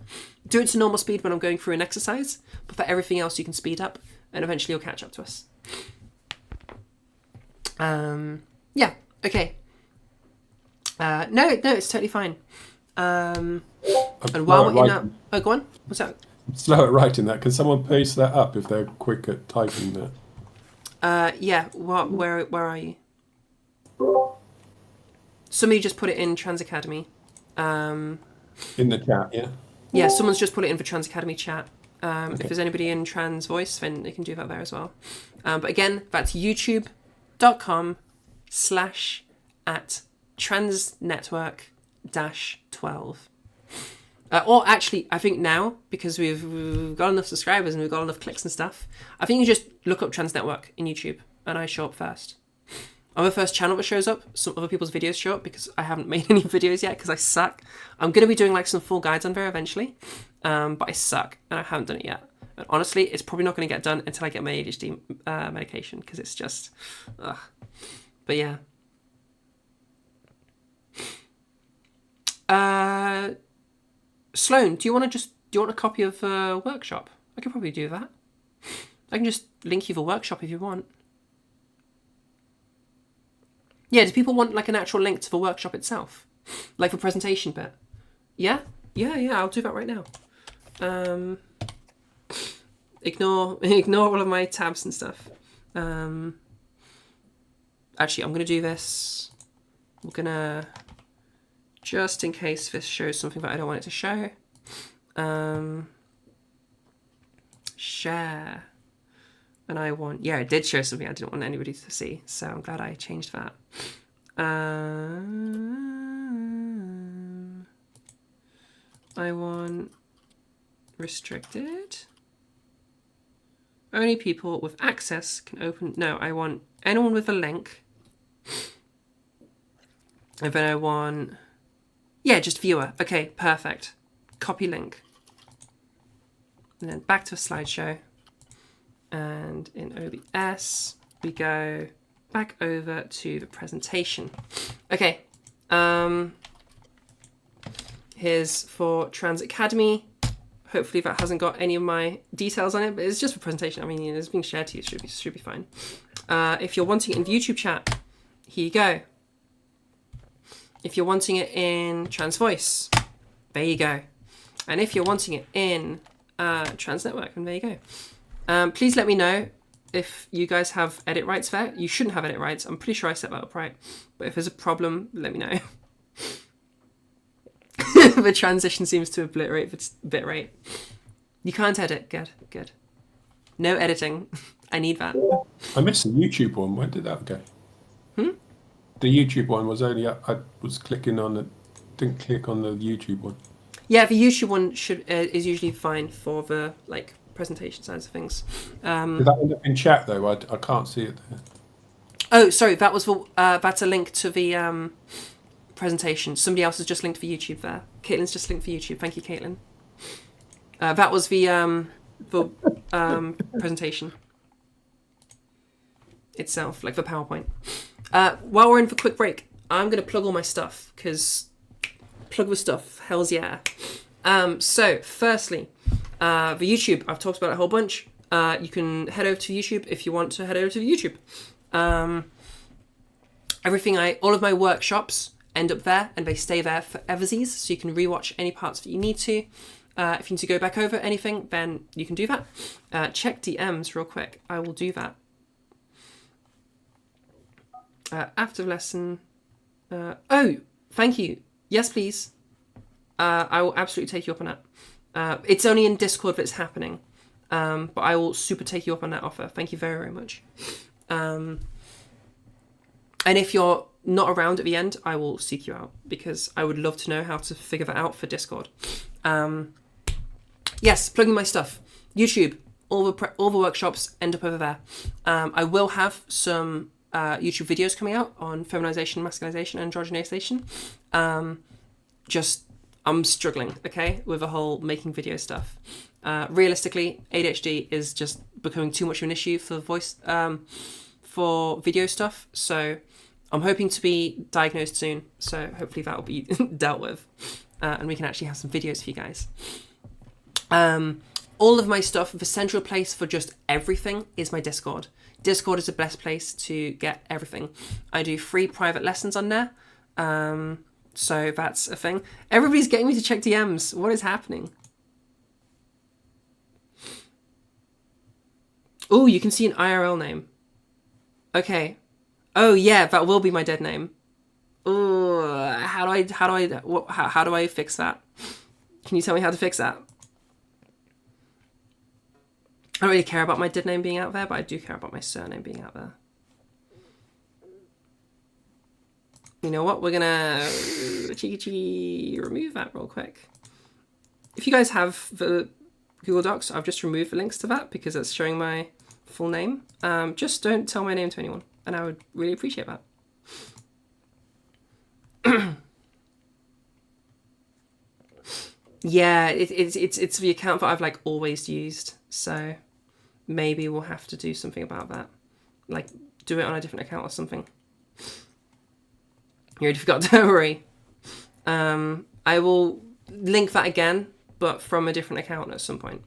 Do it to normal speed when I'm going through an exercise, but for everything else you can speed up, and eventually you'll catch up to us. Yeah, okay. No, it's totally fine. And while we're in that... Oh, go on. What's that? I'm slow at writing that. Can someone paste that up if they're quick at typing that? Yeah, where are you? Somebody just put it in Trans Academy. In the chat, yeah? Yeah, someone's just put it in for Trans Academy chat. Okay. If there's anybody in Trans Voice, then they can do that there as well. But again, that's youtube.com/transnetwork-12. Or actually, I think now, because we've got enough subscribers and we've got enough clicks and stuff, I think you just look up Trans Network in YouTube, and I show up first. I'm the first channel that shows up. Some other people's videos show up because I haven't made any videos yet because I suck. I'm going to be doing some full guides on there eventually, but I suck and I haven't done it yet. And honestly, it's probably not going to get done until I get my ADHD medication because it's just, ugh. But yeah. Sloan, do you want a copy of the workshop? I could probably do that. I can just link you the workshop if you want. Yeah, do people want an actual link to the workshop itself? Like the presentation bit? Yeah? Yeah, I'll do that right now. Ignore all of my tabs and stuff. actually, I'm going to do this. We're going to, just in case this shows something that I don't want it to show, share. And I want, yeah, it did show something I didn't want anybody to see. So I'm glad I changed that. I want restricted. Only people with access can open. No, I want anyone with a link. And then I want, yeah, just viewer. Okay, perfect. Copy link. And then back to a slideshow. And in OBS, we go back over to the presentation. Okay. Here's for Trans Academy. Hopefully that hasn't got any of my details on it, but it's just for presentation. I mean, you know, it's being shared to you. It should be fine. If you're wanting it in YouTube chat, here you go. If you're wanting it in Trans Voice, there you go. And if you're wanting it in Trans Network, then there you go. Please let me know if you guys have edit rights there. You shouldn't have edit rights. I'm pretty sure I set that up right. But if there's a problem, let me know. The transition seems to obliterate the bitrate. You can't edit. Good, good. No editing. I need that. I missed the YouTube one. Where did that go? The YouTube one was only I was clicking on it. Didn't click on the YouTube one. Yeah, the YouTube one is usually fine for the like presentation sides of things. Did that end up in chat though? I can't see it there. Oh, sorry. That was for that's a link to the presentation. Somebody else has just linked for YouTube there. Caitlin's just linked for YouTube. Thank you, Caitlin. That was the presentation itself, like the PowerPoint. While we're in for a quick break, I'm going to plug all my stuff, because plug the stuff, hells yeah. So, firstly, the YouTube, I've talked about it a whole bunch. You can head over to YouTube if you want to head over to the YouTube. All of my workshops end up there, and they stay there for eversies, so you can rewatch any parts that you need to. If you need to go back over anything, then you can do that. Check DMs real quick. I will do that. After the lesson. Oh, thank you. Yes, please. I will absolutely take you up on that. It's only in Discord that it's happening. But I will super take you up on that offer. Thank you very, very much. And if you're not around at the end, I will seek you out, because I would love to know how to figure that out for Discord. Yes, plugging my stuff. YouTube, all the workshops end up over there. I will have some YouTube videos coming out on feminization, masculinization, and androgenization. I'm struggling, okay, with the whole making video stuff. Realistically, ADHD is just becoming too much of an issue for voice, for video stuff. So I'm hoping to be diagnosed soon. So hopefully that will be dealt with, and we can actually have some videos for you guys. All of my stuff, the central place for just everything is my Discord. Discord is the best place to get everything. I do free private lessons on there. So that's a thing. Everybody's getting me to check DMs. What is happening? Oh, you can see an IRL name. Okay. Oh yeah, that will be my dead name. Oh, how do I fix that? Can you tell me how to fix that? I don't really care about my dead name being out there, but I do care about my surname being out there. You know what? We're gonna cheeky remove that real quick. If you guys have the Google Docs, I've just removed the links to that because it's showing my full name. Just don't tell my name to anyone, and I would really appreciate that. Yeah, it's the account that I've like always used, so maybe we'll have to do something about that, like do it on a different account or something. You already forgot, don't worry. I will link that again, but from a different account at some point.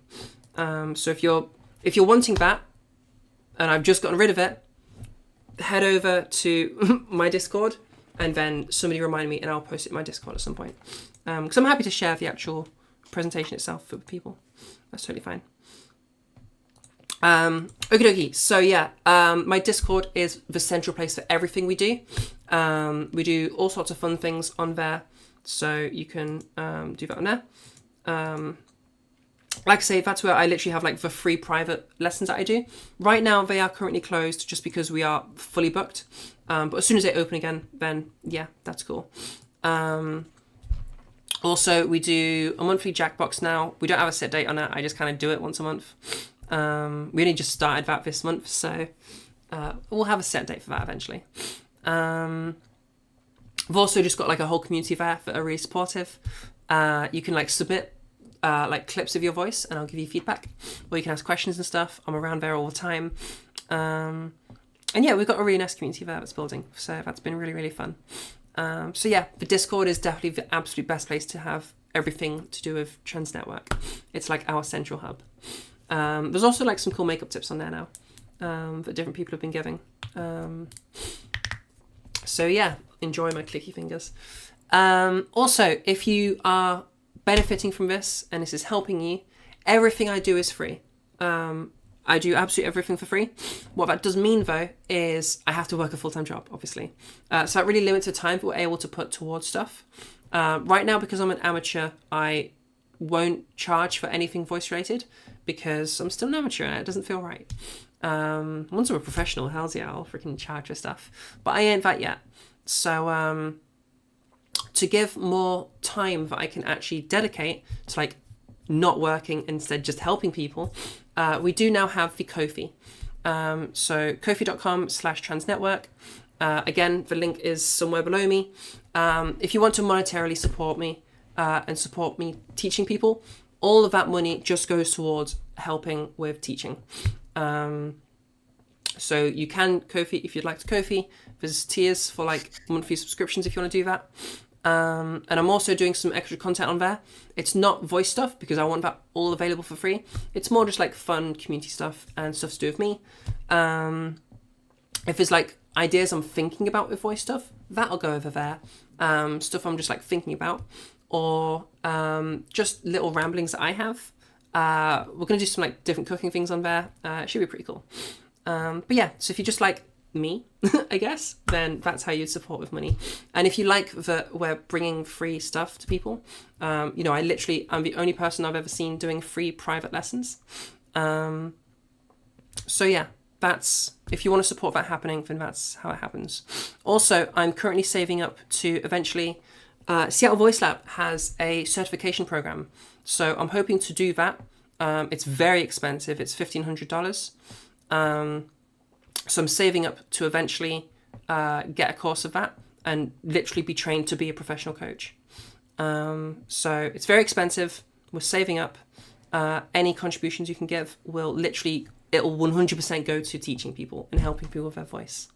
So if you're wanting that, and I've just gotten rid of it, head over to my Discord, and then somebody remind me, and I'll post it in my Discord at some point. Because I'm happy to share the actual presentation itself for people. That's totally fine. Okie dokie. So yeah, my Discord is the central place for everything we do. We do all sorts of fun things on there, so you can do that on there. Like I say, that's where I literally have like the free private lessons that I do. Right now, they are currently closed just because we are fully booked. But as soon as they open again, then yeah, that's cool. Also, we do a monthly Jackbox now. We don't have a set date on it. I just kind of do it once a month. We only just started that this month, so we'll have a set date for that eventually. We've also just got like a whole community there that are really supportive. You can like submit like clips of your voice and I'll give you feedback, or you can ask questions and stuff. I'm around there all the time. And yeah, we've got a really nice community there that's building, so that's been really, really fun. So yeah, the Discord is definitely the absolute best place to have everything to do with Trans Network. It's like our central hub. There's also like some cool makeup tips on there now that different people have been giving. So yeah, enjoy my clicky fingers. Also, if you are benefiting from this and this is helping you, everything I do is free. I do absolutely everything for free. What that does mean though is I have to work a full-time job, obviously. So that really limits the time that we're able to put towards stuff. Right now, because I'm an amateur, I won't charge for anything voice related because I'm still an amateur and it doesn't feel right. Once I'm a professional, hells yeah, I'll freaking charge for stuff. But I ain't that yet. So to give more time that I can actually dedicate to like not working, instead just helping people, we do now have the Ko-fi. So kofi.com/transnetwork. Again, the link is somewhere below me. If you want to monetarily support me and support me teaching people, all of that money just goes towards helping with teaching. So you can Ko-fi if you'd like to Ko-fi. There's tiers for like monthly subscriptions if you want to do that. And I'm also doing some extra content on there. It's not voice stuff because I want that all available for free. It's more just like fun community stuff and stuff to do with me. If there's like ideas I'm thinking about with voice stuff, that'll go over there. Stuff I'm just like thinking about, or just little ramblings that I have. We're gonna do some like different cooking things on there. It should be pretty cool. But yeah, so if you just like me, I guess, then that's how you'd support with money. And if you like that we're bringing free stuff to people, I'm the only person I've ever seen doing free private lessons. So yeah, that's, if you want to support that happening, then that's how it happens. Also, I'm currently saving up to eventually, Seattle Voice Lab has a certification program. So I'm hoping to do that. It's very expensive. It's $1,500. So I'm saving up to eventually get a course of that and literally be trained to be a professional coach. So it's very expensive. We're saving up. Any contributions you can give will literally, it'll 100% go to teaching people and helping people with their voice.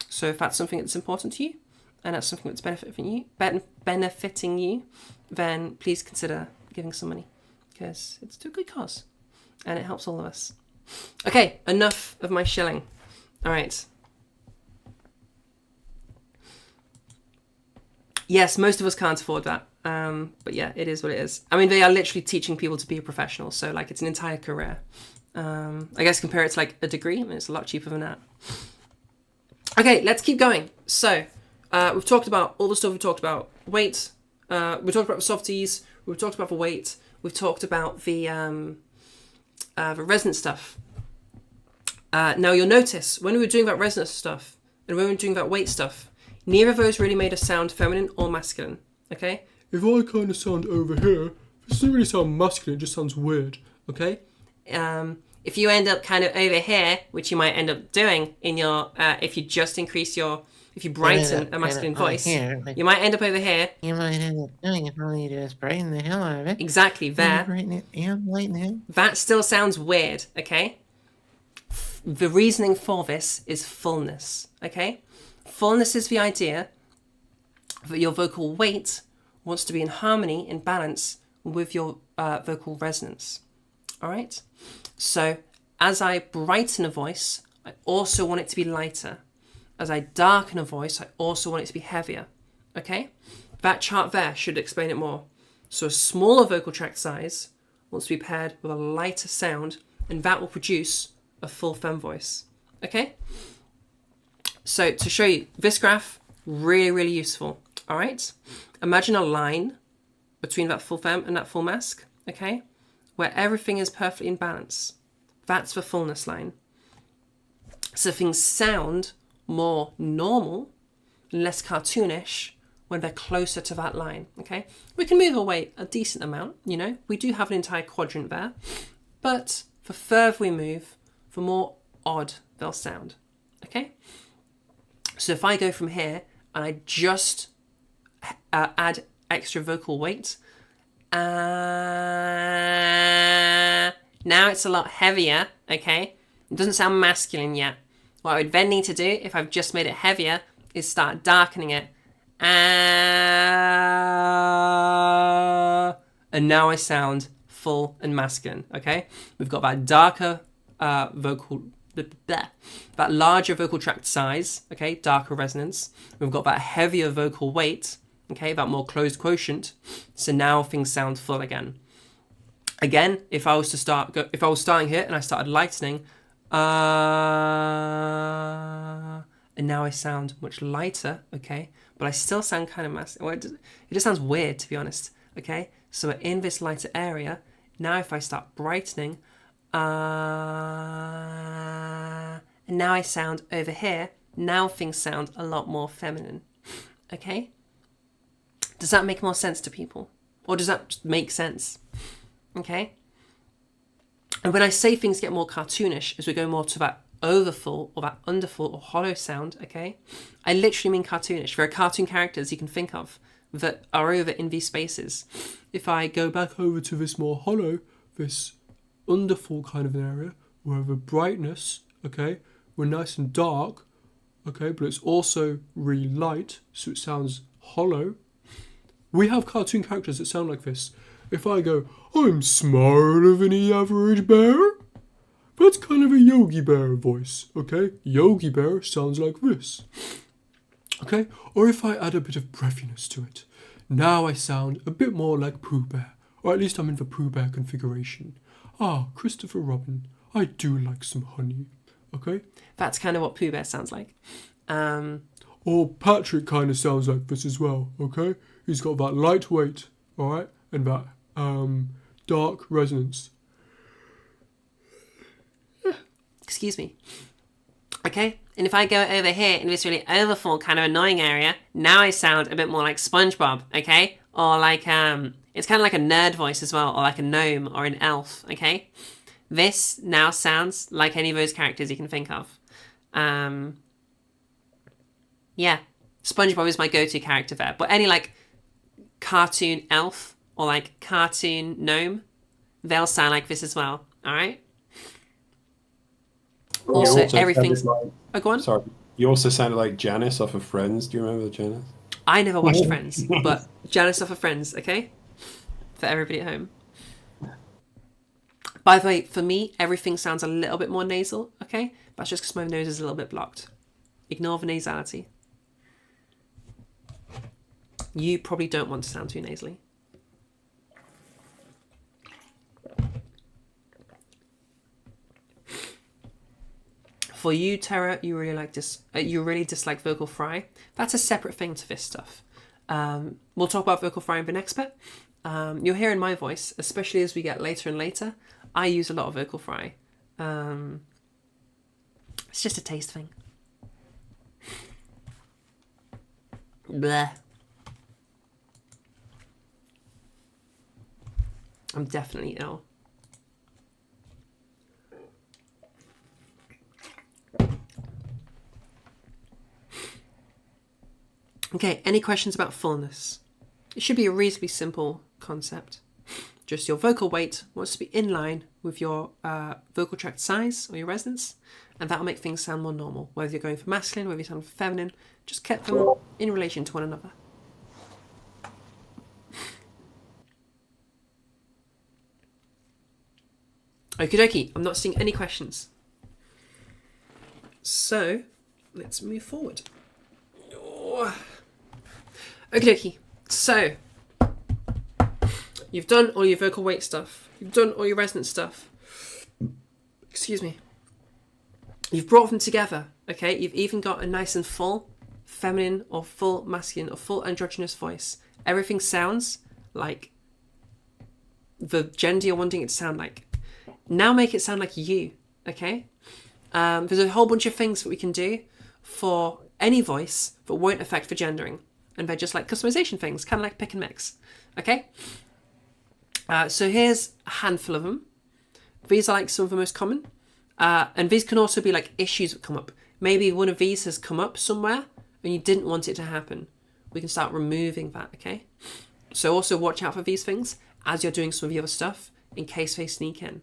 So if that's something that's important to you and that's something that's benefiting you, then please consider giving some money because it's to a good cause and it helps all of us. Okay, enough of my shilling. All right. Yes, most of us can't afford that. But yeah, it is what it is. I mean, they are literally teaching people to be a professional. So like it's an entire career. I guess compare it to like a degree. I mean, it's a lot cheaper than that. Okay, let's keep going. So we've talked about all the stuff we talked about. Weight. We talked about the softies. We've talked about the weight. We've talked about the resonance stuff. Now you'll notice when we were doing that resonance stuff and when we were doing that weight stuff, neither of those really made us sound feminine or masculine. Okay? If I kind of sound over here, it doesn't really sound masculine, it just sounds weird. Okay? If you end up kind of over here, which you might end up doing in your, if you just increase your, if you brighten a masculine voice, you might end up over here. You might end up doing it, probably just brighten the hell out of it. Exactly, there. Brighten it and lighten it. That still sounds weird, okay? The reasoning for this is fullness, okay? Fullness is the idea that your vocal weight wants to be in harmony, in balance with your vocal resonance, all right? So as I brighten a voice, I also want it to be lighter. As I darken a voice, I also want it to be heavier, okay? That chart there should explain it more. So a smaller vocal tract size wants to be paired with a lighter sound, and that will produce a full femme voice. Okay? So to show you, this graph, really, really useful. All right? Imagine a line between that full femme and that full masc, okay? Where everything is perfectly in balance. That's the fullness line. So things sound more normal, less cartoonish, when they're closer to that line, okay? We can move away a decent amount, you know? We do have an entire quadrant there. But the further we move, the more odd they'll sound, okay? So if I go from here and I just add extra vocal weight, now it's a lot heavier, okay? It doesn't sound masculine yet. What I would then need to do, if I've just made it heavier, is start darkening it. And now I sound full and masculine, okay? We've got that darker vocal, that larger vocal tract size, okay? Darker resonance. We've got that heavier vocal weight, okay? That more closed quotient. So now things sound full again. Again, if I was starting here and I started lightening, and now I sound much lighter, okay? But I still sound kind of masculine. Well, it just sounds weird, to be honest, okay? So we're in this lighter area. Now if I start brightening, and now I sound over here, now things sound a lot more feminine, okay? Does that make more sense to people? Or does that just make sense? Okay? And when I say things get more cartoonish, as we go more to that overfull or that underfull or hollow sound, okay? I literally mean cartoonish. There are cartoon characters you can think of that are over in these spaces. If I go back over to this more hollow, this underfull kind of an area, where the brightness, okay, we're nice and dark, okay, but it's also really light, so it sounds hollow. We have cartoon characters that sound like this. If I go, I'm smarter than the average bear, that's kind of a Yogi Bear voice, okay? Yogi Bear sounds like this, okay? Or if I add a bit of breathiness to it, now I sound a bit more like Pooh Bear, or at least I'm in the Pooh Bear configuration. Ah, Christopher Robin, I do like some honey, okay? That's kind of what Pooh Bear sounds like. Or Patrick kind of sounds like this as well, okay? He's got that light weight, all right, and that dark resonance. Excuse me. Okay, and if I go over here in this really overfull kind of annoying area, now I sound a bit more like SpongeBob, okay? Or like, it's kind of like a nerd voice as well, or like a gnome or an elf, okay? This now sounds like any of those characters you can think of. Yeah, SpongeBob is my go-to character there, but any like cartoon elf or like cartoon gnome, they'll sound like this as well, alright? Also, everything's... Like, oh, go on. Sorry. You also sounded like Janice off of Friends. Do you remember Janice? I never watched Friends, but Janice off of Friends, okay? For everybody at home. By the way, for me, everything sounds a little bit more nasal, okay? That's just because my nose is a little bit blocked. Ignore the nasality. You probably don't want to sound too nasally. For you, Tara, you really like you really dislike vocal fry. That's a separate thing to this stuff. We'll talk about vocal fry in the next bit. You'll hear in my voice, especially as we get later and later, I use a lot of vocal fry. It's just a taste thing. Bleh. I'm definitely ill. Okay, any questions about fullness? It should be a reasonably simple concept. Just your vocal weight wants to be in line with your vocal tract size or your resonance, and that'll make things sound more normal. Whether you're going for masculine, whether you're sound for feminine, just keep them in relation to one another. Okie dokie, I'm not seeing any questions. So, let's move forward. Okie dokie, so, you've done all your vocal weight stuff. You've done all your resonance stuff. Excuse me. You've brought them together, okay? You've even got a nice and full feminine or full masculine or full androgynous voice. Everything sounds like the gender you're wanting it to sound like. Now make it sound like you, okay? There's a whole bunch of things that we can do for any voice that won't affect the gendering. And they're just like customization things, kind of like pick and mix, okay? So here's a handful of them. These are like some of the most common. And these can also be like issues that come up. Maybe one of these has come up somewhere and you didn't want it to happen. We can start removing that, okay? So also watch out for these things as you're doing some of the other stuff in case they sneak in.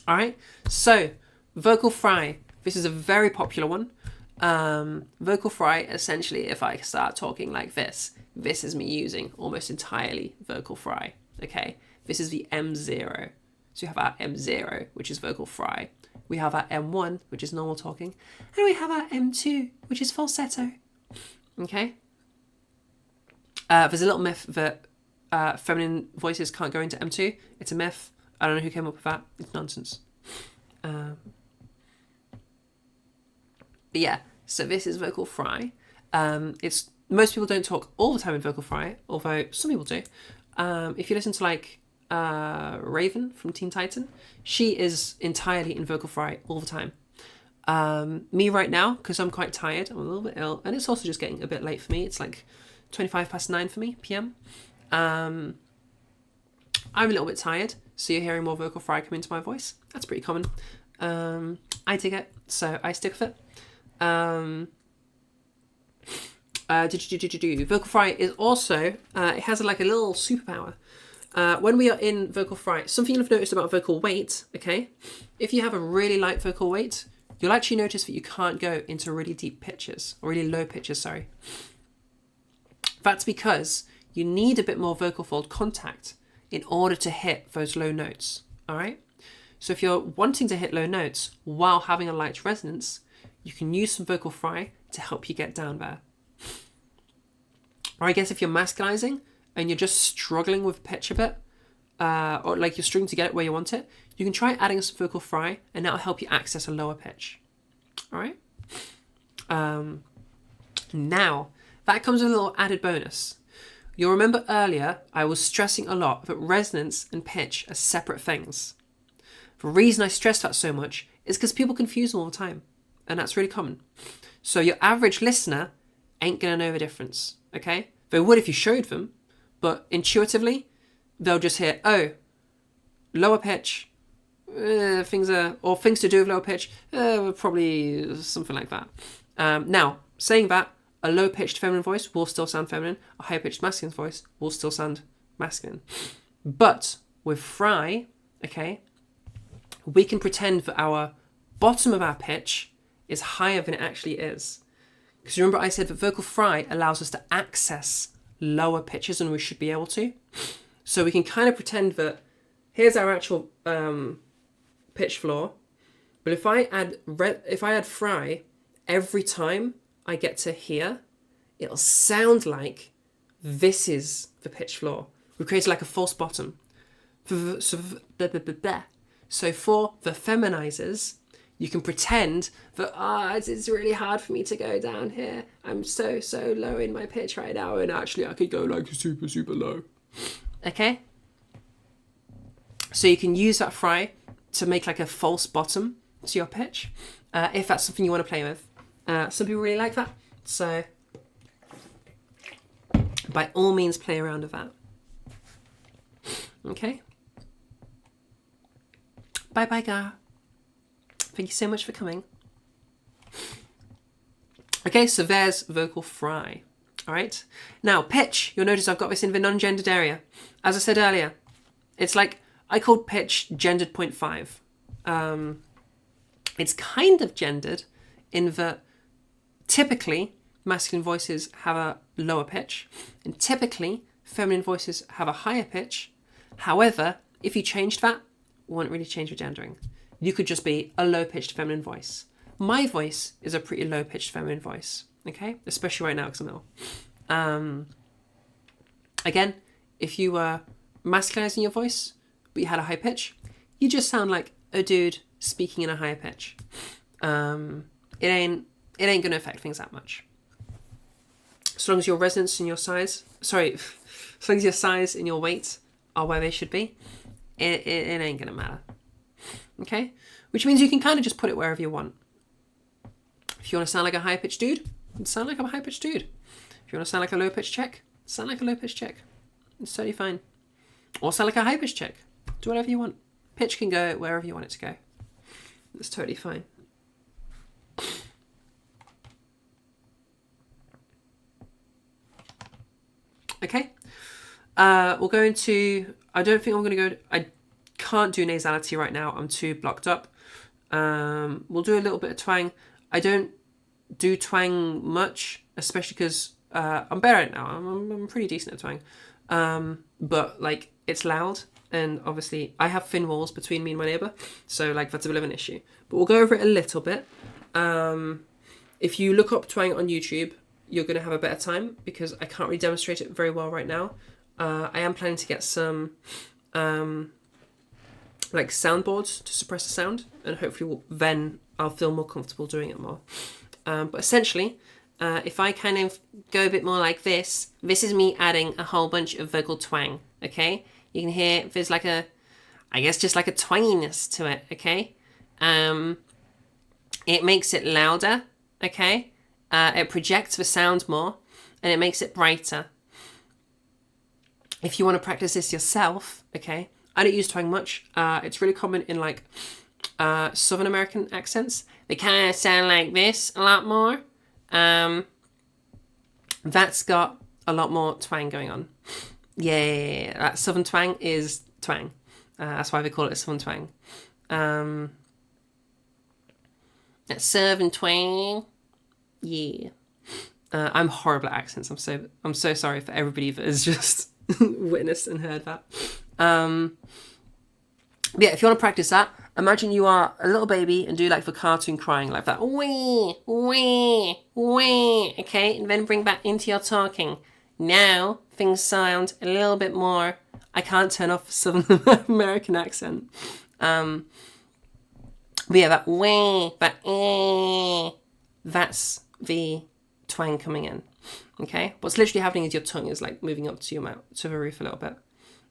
All right, so vocal fry. This is a very popular one. Vocal fry, essentially, if I start talking like this is me using almost entirely vocal fry, okay? This is the M0. So we have our M0, which is vocal fry. We have our M1, which is normal talking. And we have our M2, which is falsetto. Okay? There's a little myth that feminine voices can't go into M2. It's a myth. I don't know who came up with that. It's nonsense. But yeah, so this is vocal fry. It's most people don't talk all the time in vocal fry, although some people do. If you listen to like Raven from Teen Titan, she is entirely in vocal fry all the time. Me right now, because I'm quite tired, I'm a little bit ill, and it's also just getting a bit late for me. It's like 9:25 for me, PM. I'm a little bit tired, so you're hearing more vocal fry come into my voice. That's pretty common. I dig it, so I stick with it. Vocal fry is also, it has like a little superpower. When we are in vocal fry, something you'll have noticed about vocal weight, okay? If you have a really light vocal weight, you'll actually notice that you can't go into really deep pitches, or really low pitches, sorry. That's because you need a bit more vocal fold contact in order to hit those low notes, all right? So if you're wanting to hit low notes while having a light resonance, you can use some vocal fry to help you get down there. Or I guess if you're masculizing and you're just struggling with pitch a bit, or like you're struggling to get it where you want it, you can try adding some vocal fry and that'll help you access a lower pitch. All right? Now, that comes with a little added bonus. You'll remember earlier, I was stressing a lot that resonance and pitch are separate things. The reason I stress that so much is because people confuse them all the time. And that's really common. So your average listener ain't going to know the difference, okay? They would if you showed them, but intuitively, they'll just hear, oh, lower pitch, things to do with lower pitch, probably something like that. Now, saying that, a low-pitched feminine voice will still sound feminine, a high-pitched masculine voice will still sound masculine. But with fry, okay, we can pretend that our bottom of our pitch is higher than it actually is. Because remember I said that vocal fry allows us to access lower pitches than we should be able to. So we can kind of pretend that here's our actual pitch floor, but if I add fry every time I get to here, it'll sound like this is the pitch floor. We created like a false bottom. So for the feminizers, you can pretend that it's really hard for me to go down here. I'm so low in my pitch right now, and actually I could go like super low. Okay? So you can use that fry to make like a false bottom to your pitch, if that's something you want to play with. Some people really like that, so by all means play around with that. Okay? Bye, Gar. Thank you so much for coming. Okay, so there's vocal fry. All right. Now, pitch. You'll notice I've got this in the non-gendered area. As I said earlier, it's like I called pitch gendered 0.5. It's kind of gendered in that typically masculine voices have a lower pitch and typically feminine voices have a higher pitch. However, if you changed that, it won't really change the gendering. You could just be a low-pitched feminine voice. My voice is a pretty low-pitched feminine voice, okay? Especially right now because I'm ill. Again, if you were masculinizing your voice, but you had a high pitch, you just sound like a dude speaking in a higher pitch. It ain't gonna affect things that much. As long as your resonance and your size, as long as your size and your weight are where they should be, it ain't gonna matter. Okay? Which means you can kind of just put it wherever you want. If you want to sound like a high-pitched dude, sound like a high-pitched dude. If you want to sound like a low-pitched chick, sound like a low-pitched chick. It's totally fine. Or sound like a high-pitched chick. Do whatever you want. Pitch can go wherever you want it to go. It's totally fine. Okay. We'll go into... I don't think I'm going to go... I can't do nasality right now. I'm too blocked up. We'll do a little bit of twang. I don't do twang much, especially because I'm better at it now. I'm pretty decent at twang. But like it's loud, and obviously I have thin walls between me and my neighbour, so like that's a bit of an issue. But we'll go over it a little bit. If you look up twang on YouTube, you're going to have a better time because I can't really demonstrate it very well right now. I am planning to get some like soundboards to suppress the sound, and hopefully then I'll feel more comfortable doing it more. But essentially, if I kind of go a bit more like this is me adding a whole bunch of vocal twang, okay? You can hear there's like a, I guess just like a twanginess to it, okay? It makes it louder, okay? It projects the sound more, and it makes it brighter. If you want to practice this yourself, okay? I don't use twang much. It's really common in like Southern American accents. They kind of sound like this a lot more. That's got a lot more twang going on. Yeah, that Southern twang is twang. That's why they call it a Southern twang. That Southern twang. Yeah. I'm horrible at accents. I'm so sorry for everybody that has just witnessed and heard that. Yeah, if you want to practice that, imagine you are a little baby and do like the cartoon crying like that. Wee, wee, wee. Okay, and then bring back into your talking. Now things sound a little bit more. I can't turn off Southern American accent. But yeah, that wee, that that's the twang coming in. Okay, what's literally happening is your tongue is like moving up to your mouth, to the roof a little bit,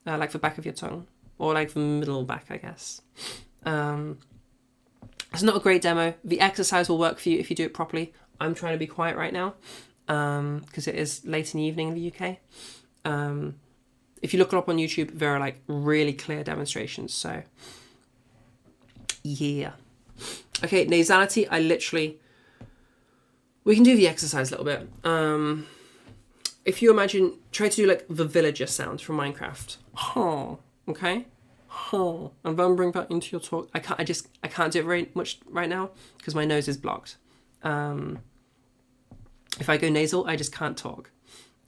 like the back of your tongue, or like the middle back, I guess. It's not a great demo. The exercise will work for you if you do it properly. I'm trying to be quiet right now because it is late in the evening in the UK. If you look it up on YouTube, there are like really clear demonstrations. So yeah. Okay, nasality. We can do the exercise a little bit. If you imagine, try to do like the villager sound from Minecraft. Okay? And then bring that into your talk. I can't do it very much right now because my nose is blocked. If I go nasal, I just can't talk.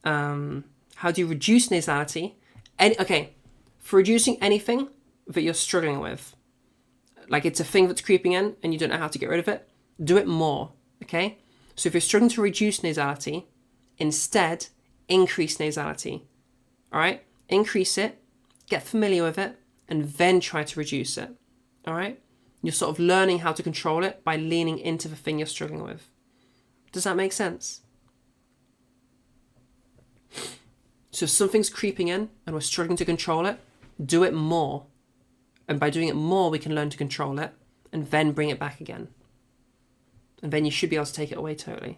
How do you reduce nasality? For reducing anything that you're struggling with, like it's a thing that's creeping in and you don't know how to get rid of it, do it more, okay? So if you're struggling to reduce nasality, instead, increase nasality, all right? Increase it, get familiar with it, and then try to reduce it, all right? You're sort of learning how to control it by leaning into the thing you're struggling with. Does that make sense? So if something's creeping in and we're struggling to control it, do it more. And by doing it more, we can learn to control it and then bring it back again. And then you should be able to take it away totally.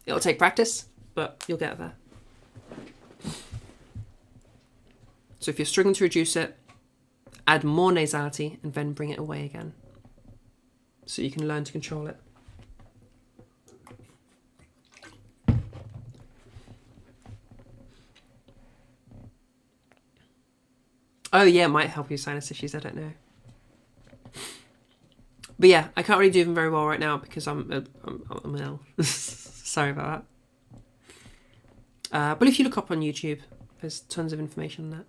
It'll take practice, but you'll get there. So if you're struggling to reduce it, add more nasality and then bring it away again. So you can learn to control it. Oh yeah, it might help your sinus issues, I don't know. But yeah, I can't really do them very well right now because I'm ill. Sorry about that. But if you look up on YouTube, there's tons of information on that.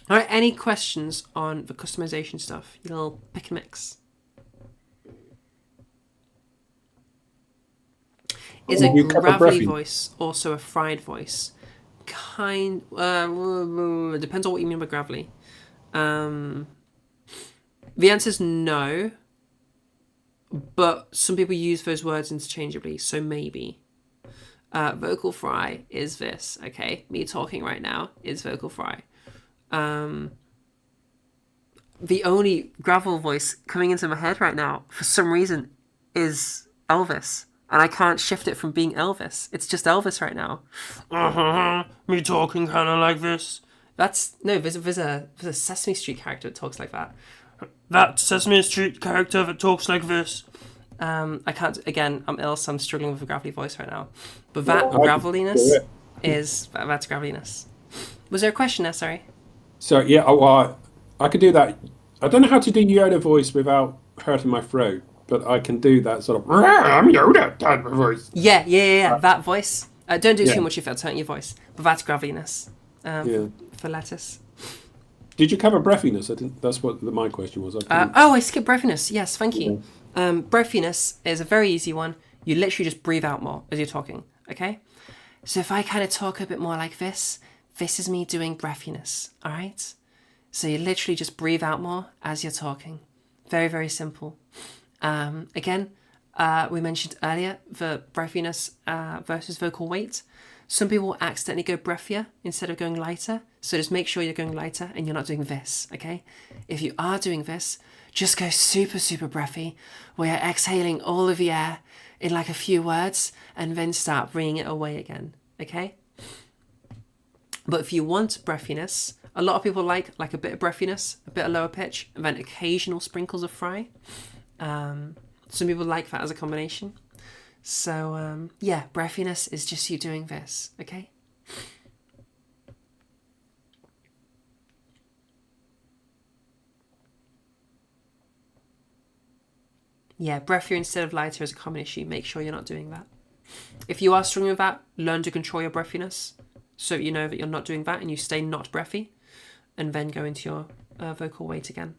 All right, any questions on the customization stuff? You little pick and mix. Is a gravelly voice also a fried voice? Depends on what you mean by gravelly. The answer is no, but some people use those words interchangeably, so maybe. Vocal fry is this, okay? Me talking right now is vocal fry. The only gravel voice coming into my head right now, for some reason, is Elvis. And I can't shift it from being Elvis. It's just Elvis right now. Me talking kind of like this. There's a Sesame Street character that talks like that. That Sesame Street character that talks like this. I can't, again, I'm ill, so I'm struggling with a gravelly voice right now. But that graveliness that's graveliness. Was there a question there? Sorry. So, yeah, I could do that. I don't know how to do Yoda voice without hurting my throat, but I can do that sort of, I'm Yoda type of voice. Yeah. That voice. Don't do too much if that's hurting your voice. But that's graveliness for lettuce. Did you cover breathiness? That's what my question was. I skipped breathiness. Yes, thank you. Breathiness is a very easy one. You literally just breathe out more as you're talking, okay? So if I kind of talk a bit more like this is me doing breathiness, all right? So you literally just breathe out more as you're talking. Very, very simple. Again, we mentioned earlier the breathiness versus vocal weight. Some people accidentally go breathier instead of going lighter. So just make sure you're going lighter and you're not doing this, okay? If you are doing this, just go super, super breathy, where you're exhaling all of the air in like a few words and then start bringing it away again, okay? But if you want breathiness, a lot of people like a bit of breathiness, a bit of lower pitch, and then occasional sprinkles of fry. Some people like that as a combination. So, yeah, breathiness is just you doing this, okay? Yeah, breathier instead of lighter is a common issue. Make sure you're not doing that. If you are struggling with that, learn to control your breathiness so you know that you're not doing that and you stay not breathy, and then go into your vocal weight again.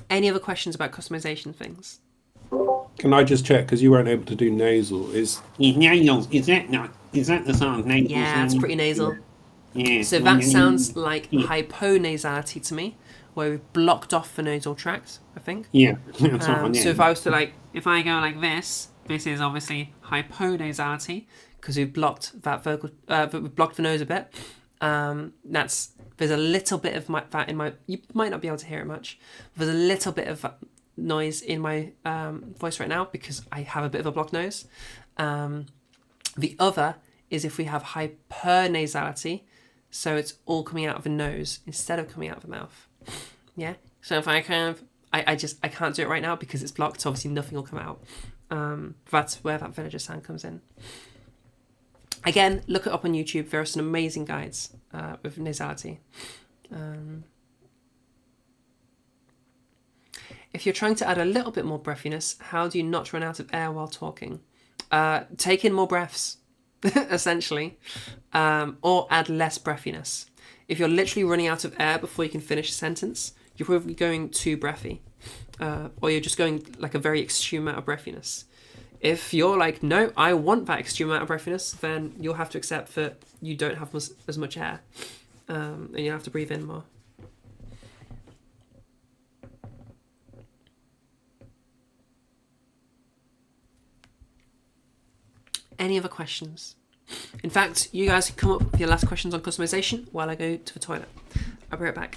Any other questions about customization things? Can I just check, because you weren't able to do nasal, is Nasals, is that the song? Nasal Yeah, it's pretty nasal. Yeah. So that sounds like hyponasality to me, where we've blocked off the nasal tracts, I think. Yeah. So if I was to if I go like this is obviously hyponasality, because we've blocked that vocal, we've blocked the nose a bit. There's a little bit of that in my, you might not be able to hear it much. There's a little bit of noise in my voice right now because I have a bit of a blocked nose. The other is if we have hypernasality, so it's all coming out of the nose instead of coming out of the mouth. Yeah. So if I I can't do it right now because it's blocked, so obviously nothing will come out. That's where that villager sound comes in. Again, look it up on YouTube. There are some amazing guides with nasality. If you're trying to add a little bit more breathiness, how do you not run out of air while talking? Take in more breaths, essentially, or add less breathiness. If you're literally running out of air before you can finish a sentence, you're probably going too breathy, or you're just going like a very extreme amount of breathiness. If you're like, no, I want that extreme amount of breathiness, then you'll have to accept that you don't have as much air, and you'll have to breathe in more. Any other questions? In fact, you guys can come up with your last questions on customization while I go to the toilet. I'll be right back.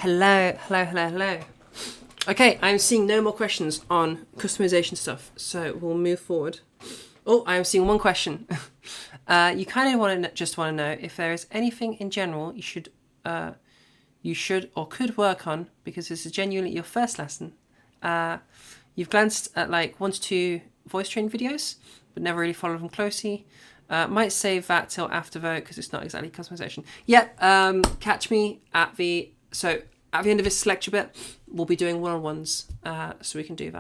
Hello. Okay, I'm seeing no more questions on customization stuff, so we'll move forward. Oh, I'm seeing one question. You kind of just want to know if there is anything in general you should or could work on, because this is genuinely your first lesson. You've glanced at like 1 to 2 voice training videos, but never really followed them closely. Might save that till after though, because it's not exactly customization. Yeah, catch me at the end of this lecture bit. We'll be doing one-on-ones, so we can do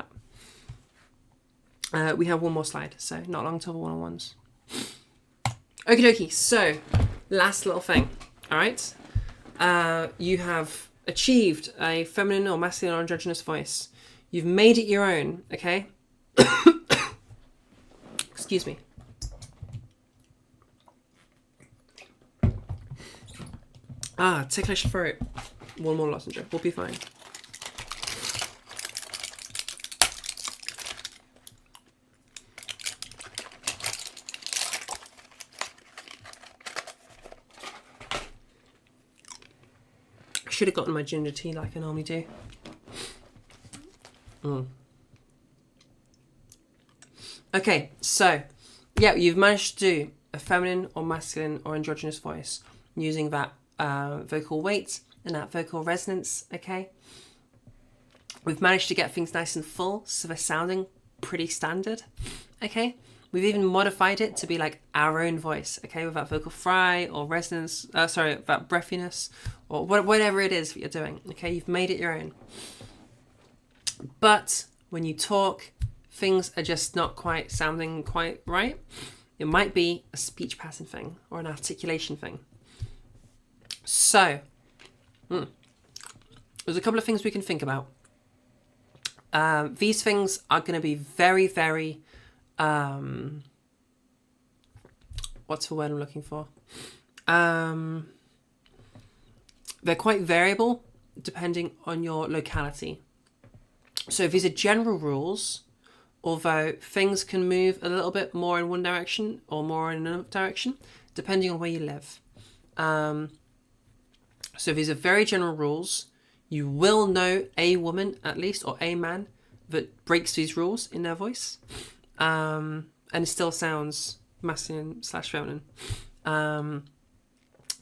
that. We have one more slide, so not long till the one-on-ones. Okie dokie, so last little thing, all right? You have achieved a feminine or masculine or androgynous voice. You've made it your own, okay? Excuse me. Ticklish throat. One more lozenge. We'll be fine. I should have gotten my ginger tea like I normally do. Okay, so yeah, you've managed to do a feminine or masculine or androgynous voice using that vocal weight and that vocal resonance, okay? We've managed to get things nice and full, so they're sounding pretty standard, okay? We've even modified it to be like our own voice, okay? With that vocal fry or resonance, that breathiness, or whatever it is that you're doing, okay? You've made it your own. But when you talk, things are just not quite sounding quite right. It might be a speech pattern thing or an articulation thing. So, there's a couple of things we can think about. These things are going to be very, very, what's the word I'm looking for? They're quite variable depending on your locality. So these are general rules, although things can move a little bit more in one direction or more in another direction, depending on where you live. So these are very general rules. You will know a woman, at least, or a man that breaks these rules in their voice. And it still sounds masculine / feminine.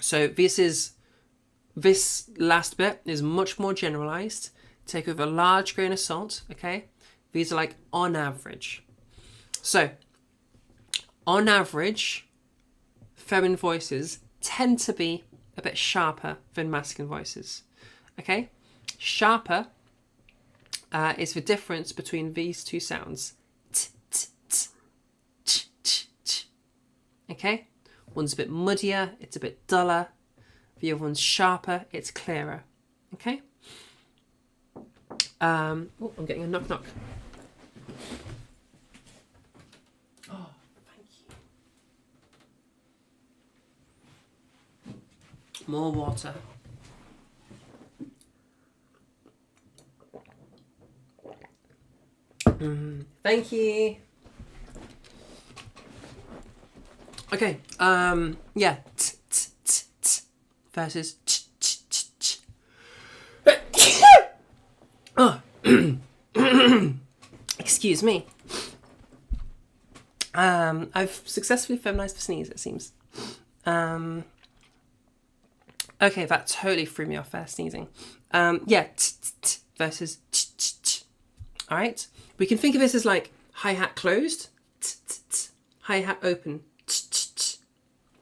So this last bit is much more generalized. Take with a large grain of salt, okay? These are like on average. So, on average, feminine voices tend to be a bit sharper than masculine voices, okay? Sharper is the difference between these two sounds. T, t, t, ch, ch, ch. Okay? One's a bit muddier, it's a bit duller. The other one's sharper, it's clearer. Okay? I'm getting a knock knock. Oh, thank you. More water. Thank you. Okay. Yeah. T, t, t, t versus ch, ch, ch, ch. Oh. Excuse me. I've successfully feminized the sneeze, it seems. Okay, that totally threw me off there, sneezing. Yeah, t, t, t versus ch, ch, ch. All right. We can think of this as like hi-hat closed, t, t, t, hi-hat open, ch, ch, ch,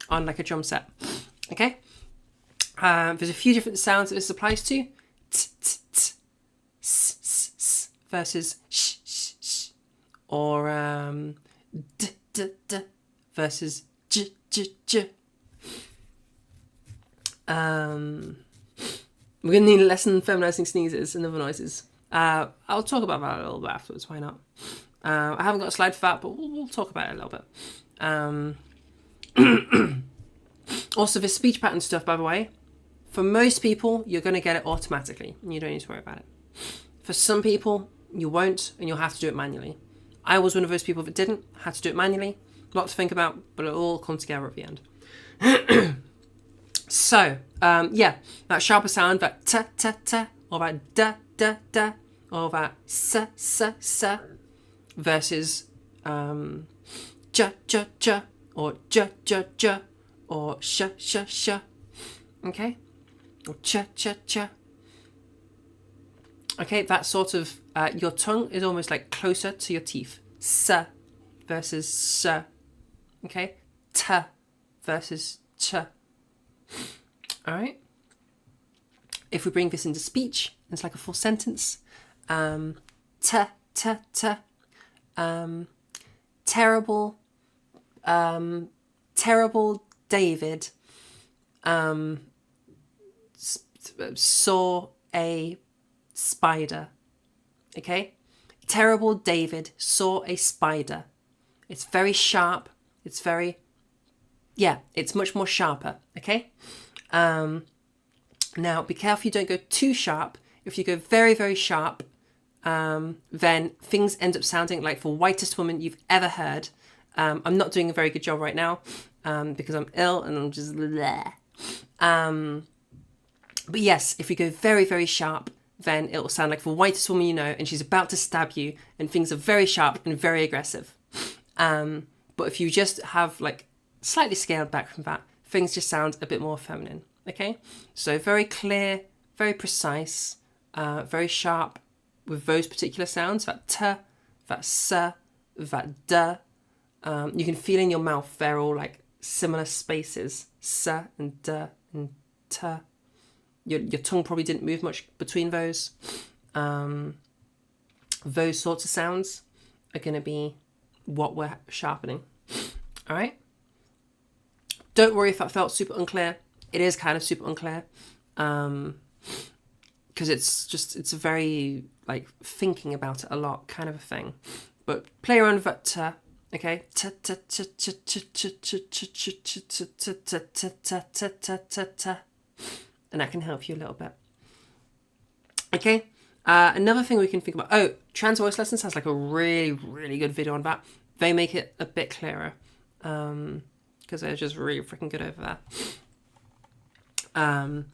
on like a drum set. Okay. There's a few different sounds that this applies to. T, t, t, s, s, s, versus sh, sh, sh, or d, d, d, versus j, j, j. We're gonna need a lesson feminizing sneezes and other noises. I'll talk about that a little bit afterwards. Why not? I haven't got a slide for that, but we'll talk about it a little bit. Also, this speech pattern stuff, by the way, for most people, you're going to get it automatically, and you don't need to worry about it. For some people, you won't, and you'll have to do it manually. I was one of those people that didn't, had to do it manually. A lot to think about, but it'll all come together at the end. So, yeah, that sharper sound, that ta ta ta, or that da da da, or that sa sa sa, versus ja ja ja, or ja ja ja, or sha sha sha, okay, or cha cha cha. Okay, that sort of, your tongue is almost like closer to your teeth. Sa versus sa, okay, ta versus cha. All right. If we bring this into speech, it's like a full sentence. Ta ta ta. Terrible. Terrible David. Saw a spider. Okay. Terrible David saw a spider. It's very sharp. It's very. Yeah, it's much more sharper, okay? Now, be careful you don't go too sharp. If you go very, very sharp, then things end up sounding like the whitest woman you've ever heard. I'm not doing a very good job right now because I'm ill and I'm just bleh. But yes, if you go very, very sharp, then it will sound like the whitest woman you know and she's about to stab you and things are very sharp and very aggressive. But if you just have like slightly scaled back from that, things just sound a bit more feminine, okay? So very clear, very precise, very sharp with those particular sounds, that t, that s, that d. You can feel in your mouth they're all like similar spaces, s and d and t. Your tongue probably didn't move much between those. Those sorts of sounds are going to be what we're sharpening, all right? Don't worry if that felt super unclear. It is kind of super unclear because it's a very like thinking about it a lot kind of a thing. But play around with that ta, okay? Ta ta ta ta ta ta ta ta ta ta ta ta ta, and that can help you a little bit. Okay. Another thing we can think about. Oh, Trans Voice Lessons has like a really, really good video on that. They make it a bit clearer. Because they're just really freaking good over there. I'm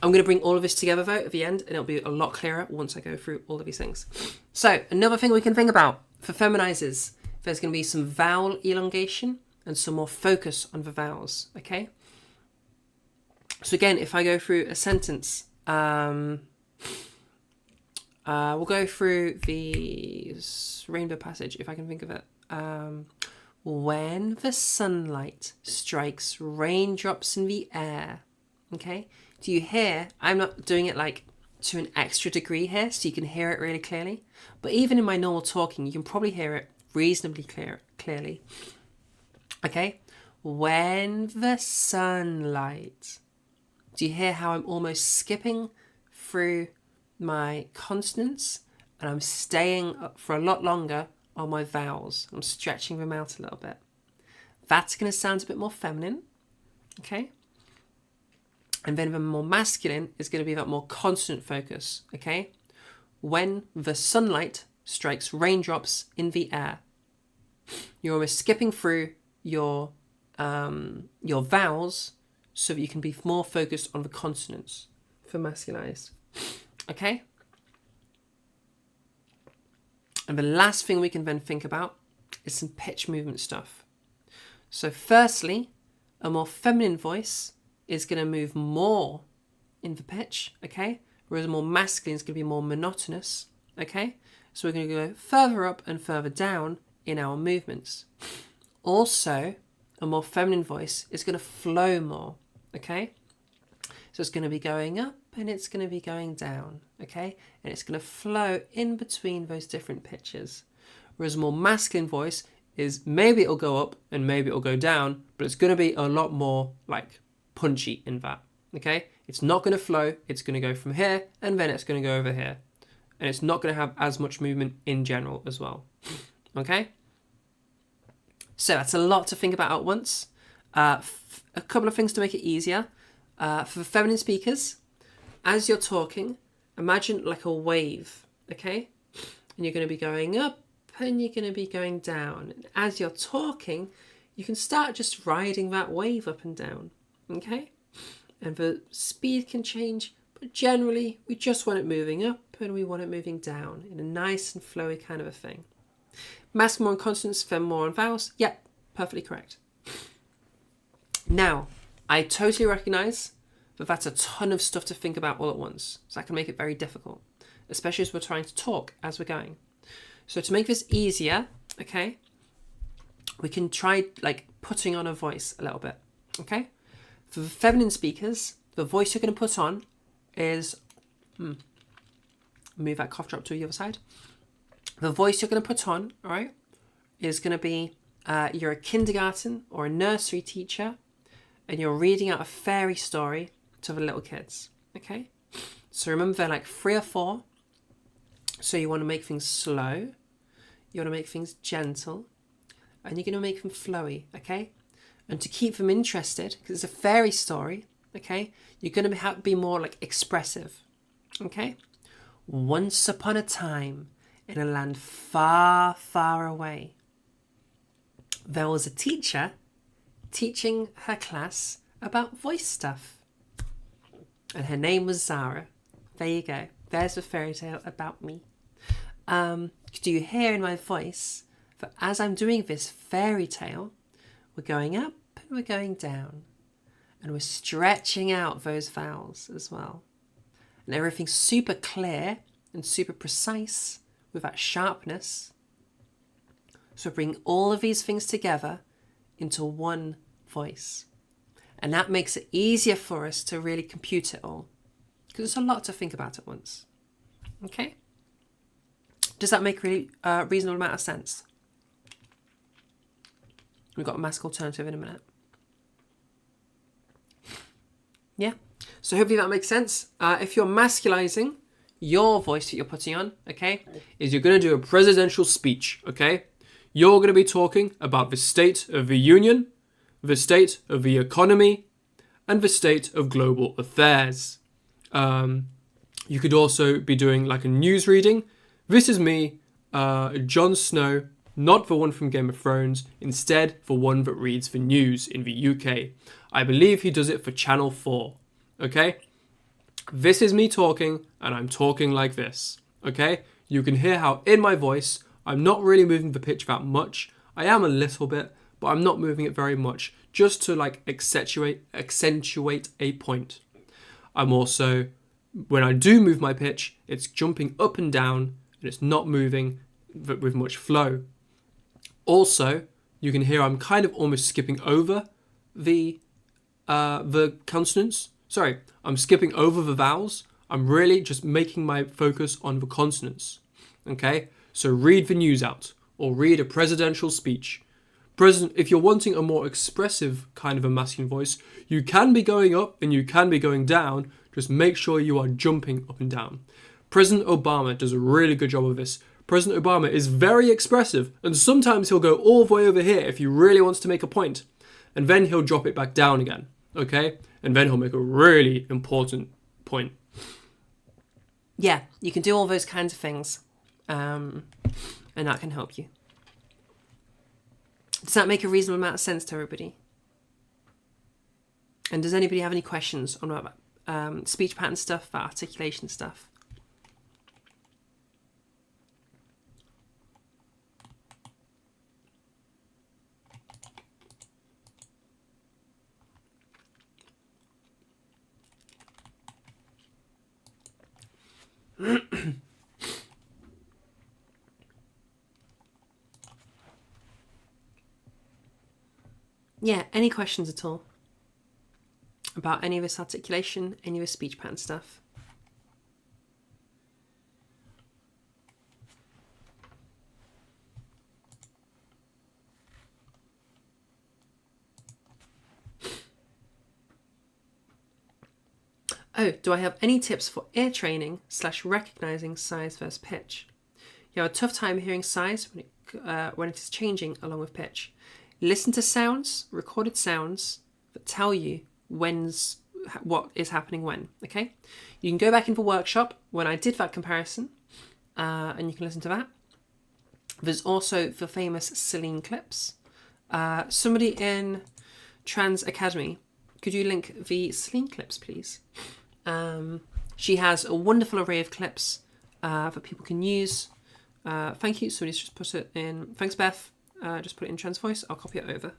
going to bring all of this together though at the end and it'll be a lot clearer once I go through all of these things. So another thing we can think about for feminizers, there's going to be some vowel elongation and some more focus on the vowels, okay? So again, if I go through a sentence, we'll go through the rainbow passage if I can think of it. When the sunlight strikes raindrops in the air, okay? Do you hear? I'm not doing it like to an extra degree here, so you can hear it really clearly. But even in my normal talking, you can probably hear it reasonably clearly. Okay? When the sunlight. Do you hear how I'm almost skipping through my consonants and I'm staying up for a lot longer on my vowels? I'm stretching them out a little bit. That's going to sound a bit more feminine, okay? And then the more masculine is going to be that more consonant focus, okay? When the sunlight strikes raindrops in the air. You're almost skipping through your vowels so that you can be more focused on the consonants for masculinized, okay? And the last thing we can then think about is some pitch movement stuff. So firstly, a more feminine voice is going to move more in the pitch, okay? Whereas a more masculine is going to be more monotonous, okay? So we're going to go further up and further down in our movements. Also, a more feminine voice is going to flow more, okay? So it's going to be going up and it's going to be going down, okay? And it's going to flow in between those different pitches. Whereas a more masculine voice is maybe it'll go up and maybe it'll go down, but it's going to be a lot more like punchy in that, okay? It's not going to flow, it's going to go from here and then it's going to go over here. And it's not going to have as much movement in general as well, okay? So that's a lot to think about at once. A couple of things to make it easier. For the feminine speakers, as you're talking, imagine like a wave, okay? And you're going to be going up and you're going to be going down. And as you're talking, you can start just riding that wave up and down, okay? and the speed can change, but generally we just want it moving up and we want it moving down in a nice and flowy kind of a thing. Mask more on consonants, fem more on vowels. Yep, perfectly correct. Now, I totally recognise that that's a ton of stuff to think about all at once, so that can make it very difficult, especially as we're trying to talk as we're going. So to make this easier, okay, we can try like putting on a voice a little bit, okay? For the feminine speakers, the voice you're going to put on is, move that cough drop to the other side. The voice you're going to put on, all right, is going to be, you're a kindergarten or a nursery teacher, and you're reading out a fairy story to the little kids, okay? So remember they're like 3 or 4, so you want to make things slow, you want to make things gentle, and you're going to make them flowy, okay? And to keep them interested, because it's a fairy story, okay, you're going to be more like expressive, okay? Once upon a time, in a land far, far away, there was a teacher teaching her class about voice stuff. And her name was Zara. There you go. There's a fairy tale about me. Do you hear in my voice that as I'm doing this fairy tale, we're going up and we're going down. And we're stretching out those vowels as well. And everything's super clear and super precise with that sharpness. So bring all of these things together into one voice. And that makes it easier for us to really compute it all, because it's a lot to think about at once. Okay? Does that make really reasonable amount of sense? We've got a mask alternative in a minute. Yeah? So hopefully that makes sense. If you're masculizing, your voice that you're putting on, okay, is you're going to do a presidential speech, okay? You're going to be talking about the state of the union, the state of the economy, and the state of global affairs. You could also be doing like a news reading. This is me, Jon Snow, not the one from Game of Thrones, instead the one that reads the news in the UK. I believe he does it for Channel 4, okay? This is me talking, and I'm talking like this, okay? You can hear how in my voice, I'm not really moving the pitch that much. I am a little bit, but I'm not moving it very much, just to like accentuate a point. I'm also, when I do move my pitch, it's jumping up and down, and it's not moving with much flow. Also, you can hear I'm kind of almost skipping over the consonants. Sorry, I'm skipping over the vowels. I'm really just making my focus on the consonants. Okay, so read the news out, or read a presidential speech. If you're wanting a more expressive kind of a masculine voice, you can be going up and you can be going down. Just make sure you are jumping up and down. President Obama does a really good job of this. President Obama is very expressive, and sometimes he'll go all the way over here if he really wants to make a point, and then he'll drop it back down again, okay? And then he'll make a really important point. Yeah, you can do all those kinds of things, and that can help you. Does that make a reasonable amount of sense to everybody? And does anybody have any questions on about speech pattern stuff, about articulation stuff? Yeah, any questions at all about any of this articulation, any of this speech pattern stuff? Oh, do I have any tips for ear training / recognizing size versus pitch? You have a tough time hearing size when it is changing along with pitch. Listen to sounds, recorded sounds that tell you what is happening when, okay? You can go back into the workshop when I did that comparison, and you can listen to that. There's also the famous Celine clips. Somebody in Trans Academy could you link the Celine clips, please? She has a wonderful array of clips that people can use. Thank you. So let's just put it in. Thanks, Beth. Just put it in Trans Voice. I'll copy it over.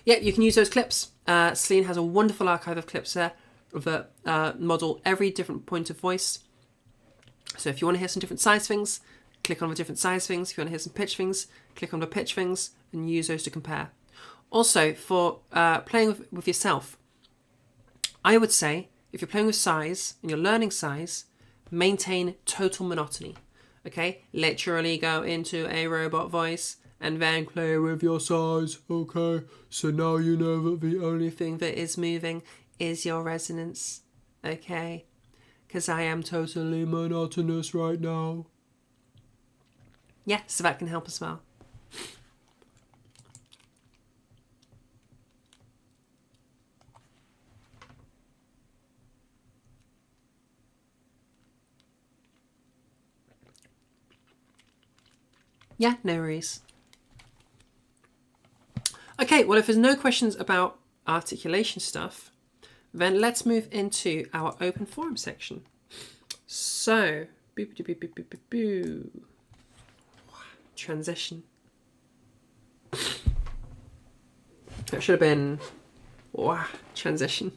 Yeah, you can use those clips. Celine has a wonderful archive of clips there that model every different point of voice. So if you want to hear some different size things, click on the different size things. If you want to hear some pitch things, click on the pitch things and use those to compare. Also, for playing with yourself, I would say if you're playing with size and you're learning size, maintain total monotony. Okay? Literally go into a robot voice and then play with your size. Okay? So now you know that the only thing that is moving is your resonance. Okay? Because I am totally monotonous right now. Yeah, so that can help as well. Yeah, no worries. Okay, well, if there's no questions about articulation stuff, then let's move into our open forum section. So, transition. That should have been transition.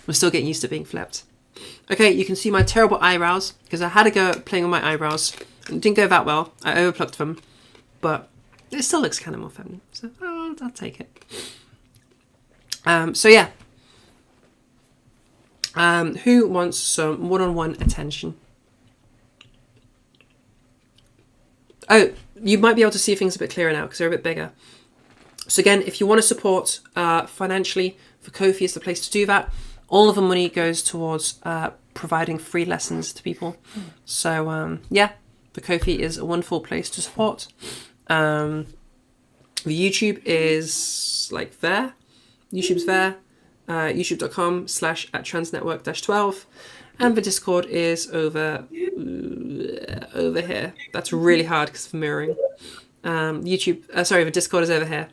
We're still getting used to being flipped. Okay, you can see my terrible eyebrows because I had a go at playing with my eyebrows. It didn't go that well. I overplucked them, but it still looks kind of more feminine. So I'll take it. So yeah. Who wants some one-on-one attention? Oh, you might be able to see things a bit clearer now because they're a bit bigger. So again, if you want to support financially, for Ko-fi is the place to do that. All of the money goes towards providing free lessons to people. So yeah. The Ko-fi is a wonderful place to support. The YouTube is like there. YouTube's there. youtube.com/@transnetwork-12. And the Discord is over here. That's really hard because of mirroring. The Discord is over here.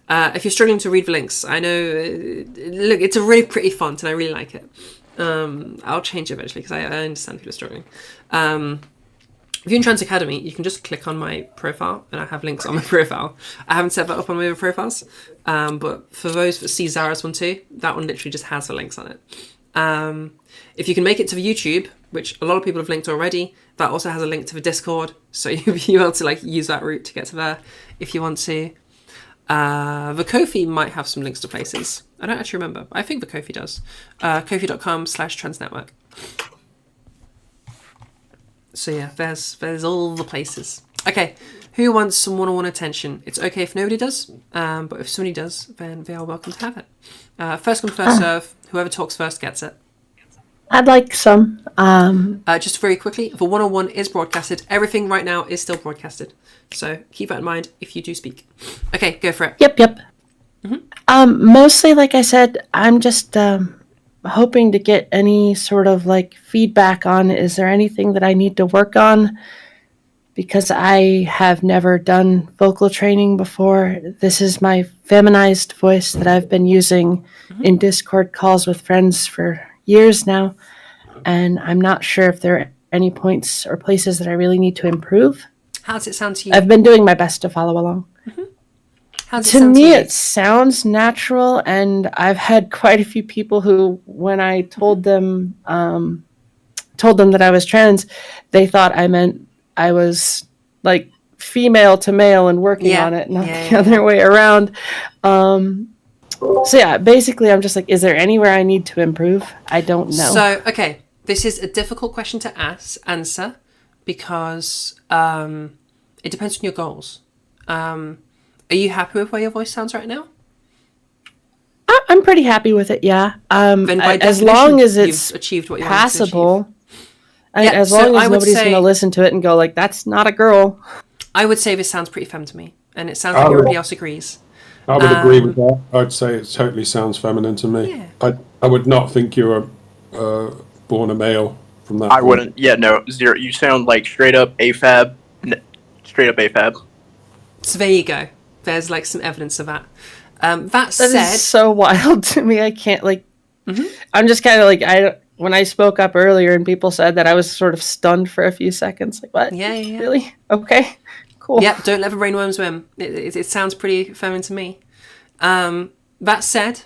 If you're struggling to read the links, I know, look, it's a really pretty font and I really like it. I'll change it eventually because I understand people are struggling. If you're in Trans Academy, you can just click on my profile, and I have links on my profile. I haven't set that up on my other profiles, but for those that see Zara's one too, that one literally just has the links on it. If you can make it to the YouTube, which a lot of people have linked already, that also has a link to the Discord, so you'll be able to like use that route to get to there if you want to. The Ko-fi might have some links to places. I don't actually remember. I think the Ko-fi does. Ko-fi.com/transnetwork. So yeah, there's all the places. Okay, who wants some one-on-one attention? It's okay if nobody does, but if somebody does, then they are welcome to have it. First come, first serve. Whoever talks first gets it. I'd like some. Just very quickly, the one-on-one is broadcasted. Everything right now is still broadcasted. So keep that in mind if you do speak. Okay, go for it. Yep. Mm-hmm. Mostly, like I said, I'm just hoping to get any sort of like feedback on, is there anything that I need to work on? Because I have never done vocal training before. This is my feminized voice that I've been using in Discord calls with friends for years now. And I'm not sure if there are any points or places that I really need to improve. How does it sound to you? I've been doing my best to follow along. To me, it sounds natural, and I've had quite a few people who, when I told them that I was trans, they thought I meant I was like female to male and working on it, not the other way around. So yeah, basically, I'm just like, is there anywhere I need to improve? I don't know. So okay, this is a difficult question to answer because it depends on your goals. Are you happy with where your voice sounds right now? I'm pretty happy with it, yeah. As long as it's achieved what you passable. As long as nobody's going to listen to it and go like, that's not a girl. I would say this sounds pretty femme to me. And it sounds like everybody else agrees. I would agree with that. I'd say it totally sounds feminine to me. Yeah. I would not think you were born a male from that. I wouldn't. Yeah, no, zero. You sound like straight up AFAB. Straight up AFAB. So there you go. There's like some evidence of that. That That said, is so wild to me. I can't like. I'm just kind of like when I spoke up earlier and people said that, I was sort of stunned for a few seconds. Like, what? yeah. Really? Okay. Cool. Yep, don't let the brainworm swim. It sounds pretty feminine to me. That said,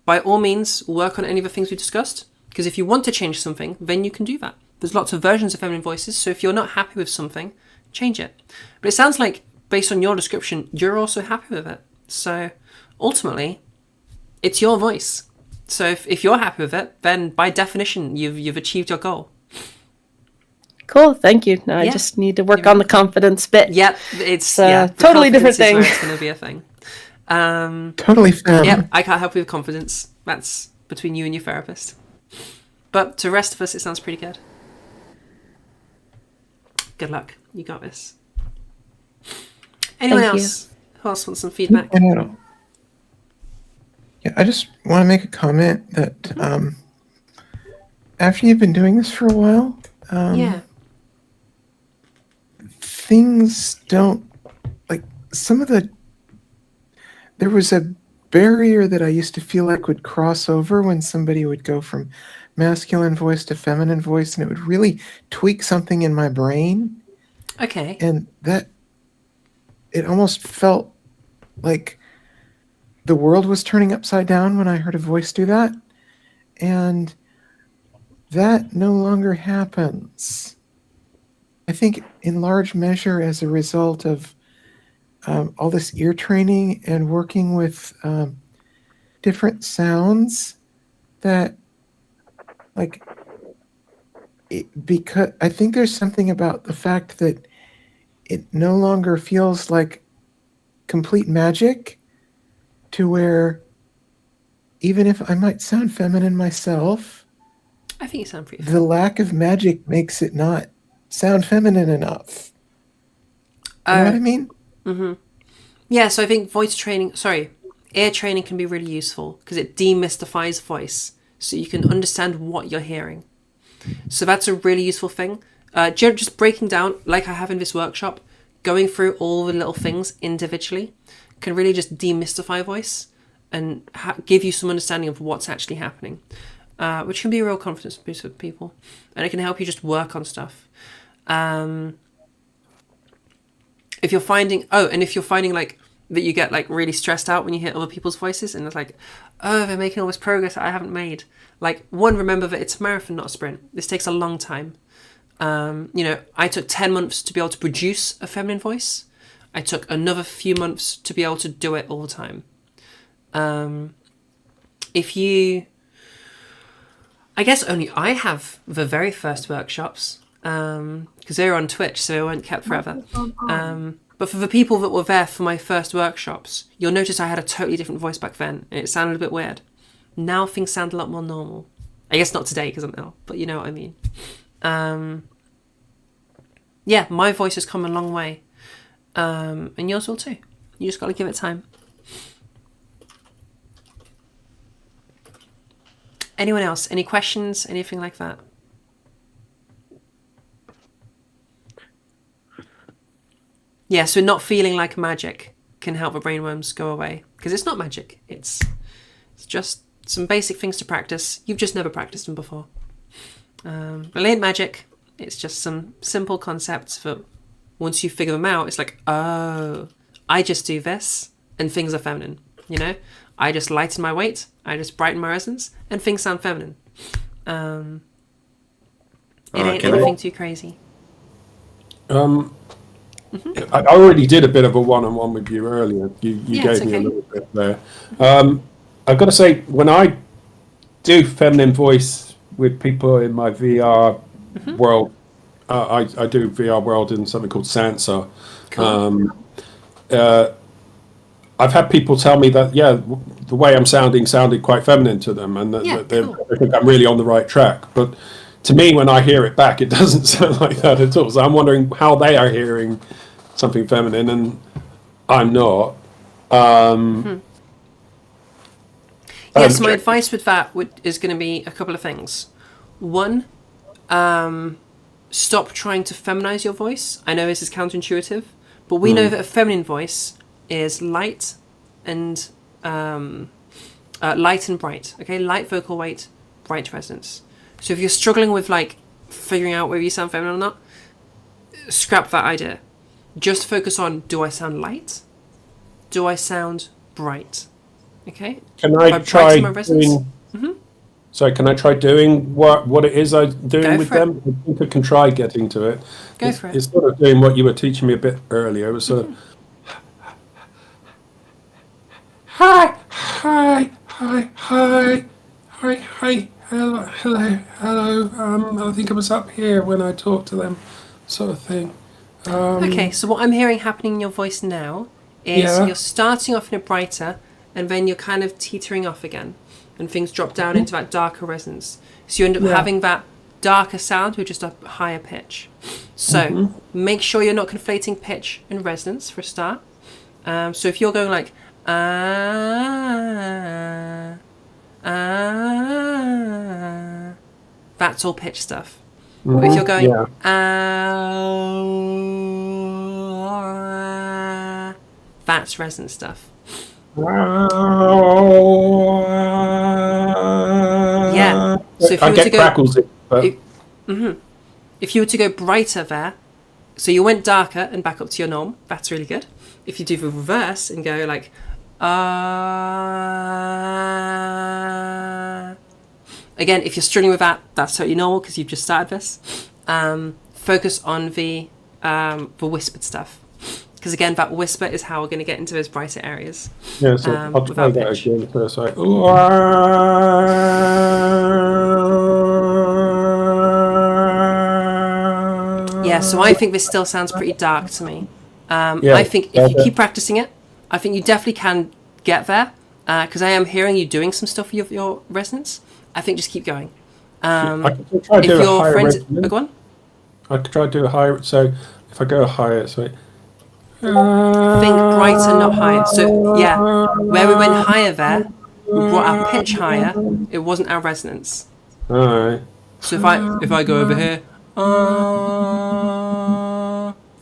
by all means, work on any of the things we discussed. Because if you want to change something, then you can do that. There's lots of versions of feminine voices, so if you're not happy with something, change it. But it sounds like, based on your description, you're also happy with it. So ultimately, it's your voice. So if you're happy with it, then by definition, you've achieved your goal. Cool. Thank you. Now I just need to work on the confidence bit. Yep, it's totally different thing. It's going to be a thing. Totally fam. Yep, I can't help you with confidence. That's between you and your therapist. But to the rest of us, it sounds pretty good. Good luck. You got this. Anyone Thank else? Who else wants some feedback? I know. Yeah, I just want to make a comment that after you've been doing this for a while, things don't like some of the. There was a barrier that I used to feel like would cross over when somebody would go from masculine voice to feminine voice, and it would really tweak something in my brain. Okay. And that it almost felt like the world was turning upside down when I heard a voice do that. And that no longer happens. I think in large measure as a result of all this ear training and working with different sounds that because I think there's something about the fact that it no longer feels like complete magic, to where even if I might sound feminine myself, I think you sound pretty the lack of magic makes it not sound feminine enough. You know what I mean? Mm-hmm. Yeah, so I think ear training can be really useful because it demystifies voice so you can understand what you're hearing. So that's a really useful thing. Just breaking down, like I have in this workshop, going through all the little things individually can really just demystify voice and give you some understanding of what's actually happening, which can be a real confidence boost for people. And it can help you just work on stuff. If you're finding like that you get like really stressed out when you hear other people's voices and it's like, oh, they're making all this progress that I haven't made. Like, remember that it's a marathon, not a sprint. This takes a long time. I took 10 months to be able to produce a feminine voice. I took another few months to be able to do it all the time. I guess only I have the very first workshops, because they were on Twitch, so they weren't kept forever. But for the people that were there for my first workshops, you'll notice I had a totally different voice back then, and it sounded a bit weird. Now things sound a lot more normal. I guess not today, because I'm ill, but you know what I mean. My voice has come a long way. And yours will too. You just got to give it time. Anyone else? Any questions? Anything like that? Yeah, so not feeling like magic can help the brainworms go away. Because it's not magic. It's just some basic things to practice. You've just never practiced them before. But it ain't magic. It's just some simple concepts that once you figure them out, it's like, oh, I just do this and things are feminine. You know? I just lighten my weight, I just brighten my resonance, and things sound feminine. It ain't anything too crazy. I already did a bit of a one-on-one with you earlier. You gave me a little bit there. I've got to say, when I do feminine voice with people in my VR world, I do VR world in something called Sansa. Cool. I've had people tell me that, the way I'm sounded quite feminine to them, and that they think I'm really on the right track. But to me, when I hear it back, it doesn't sound like that at all. So I'm wondering how they are hearing something feminine, and I'm not. Yes, my advice with that is going to be a couple of things. One, stop trying to feminize your voice. I know this is counterintuitive, but we know that a feminine voice is light and light and bright. Okay, light vocal weight, bright resonance. So if you're struggling with like figuring out whether you sound feminine or not, scrap that idea. Just focus on, do I sound light? Do I sound bright? Okay. Can I try doing? Mm-hmm. Sorry, can I try doing what it is I'm doing Go with for it. them? I think I can try getting to it. Go it's, for it. It's sort of doing what you were teaching me a bit earlier. It was sort of, hi, hi, hi, hi, hi, hi, hello, hello, hello. I think I was up here when I talked to them, sort of thing. Okay, so what I'm hearing happening in your voice now is Yeah. you're starting off in a brighter, and then you're kind of teetering off again, and things drop down into that darker resonance. So you end up Yeah. having that darker sound with just a higher pitch. So make sure you're not conflating pitch and resonance for a start. So if you're going like that's all pitch stuff. But if you're going that's resonance stuff. Yeah. So if you I were get to go, crackles. But if you were to go brighter there, so you went darker and back up to your norm, that's really good. If you do the reverse and go like again, if you're struggling with that, that's totally normal because you've just started this. Focus on the whispered stuff, because again, that whisper is how we're going to get into those brighter areas. yeah, so I'll try without that pitch. again first. Like, Yeah, so I think this still sounds pretty dark to me. Yeah, I think if you okay. keep practicing it, I think you definitely can get there, because I am hearing you doing some stuff with your resonance. I think just keep going. I could try to If do a your higher friends, resonance. go on. I could try to do a higher. So if I go higher, so Think brighter, not higher. So yeah, where we went higher there, we brought our pitch higher. It wasn't our resonance. all right. So if I go over here,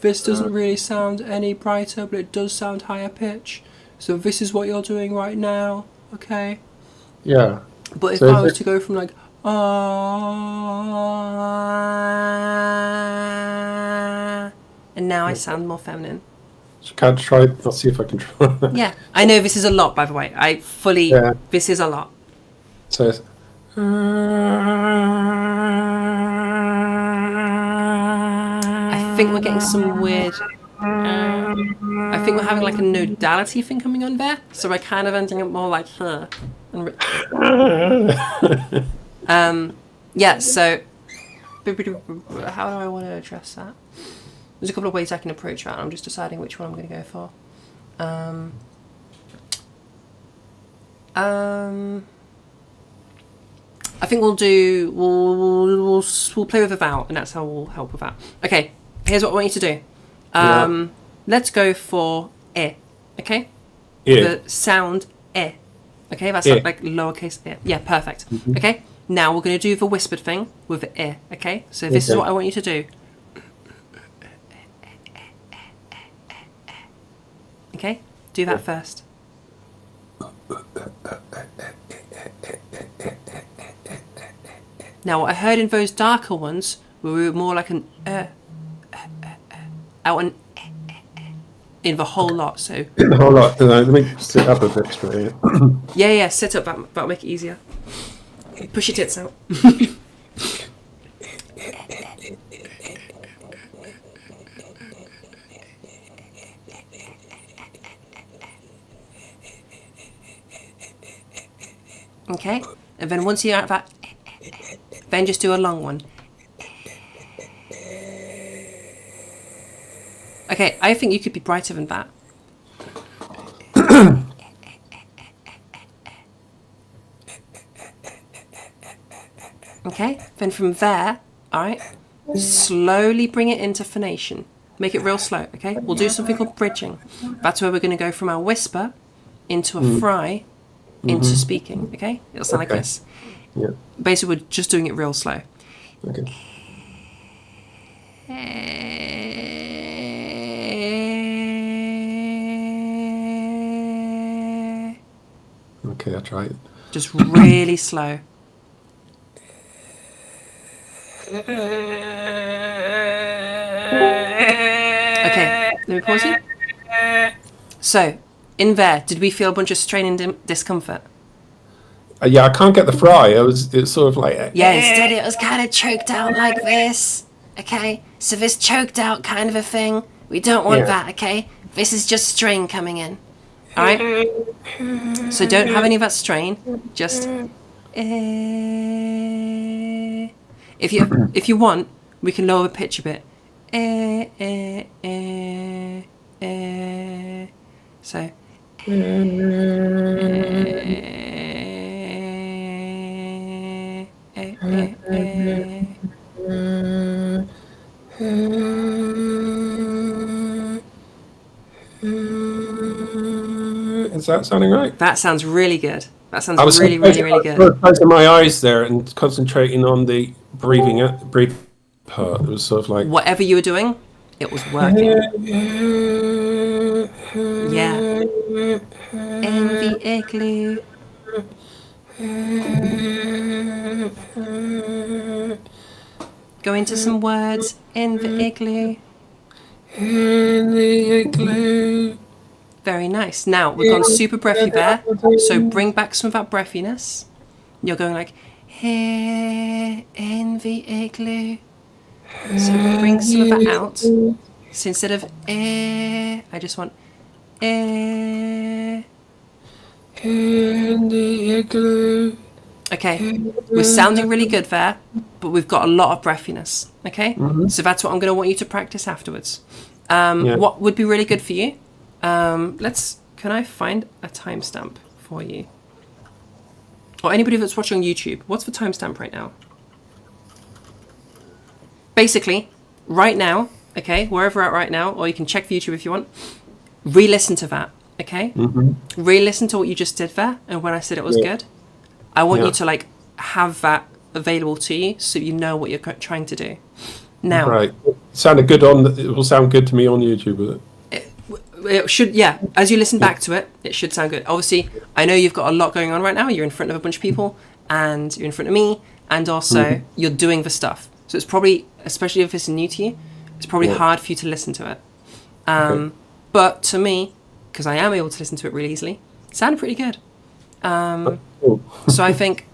this doesn't really sound any brighter, but it does sound higher pitch. So this is what you're doing right now, okay? Yeah. But if So I is was it- to go from like and now I sound more feminine. Can I try? I'll see if I can try. Yeah, I know this is a lot, by the way. I fully. Yeah. This is a lot. So it's, I think we're getting some weird. I think we're having like a nodality thing coming on there, so we're kind of ending up more like her. Yeah. So, how do I want to address that? There's a couple of ways I can approach that. I'm just deciding which one I'm going to go for. I think we'll play with a vowel, and that's how we'll help with that. Okay, here's what I want you to do. Yeah. Let's go for e. Okay. Yeah. The sound e. Okay, that's Eh. like lowercase e. Yeah, perfect. Okay. Now we're going to do the whispered thing with the e. Okay. So this is Okay. what I want you to do. Okay. Do that first. Now, what I heard in those darker ones were more like an out and in the whole lot. So a whole lot. Let me sit up a bit straight. yeah, sit up. That'll make it easier. Push your tits out. Okay, and then once you're at that, then just do a long one. Okay, I think you could be brighter than that. Okay, then from there, alright, slowly bring it into phonation. Make it real slow, okay? We'll do something called bridging. That's where we're going to go from our whisper into a fry into speaking, okay? It'll sound like Okay. this. Yeah. Basically, we're just doing it real slow. Okay. Okay, I'll try it. Just really slow. Okay, let me pause you. So, in there, did we feel a bunch of strain and discomfort? Yeah, I can't get the fry. It's sort of like... Yeah, instead it was kind of choked out like this. Okay, so this choked out kind of a thing. We don't want that, okay? This is just strain coming in. All right? So don't have any of that strain. Just... If you want, we can lower the pitch a bit. So... Is that sounding right? That sounds really good. That sounds I was really good. closing my eyes there and concentrating on the breathing part. It was sort of like... Whatever you were doing, it was working. Yeah. In the igloo. Go into some words. In the igloo. In the igloo. Very nice. Now, we've gone super breathy there. So bring back some of that breathiness. You're going like, here in the igloo. So bring some of that out. So instead of I just want in the igloo. Okay, we're sounding really good there, but we've got a lot of breathiness. Okay, so that's what I'm going to want you to practice afterwards. What would be really good for you? Can I find a timestamp for you? Or anybody that's watching on YouTube, what's the timestamp right now? Basically, right now, okay, wherever we're at right now, or you can check for YouTube if you want, re-listen to that, okay? Re-listen to what you just did there, and when I said it was good, I want you to like have that available to you so you know what you're trying to do. Now, right, it sounded good it will sound good to me on YouTube, will it? It should, yeah. As you listen back to it, it should sound good. Obviously, I know you've got a lot going on right now. You're in front of a bunch of people, and you're in front of me, and also you're doing the stuff. So it's probably, especially if it's new to you, it's probably hard for you to listen to it. But to me, because I am able to listen to it really easily, it sounded pretty good. So I think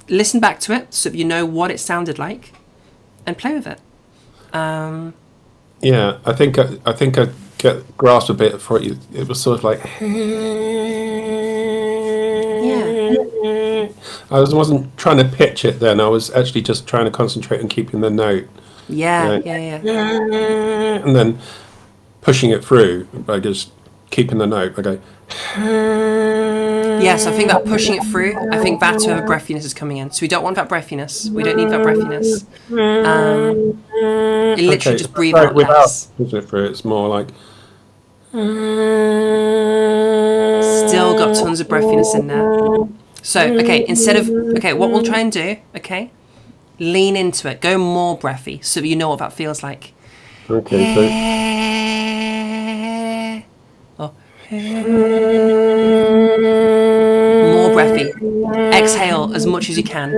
listen back to it so that you know what it sounded like, and play with it. Yeah, I think I get grasp a bit for it. It was sort of like, I wasn't trying to pitch it then. I was actually just trying to concentrate on keeping the note. Yeah. And then pushing it through by just keeping the note. I go. Yes, I think that pushing it through, I think that's where the breathiness is coming in. So we don't want that breathiness. We don't need that breathiness. You literally just breathe out less. Pushing it through, it's more like. Still got tons of breathiness in there. So, okay, what we'll try and do, okay, lean into it. Go more breathy so that you know what that feels like. More breathy. Exhale as much as you can.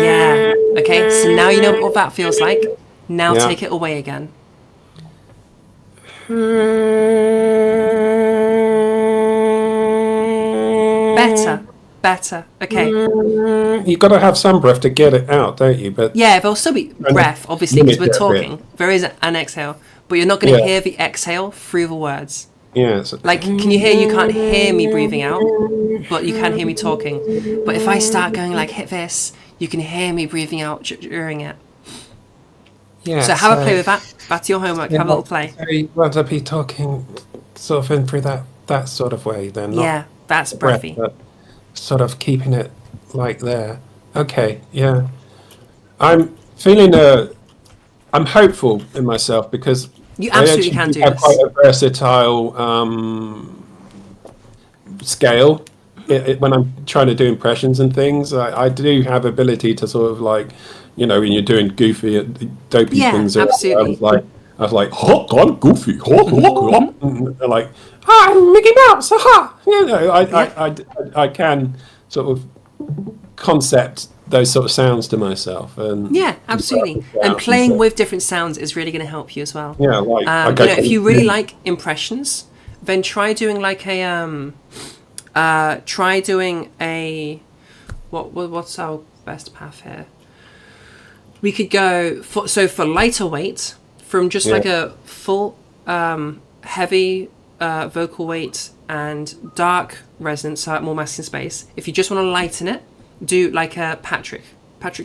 Yeah. Okay, so now you know what that feels like. Now take it away again. Better. Okay. You've got to have some breath to get it out, don't you? But yeah, there'll still be breath, obviously, because we're talking. There is an exhale, but you're not going to hear the exhale through the words. Yeah. Like, can you hear? You can't hear me breathing out, but you can hear me talking. But if I start going like hit this, you can hear me breathing out during it. Yeah. So have a play with that. That's your homework. Have a little play. Want to be talking sort of in through that sort of way then. Yeah, that's breathy. Sort of keeping it like there. Okay, yeah. I'm feeling I'm hopeful in myself because you absolutely can do have this. Quite a versatile scale. When I'm trying to do impressions and things, I do have ability to sort of like, when you're doing goofy, dopey things. Absolutely. I was like, I'm Goofy. And they're like, I'm Mickey Mouse. I can sort of concept those sort of sounds to myself. And yeah, absolutely. And playing with different sounds is really going to help you as well. Yeah, like if you really like impressions, then try doing like a what's our best path here? We could go for lighter weight from just like a full heavy vocal weight and dark resonance, so more masculine space. If you just want to lighten it, do like a Patrick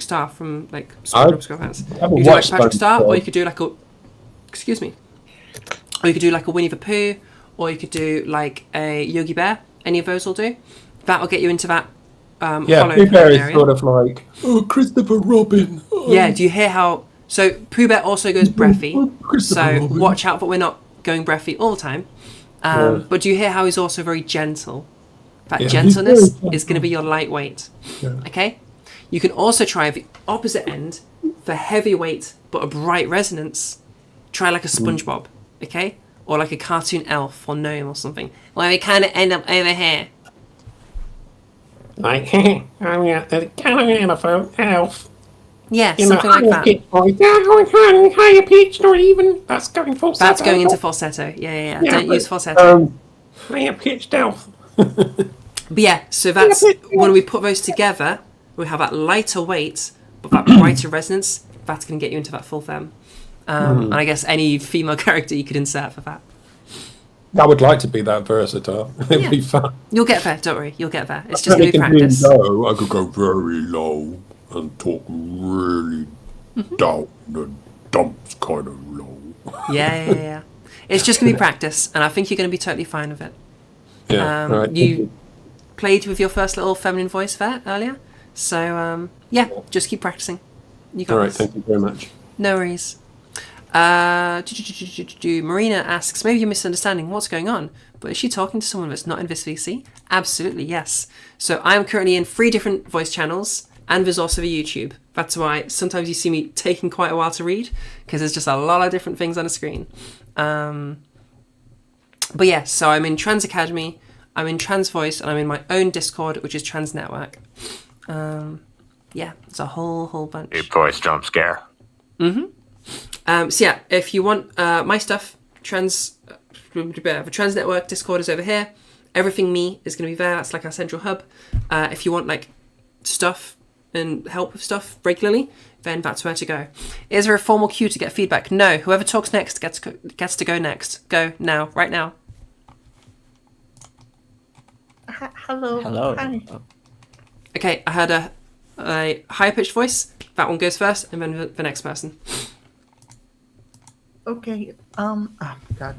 Star from like SpongeBob SquarePants. You could do like Patrick Star, or you could do like a Winnie the Pooh, or you could do like a Yogi Bear. Any of those will do. That'll get you into that hollow Pooh Bear is area. sort of like Christopher Robin. Yeah, do you hear how? So Pooh Bear also goes breathy. So watch out that we're not going breathy all the time. But do you hear how he's also very gentle? That gentleness is going to be your lightweight. Yeah. Okay? You can also try the opposite end for heavyweight but a bright resonance. Try like a SpongeBob, okay? Or like a cartoon elf or gnome or something. Where we kind of end up over here. Like, I'm kind of an elf. Yeah, something like that. Higher pitched or even that's going falsetto. That's going into falsetto. Yeah. Don't use falsetto. Higher pitched elf. But yeah, so that's when we put those together, we have that lighter weight, but that brighter resonance. That's going to get you into that full fem. And I guess any female character you could insert for that. I would like to be that versatile. It'd be fun. You'll get there. Don't worry, you'll get there. It's just going to be practice. I could go very low and talk really down and dumps kind of low. Yeah. It's just going to be practice, and I think you're going to be totally fine with it. Yeah, right. You played with your first little feminine voice there earlier, so just keep practicing. You got this. Thank you very much. No worries. Marina asks, maybe you're misunderstanding what's going on, but is she talking to someone that's not in this VC? Absolutely, yes. So I'm currently in 3 different voice channels, and there's also the YouTube. That's why sometimes you see me taking quite a while to read, because there's just a lot of different things on the screen. But yeah, so I'm in Trans Academy, I'm in Trans Voice, and I'm in my own Discord, which is Trans Network. It's a whole bunch. A voice jump scare. So yeah, if you want my stuff, the Trans Network Discord is over here. Everything Me is going to be there. That's like our central hub. If you want like stuff and help with stuff regularly, then that's where to go. Is there a formal queue to get feedback? No. Whoever talks next gets to go next. Go now, right now. Hello. Hi. Okay, I had a higher pitched voice. That one goes first, and then the next person. Okay. Oh God.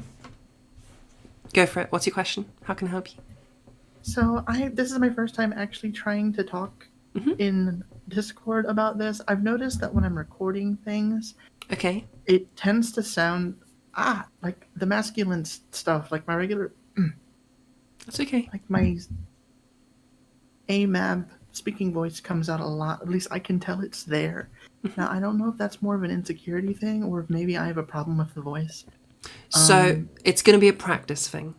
Go for it. What's your question? How can I help you? So this is my first time actually trying to talk in Discord about this. I've noticed that when I'm recording things, it tends to sound like the masculine stuff, like my regular. That's okay. Like my AMAB speaking voice comes out a lot. At least I can tell it's there. Now I don't know if that's more of an insecurity thing or if maybe I have a problem with the voice. So it's going to be a practice thing.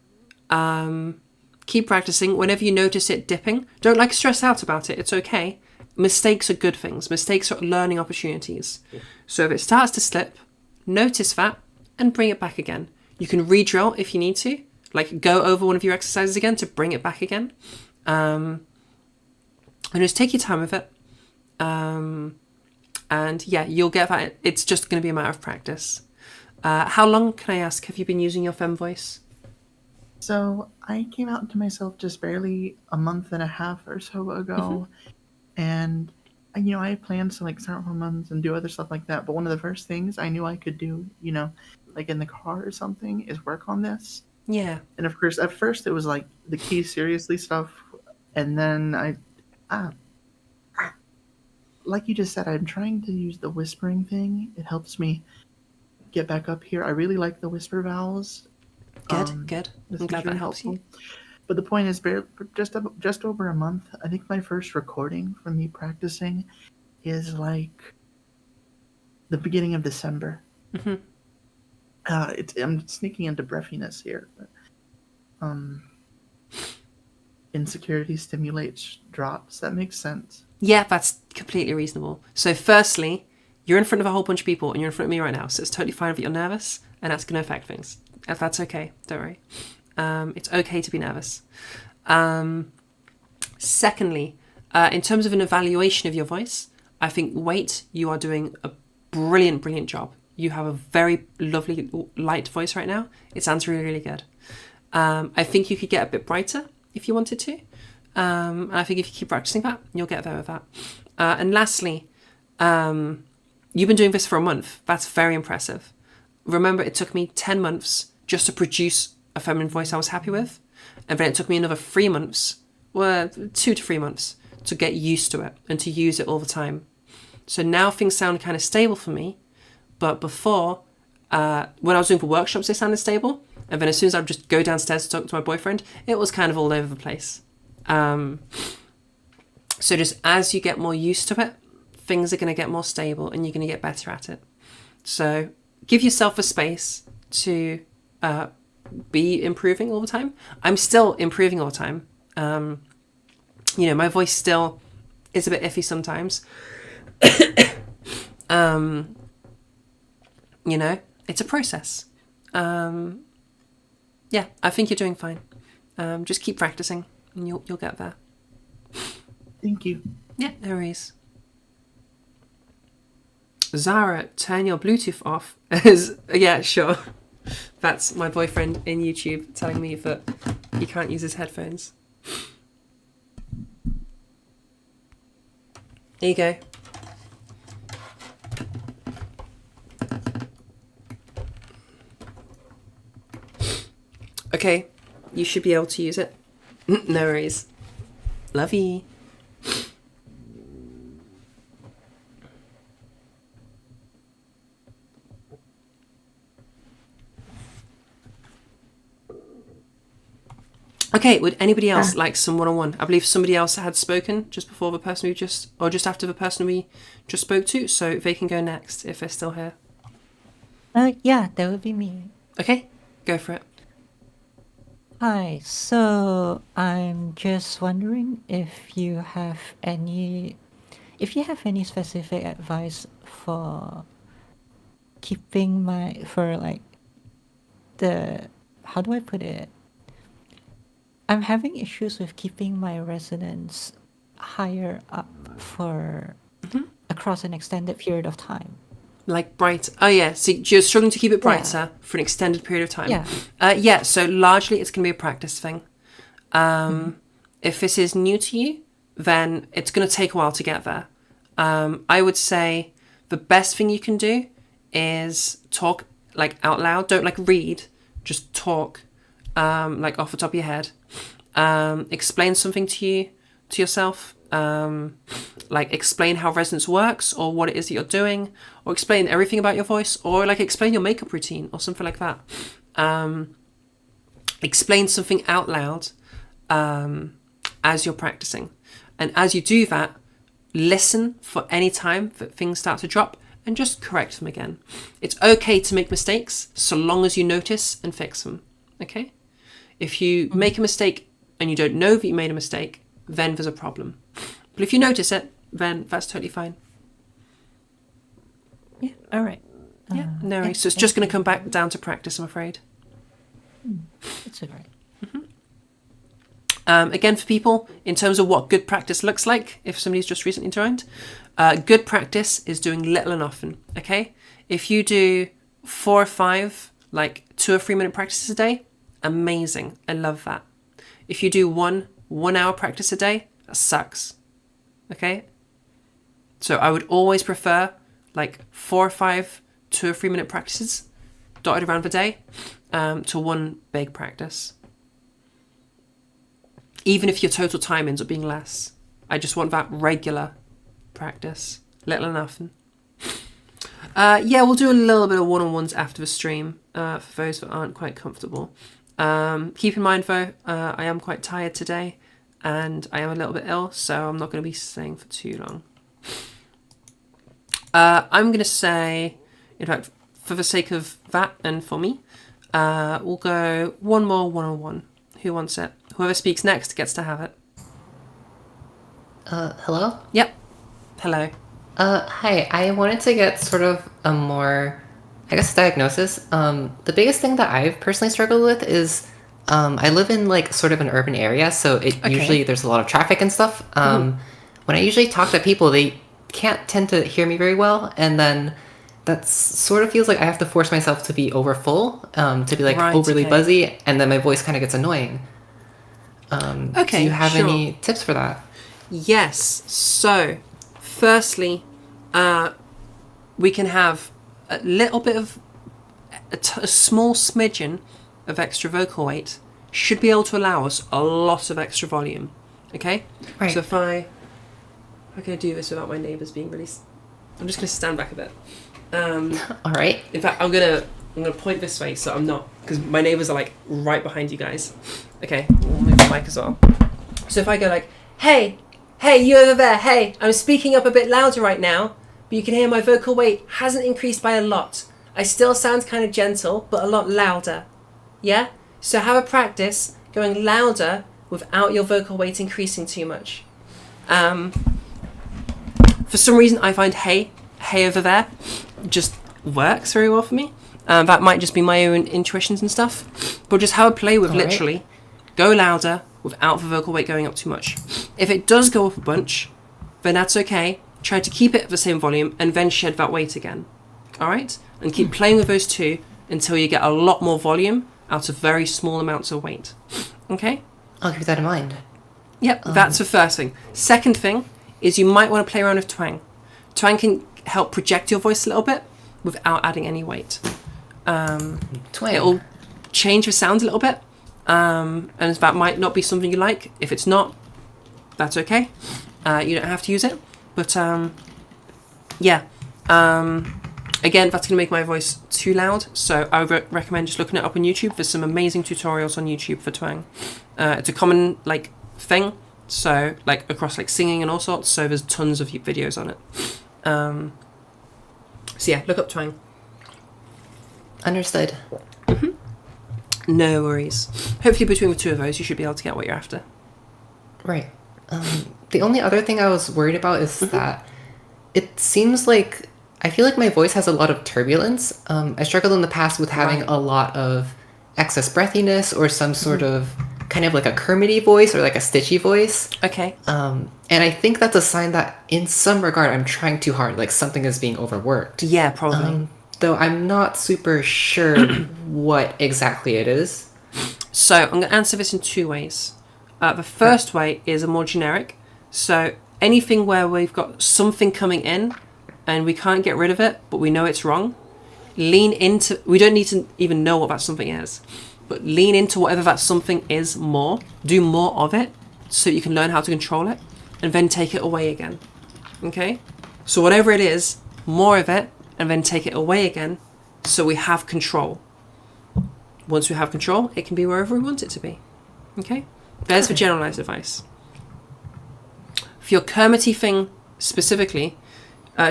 Keep practicing. Whenever you notice it dipping, don't stress out about it. It's okay. Mistakes are good things. Mistakes are learning opportunities. So if it starts to slip, notice that and bring it back again. You can re-drill if you need to. Like go over one of your exercises again to bring it back again. And just take your time with it. And yeah, you'll get that. It's just going to be a matter of practice. How long, can I ask, have you been using your femme voice? So I came out to myself just barely a month and a half or so ago. And, I had plans to start hormones and do other stuff like that. But one of the first things I knew I could do, like in the car or something, is work on this. Yeah. And of course, at first it was like the Key Seriously stuff. And then like you just said, I'm trying to use the whispering thing. It helps me get back up here. I really like the whisper vowels. Good. I'm glad that helps you. But the point is, just over a month. I think my first recording from me practicing is like the beginning of December. I'm sneaking into breathiness here. But, insecurity stimulates drops. That makes sense. Yeah, that's completely reasonable. So firstly, you're in front of a whole bunch of people and you're in front of me right now, so it's totally fine if you're nervous, and that's going to affect things. If that's okay, don't worry. It's okay to be nervous. Secondly, in terms of an evaluation of your voice, I think, Wait, you are doing a brilliant, brilliant job. You have a very lovely, light voice right now. It sounds really, really good. I think you could get a bit brighter if you wanted to. And I think if you keep practicing that, you'll get there with that. And lastly, you've been doing this for a month. That's very impressive. Remember, it took me 10 months just to produce a feminine voice I was happy with. And then it took me another 3 months, well, 2 to 3 months, to get used to it and to use it all the time. So now things sound kind of stable for me. But before, when I was doing the workshops, they sounded stable. And then as soon as I would just go downstairs to talk to my boyfriend, it was kind of all over the place. So just as you get more used to it, things are going to get more stable and you're going to get better at it. So give yourself a space to be improving all the time. I'm still improving all the time. My voice still is a bit iffy sometimes. It's a process. I think you're doing fine. Just keep practicing and you'll get there. Thank you. Yeah, no worries. Zara, turn your Bluetooth off. Yeah, sure. That's my boyfriend in YouTube telling me that he can't use his headphones. There you go. Okay, you should be able to use it. No worries. Love you. Okay, would anybody else like some one-on-one? I believe somebody else had spoken just before the person just after the person we just spoke to, so they can go next if they're still here. Yeah, that would be me. Okay, go for it. Hi, so I'm just wondering if you have any specific advice for keeping how do I put it? I'm having issues with keeping my resonance higher up for across an extended period of time. Like bright. Oh yeah, so you're struggling to keep it brighter for an extended period of time. Yeah. So largely it's going to be a practice thing. If this is new to you, then it's going to take a while to get there. I would say the best thing you can do is talk like out loud. Don't like read, just talk like off the top of your head. Explain something to yourself. Like explain how resonance works or what it is that you're doing, or explain everything about your voice, or like explain your makeup routine or something like that. Explain something out loud as you're practicing. And as you do that, listen for any time that things start to drop and just correct them again. It's okay to make mistakes so long as you notice and fix them. Okay? If you make a mistake and you don't know that you made a mistake, then there's a problem. But if you notice it, then that's totally fine. Yeah, all right. Yeah, no worries. So it's just going to come back down to practice, I'm afraid. It's all right. Again, for people, in terms of what good practice looks like, if somebody's just recently joined, good practice is doing little and often, okay? If you do 4 or 5, like 2 or 3 minute practices a day, amazing. I love that. If you do 1 hour practice a day, that sucks, okay? So I would always prefer like 4 or 5 2 or 3 minute practices dotted around the day to 1 big practice. Even if your total time ends up being less. I just want that regular practice. Little and often. Yeah, we'll do a little bit of one-on-ones after the stream for those that aren't quite comfortable. Keep in mind though, I am quite tired today and I am a little bit ill, so I'm not going to be staying for too long. I'm going to say, in fact, for the sake of that and for me, we'll go one more one-on-one. Who wants it? Whoever speaks next gets to have it. Hello? Yep. Hello. Hi. I wanted to get sort of a more, I guess, diagnosis. The biggest thing that I've personally struggled with is I live in like sort of an urban area, so usually there's a lot of traffic and stuff. When I usually talk to people, they can't tend to hear me very well, and then that sort of feels like I have to force myself to be over full, to be like overly buzzy, and then my voice kind of gets annoying. Do you have any tips for that? Yes. So, firstly, we can have a little bit of a small smidgen of extra vocal weight should be able to allow us a lot of extra volume. Okay? Right. So if I'm going to do this without my neighbours being really... I'm just going to stand back a bit. All right. In fact, I'm gonna point this way so I'm not... Because my neighbours are like right behind you guys. Okay, we'll move the mic as well. So if I go like, hey, you over there, hey, I'm speaking up a bit louder right now, but you can hear my vocal weight hasn't increased by a lot. I still sound kind of gentle, but a lot louder. Yeah? So have a practice going louder without your vocal weight increasing too much. For some reason, I find hey over there just works very well for me. That might just be my own intuitions and stuff. But just have a play with literally go louder without the vocal weight going up too much. If it does go up a bunch, then that's okay. Try to keep it at the same volume and then shed that weight again. All right? And keep playing with those two until you get a lot more volume out of very small amounts of weight. Okay? I'll keep that in mind. Yep, that's the first thing. Second thing is you might want to play around with twang. Twang can help project your voice a little bit without adding any weight. Twang. It'll change the sound a little bit. And that might not be something you like. If it's not, that's okay. You don't have to use it. But yeah. Again, that's going to make my voice too loud. So I would recommend just looking it up on YouTube. There's some amazing tutorials on YouTube for twang. It's a common like thing. So like across like singing and all sorts. So there's tons of videos on it. So yeah, look up twang. Understood. No worries. Hopefully between the two of those, you should be able to get what you're after. Right. The only other thing I was worried about is that it seems like I feel like my voice has a lot of turbulence. I struggled in the past with having a lot of excess breathiness or some sort of kind of like a Kermity voice or like a Stitchy voice. Okay. And I think that's a sign that in some regard I'm trying too hard, like something is being overworked. Yeah, probably. Though I'm not super sure what exactly it is. So I'm going to answer this in two ways. The first way is a more generic. So anything where we've got something coming in and we can't get rid of it, but we know it's wrong, lean into... We don't need to even know what that something is, but lean into whatever that something is more. Do more of it so you can learn how to control it and then take it away again. Okay? So whatever it is, more of it, and then take it away again so we have control. Once we have control, it can be wherever we want it to be. Okay? There's the generalized advice. For your Kermity thing specifically,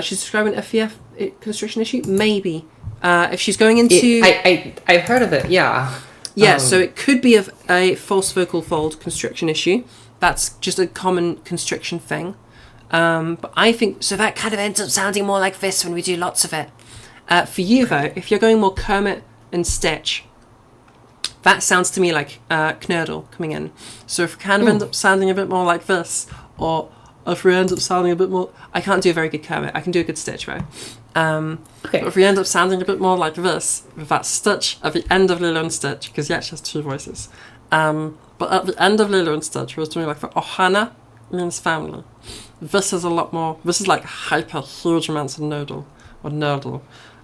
she's describing a FEF constriction issue? Maybe. If she's going into... I've heard of it, yeah. Yeah, so it could be a false vocal fold constriction issue. That's just a common constriction thing. But I think... So that kind of ends up sounding more like this when we do lots of it. For you, though, if you're going more Kermit and Stitch, that sounds to me like Knödel coming in. So if we kind of end up sounding a bit more like this, or if we end up sounding a bit more... I can't do a very good Kermit. I can do a good Stitch, though. But if we end up sounding a bit more like this, with that Stitch at the end of Lilo and Stitch, because yeah, she has two voices. But at the end of Lilo and Stitch, we was doing like the Ohana means family. This is a lot more... This is like hyper huge amounts of Knödel, or Nerdle.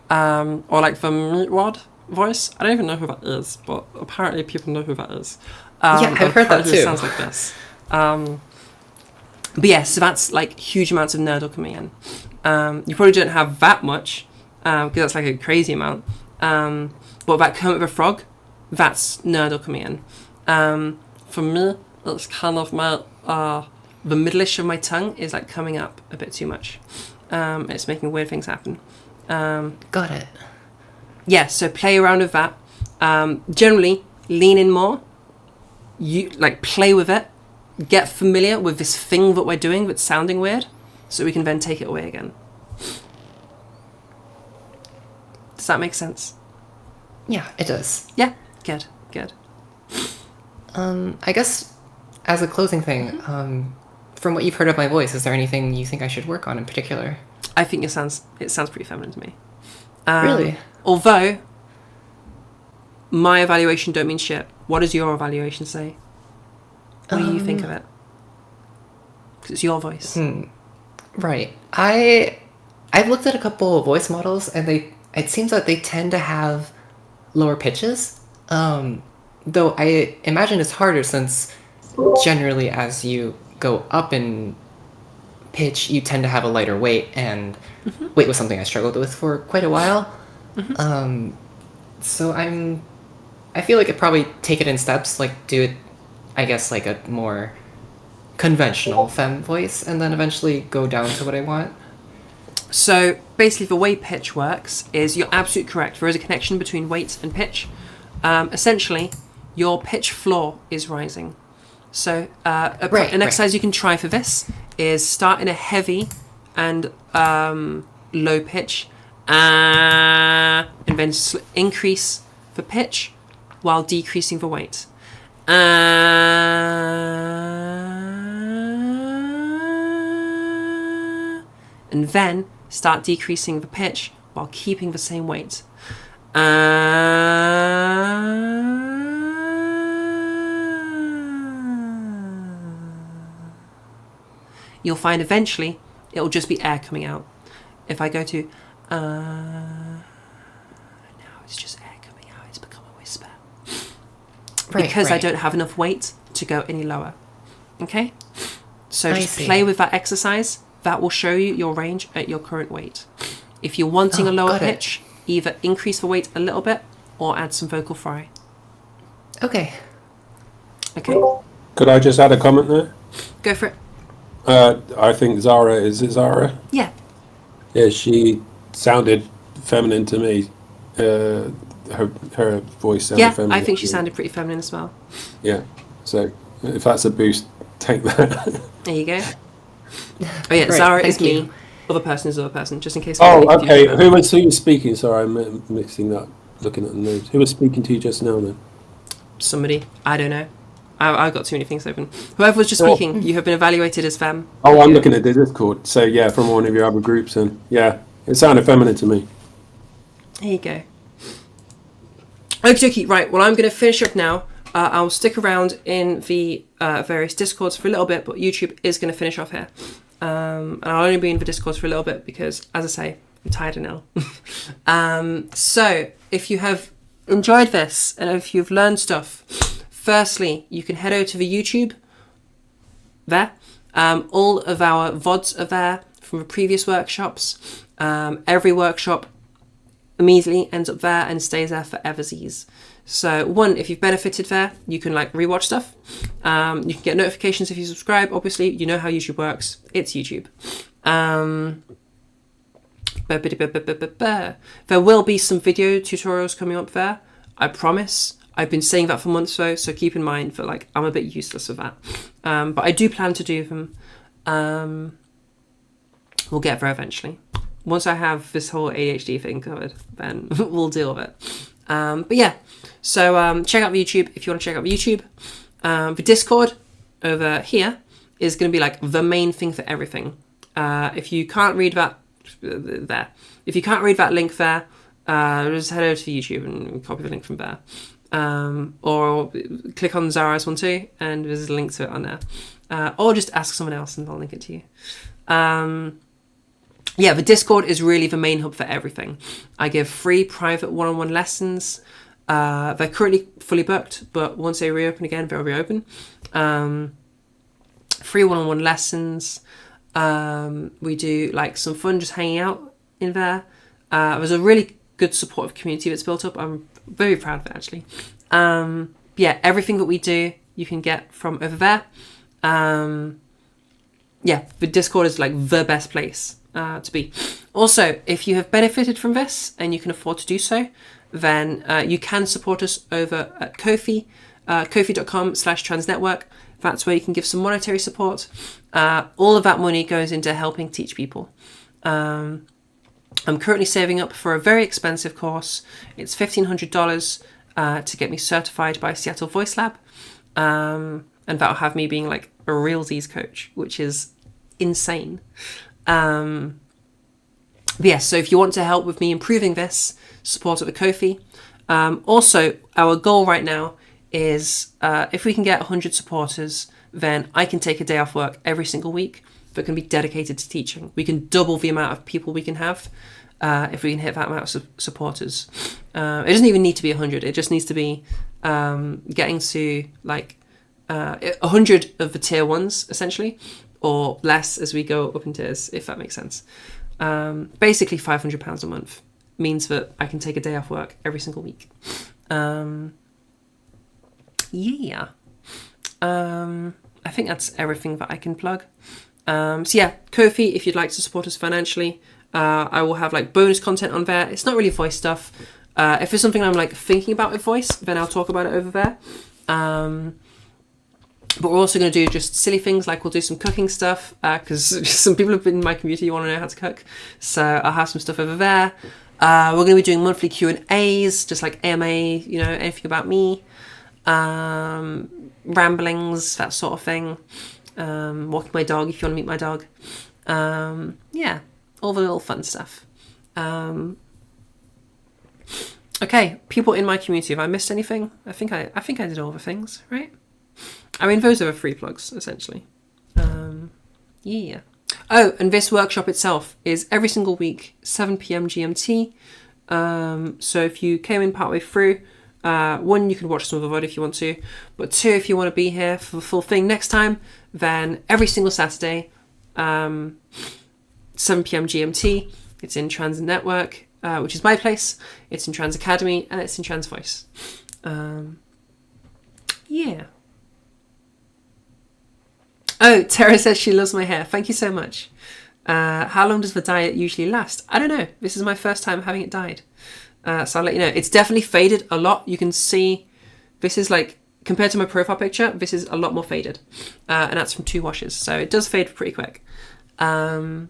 Or like the Meatwad voice. I don't even know who that is, but apparently people know who that is. Yeah, I've heard that too. It sounds like this. But yeah, so that's like huge amounts of Nerdle coming in. You probably don't have that much, because that's like a crazy amount. But that Kermit the Frog, that's Nerdle coming in. For me, it's kind of my... the middle-ish of my tongue is like coming up a bit too much. It's making weird things happen. Got it. yeah, so play around with that. Generally, lean in more. You like play with it. Get familiar with this thing that we're doing that's sounding weird, so we can then take it away again. Does that make sense? Yeah, it does. Yeah, good. I guess as a closing thing, from what you've heard of my voice, is there anything you think I should work on in particular? I think it sounds pretty feminine to me. Really? Although my evaluation don't mean shit. What does your evaluation say? What do you think of it? Because it's your voice. Right. I've looked at a couple of voice models, and it seems that they tend to have lower pitches. Though I imagine it's harder since generally as you go up in pitch, you tend to have a lighter weight, and weight was something I struggled with for quite a while. So I feel like I'd probably take it in steps, like do it, I guess, like a more conventional femme voice, and then eventually go down to what I want. So basically the way pitch works is, you're absolutely correct. There is a connection between weight and pitch. Essentially, your pitch floor is rising. So an exercise you can try for this is start in a heavy and low pitch, and then increase the pitch while decreasing the weight. And then start decreasing the pitch while keeping the same weight. You'll find eventually it'll just be air coming out. If I go to now it's just air coming out, it's become a whisper. Because I don't have enough weight to go any lower. Okay? So just play with that exercise. That will show you your range at your current weight. If you're wanting a lower pitch, either increase the weight a little bit or add some vocal fry. Okay. Could I just add a comment there? Go for it. I think Zara, is it Zara? Yeah. Yeah, she sounded feminine to me. Her voice sounded feminine. Yeah, I think she sounded pretty feminine as well. Yeah, so if that's a boost, take that. There you go. Oh yeah, Great, Zara is thank you. me. Other person is other person, just in case. Oh, okay. Who was speaking? Sorry, I'm mixing that. Looking at the news. Who was speaking to you just now then? Somebody. I don't know. I've got too many things open. Whoever was just speaking, you have been evaluated as femme. Oh, I'm looking at the Discord. So yeah, from one of your other groups, and yeah, it sounded feminine to me. There you go. Okie dokie. Right. Well, I'm going to finish up now. I'll stick around in the various Discords for a little bit, but YouTube is going to finish off here. And I'll only be in the Discords for a little bit because, as I say, I'm tired and ill. So if you have enjoyed this and if you've learned stuff, firstly, you can head over to the YouTube there. All of our VODs are there from the previous workshops. Every workshop immediately ends up there and stays there for eversies. So one, if you've benefited there, you can like rewatch stuff. You can get notifications if you subscribe. Obviously, you know how YouTube works. It's YouTube. There will be some video tutorials coming up there. I promise. I've been saying that for months though, so keep in mind that like I'm a bit useless with that. But I do plan to do them. We'll get there eventually. Once I have this whole ADHD thing covered, then we'll deal with it. But yeah, so check out the YouTube if you want to check out the YouTube. The Discord over here is going to be like the main thing for everything. If you can't read that there, if you can't read that link there, just head over to YouTube and copy the link from there. Or click on Zara's one too, and there's a link to it on there. Or just ask someone else and they'll link it to you. Yeah, the Discord is really the main hub for everything. I give free private one-on-one lessons. They're currently fully booked, but once they reopen again, they'll reopen. Free one-on-one lessons. We do like some fun just hanging out in there. There's a really good supportive community that's built up. I'm very proud of it actually. Yeah, everything that we do you can get from over there. Yeah, the Discord is like the best place to be. Also, if you have benefited from this and you can afford to do so, then you can support us over at Ko-fi, kofi.com/transnetwork. That's where you can give some monetary support. All of that money goes into helping teach people. I'm currently saving up for a very expensive course. It's $1,500 to get me certified by Seattle Voice Lab. And that'll have me being like a realsies coach, which is insane. Yes, so if you want to help with me improving this, support at the Ko-fi. Also, our goal right now is if we can get 100 supporters, then I can take a day off work every single week that can be dedicated to teaching. We can double the amount of people we can have if we can hit that amount of supporters. It doesn't even need to be 100. It just needs to be getting to like 100 of the tier ones, essentially, or less as we go up in tiers, if that makes sense. Basically £500 a month means that I can take a day off work every single week. Yeah. I think that's everything that I can plug. So yeah, Ko-fi, if you'd like to support us financially, I will have like bonus content on there. It's not really voice stuff. If there's something I'm like thinking about with voice, then I'll talk about it over there. But we're also going to do just silly things, like we'll do some cooking stuff, because some people have been in my community want to know how to cook. So I'll have some stuff over there. We're going to be doing monthly Q&As, just like AMA, you know, anything about me. Ramblings, that sort of thing. Walking my dog if you want to meet my dog. Yeah, all the little fun stuff. Okay, people in my community, have I missed anything? I think I did all the things, right? I mean, those are the free plugs, essentially. Yeah. Oh, and this workshop itself is every single week, 7 p.m. GMT. So if you came in partway through, one, you can watch some of the VOD if you want to, but two, if you want to be here for the full thing next time, then every single Saturday, 7 p.m. GMT, it's in Trans Network, which is my place, it's in Trans Academy, and it's in Trans Voice. Yeah. Oh, Tara says she loves my hair. Thank you so much. How long does the dye usually last? I don't know. This is my first time having it dyed. So I'll let you know. It's definitely faded a lot. You can see this is like, compared to my profile picture, this is a lot more faded. And that's from 2 washes. So it does fade pretty quick. A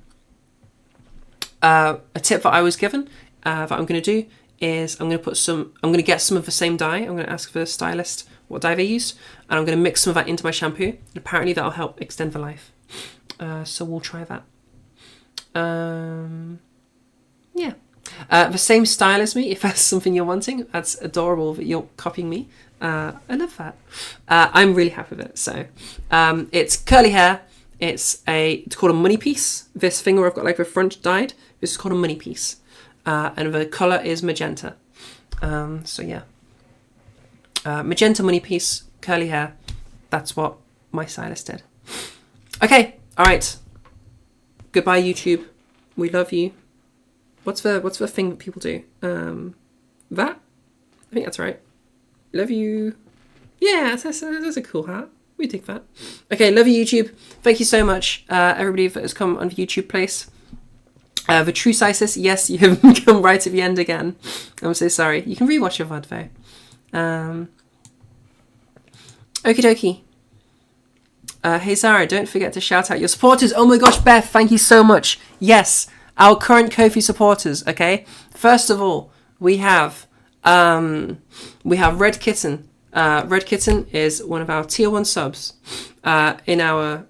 tip that I was given that I'm going to do is I'm going to get some of the same dye. I'm going to ask the stylist what dye they used, and I'm going to mix some of that into my shampoo. And apparently that'll help extend the life. So we'll try that. Yeah. The same style as me, if that's something you're wanting. That's adorable that you're copying me. I love that. I'm really happy with it. So it's curly hair. It's called a money piece. This thing where I've got like the front dyed, this is called a money piece. And the colour is magenta. So yeah. Magenta money piece, curly hair. That's what my stylist did. Okay, all right. Goodbye, YouTube. We love you. What's the thing that people do? That? I think that's right. Love you. Yeah, that's a cool hat. We dig that. Okay, love you, YouTube. Thank you so much, everybody that has come on the YouTube place. The True Sisis, yes, you have come right at the end again. I'm so sorry. You can rewatch your VOD though. Okie dokie. Hey Zara, don't forget to shout out your supporters. Oh my gosh, Beth, thank you so much. Yes, our current Ko-fi supporters, okay? First of all, we have Red Kitten. Red Kitten is one of our tier 1 subs. In our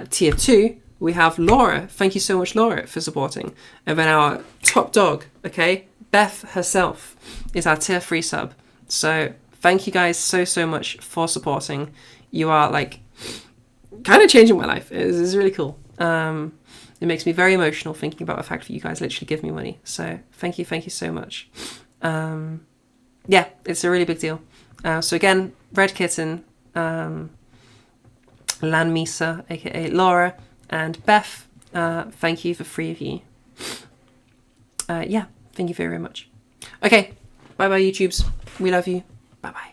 tier 2, we have Laura. Thank you so much, Laura, for supporting. And then our top dog, okay? Beth herself is our tier 3 sub. So thank you guys so much for supporting. You are like kind of changing my life. It's really cool. It makes me very emotional thinking about the fact that you guys literally give me money. So thank you so much. Yeah, it's a really big deal. So again, Red Kitten, Lan Misa, aka Laura, and Beth, thank you for 3 of you. Yeah, thank you very much. Okay, bye-bye YouTubes. We love you. Bye-bye.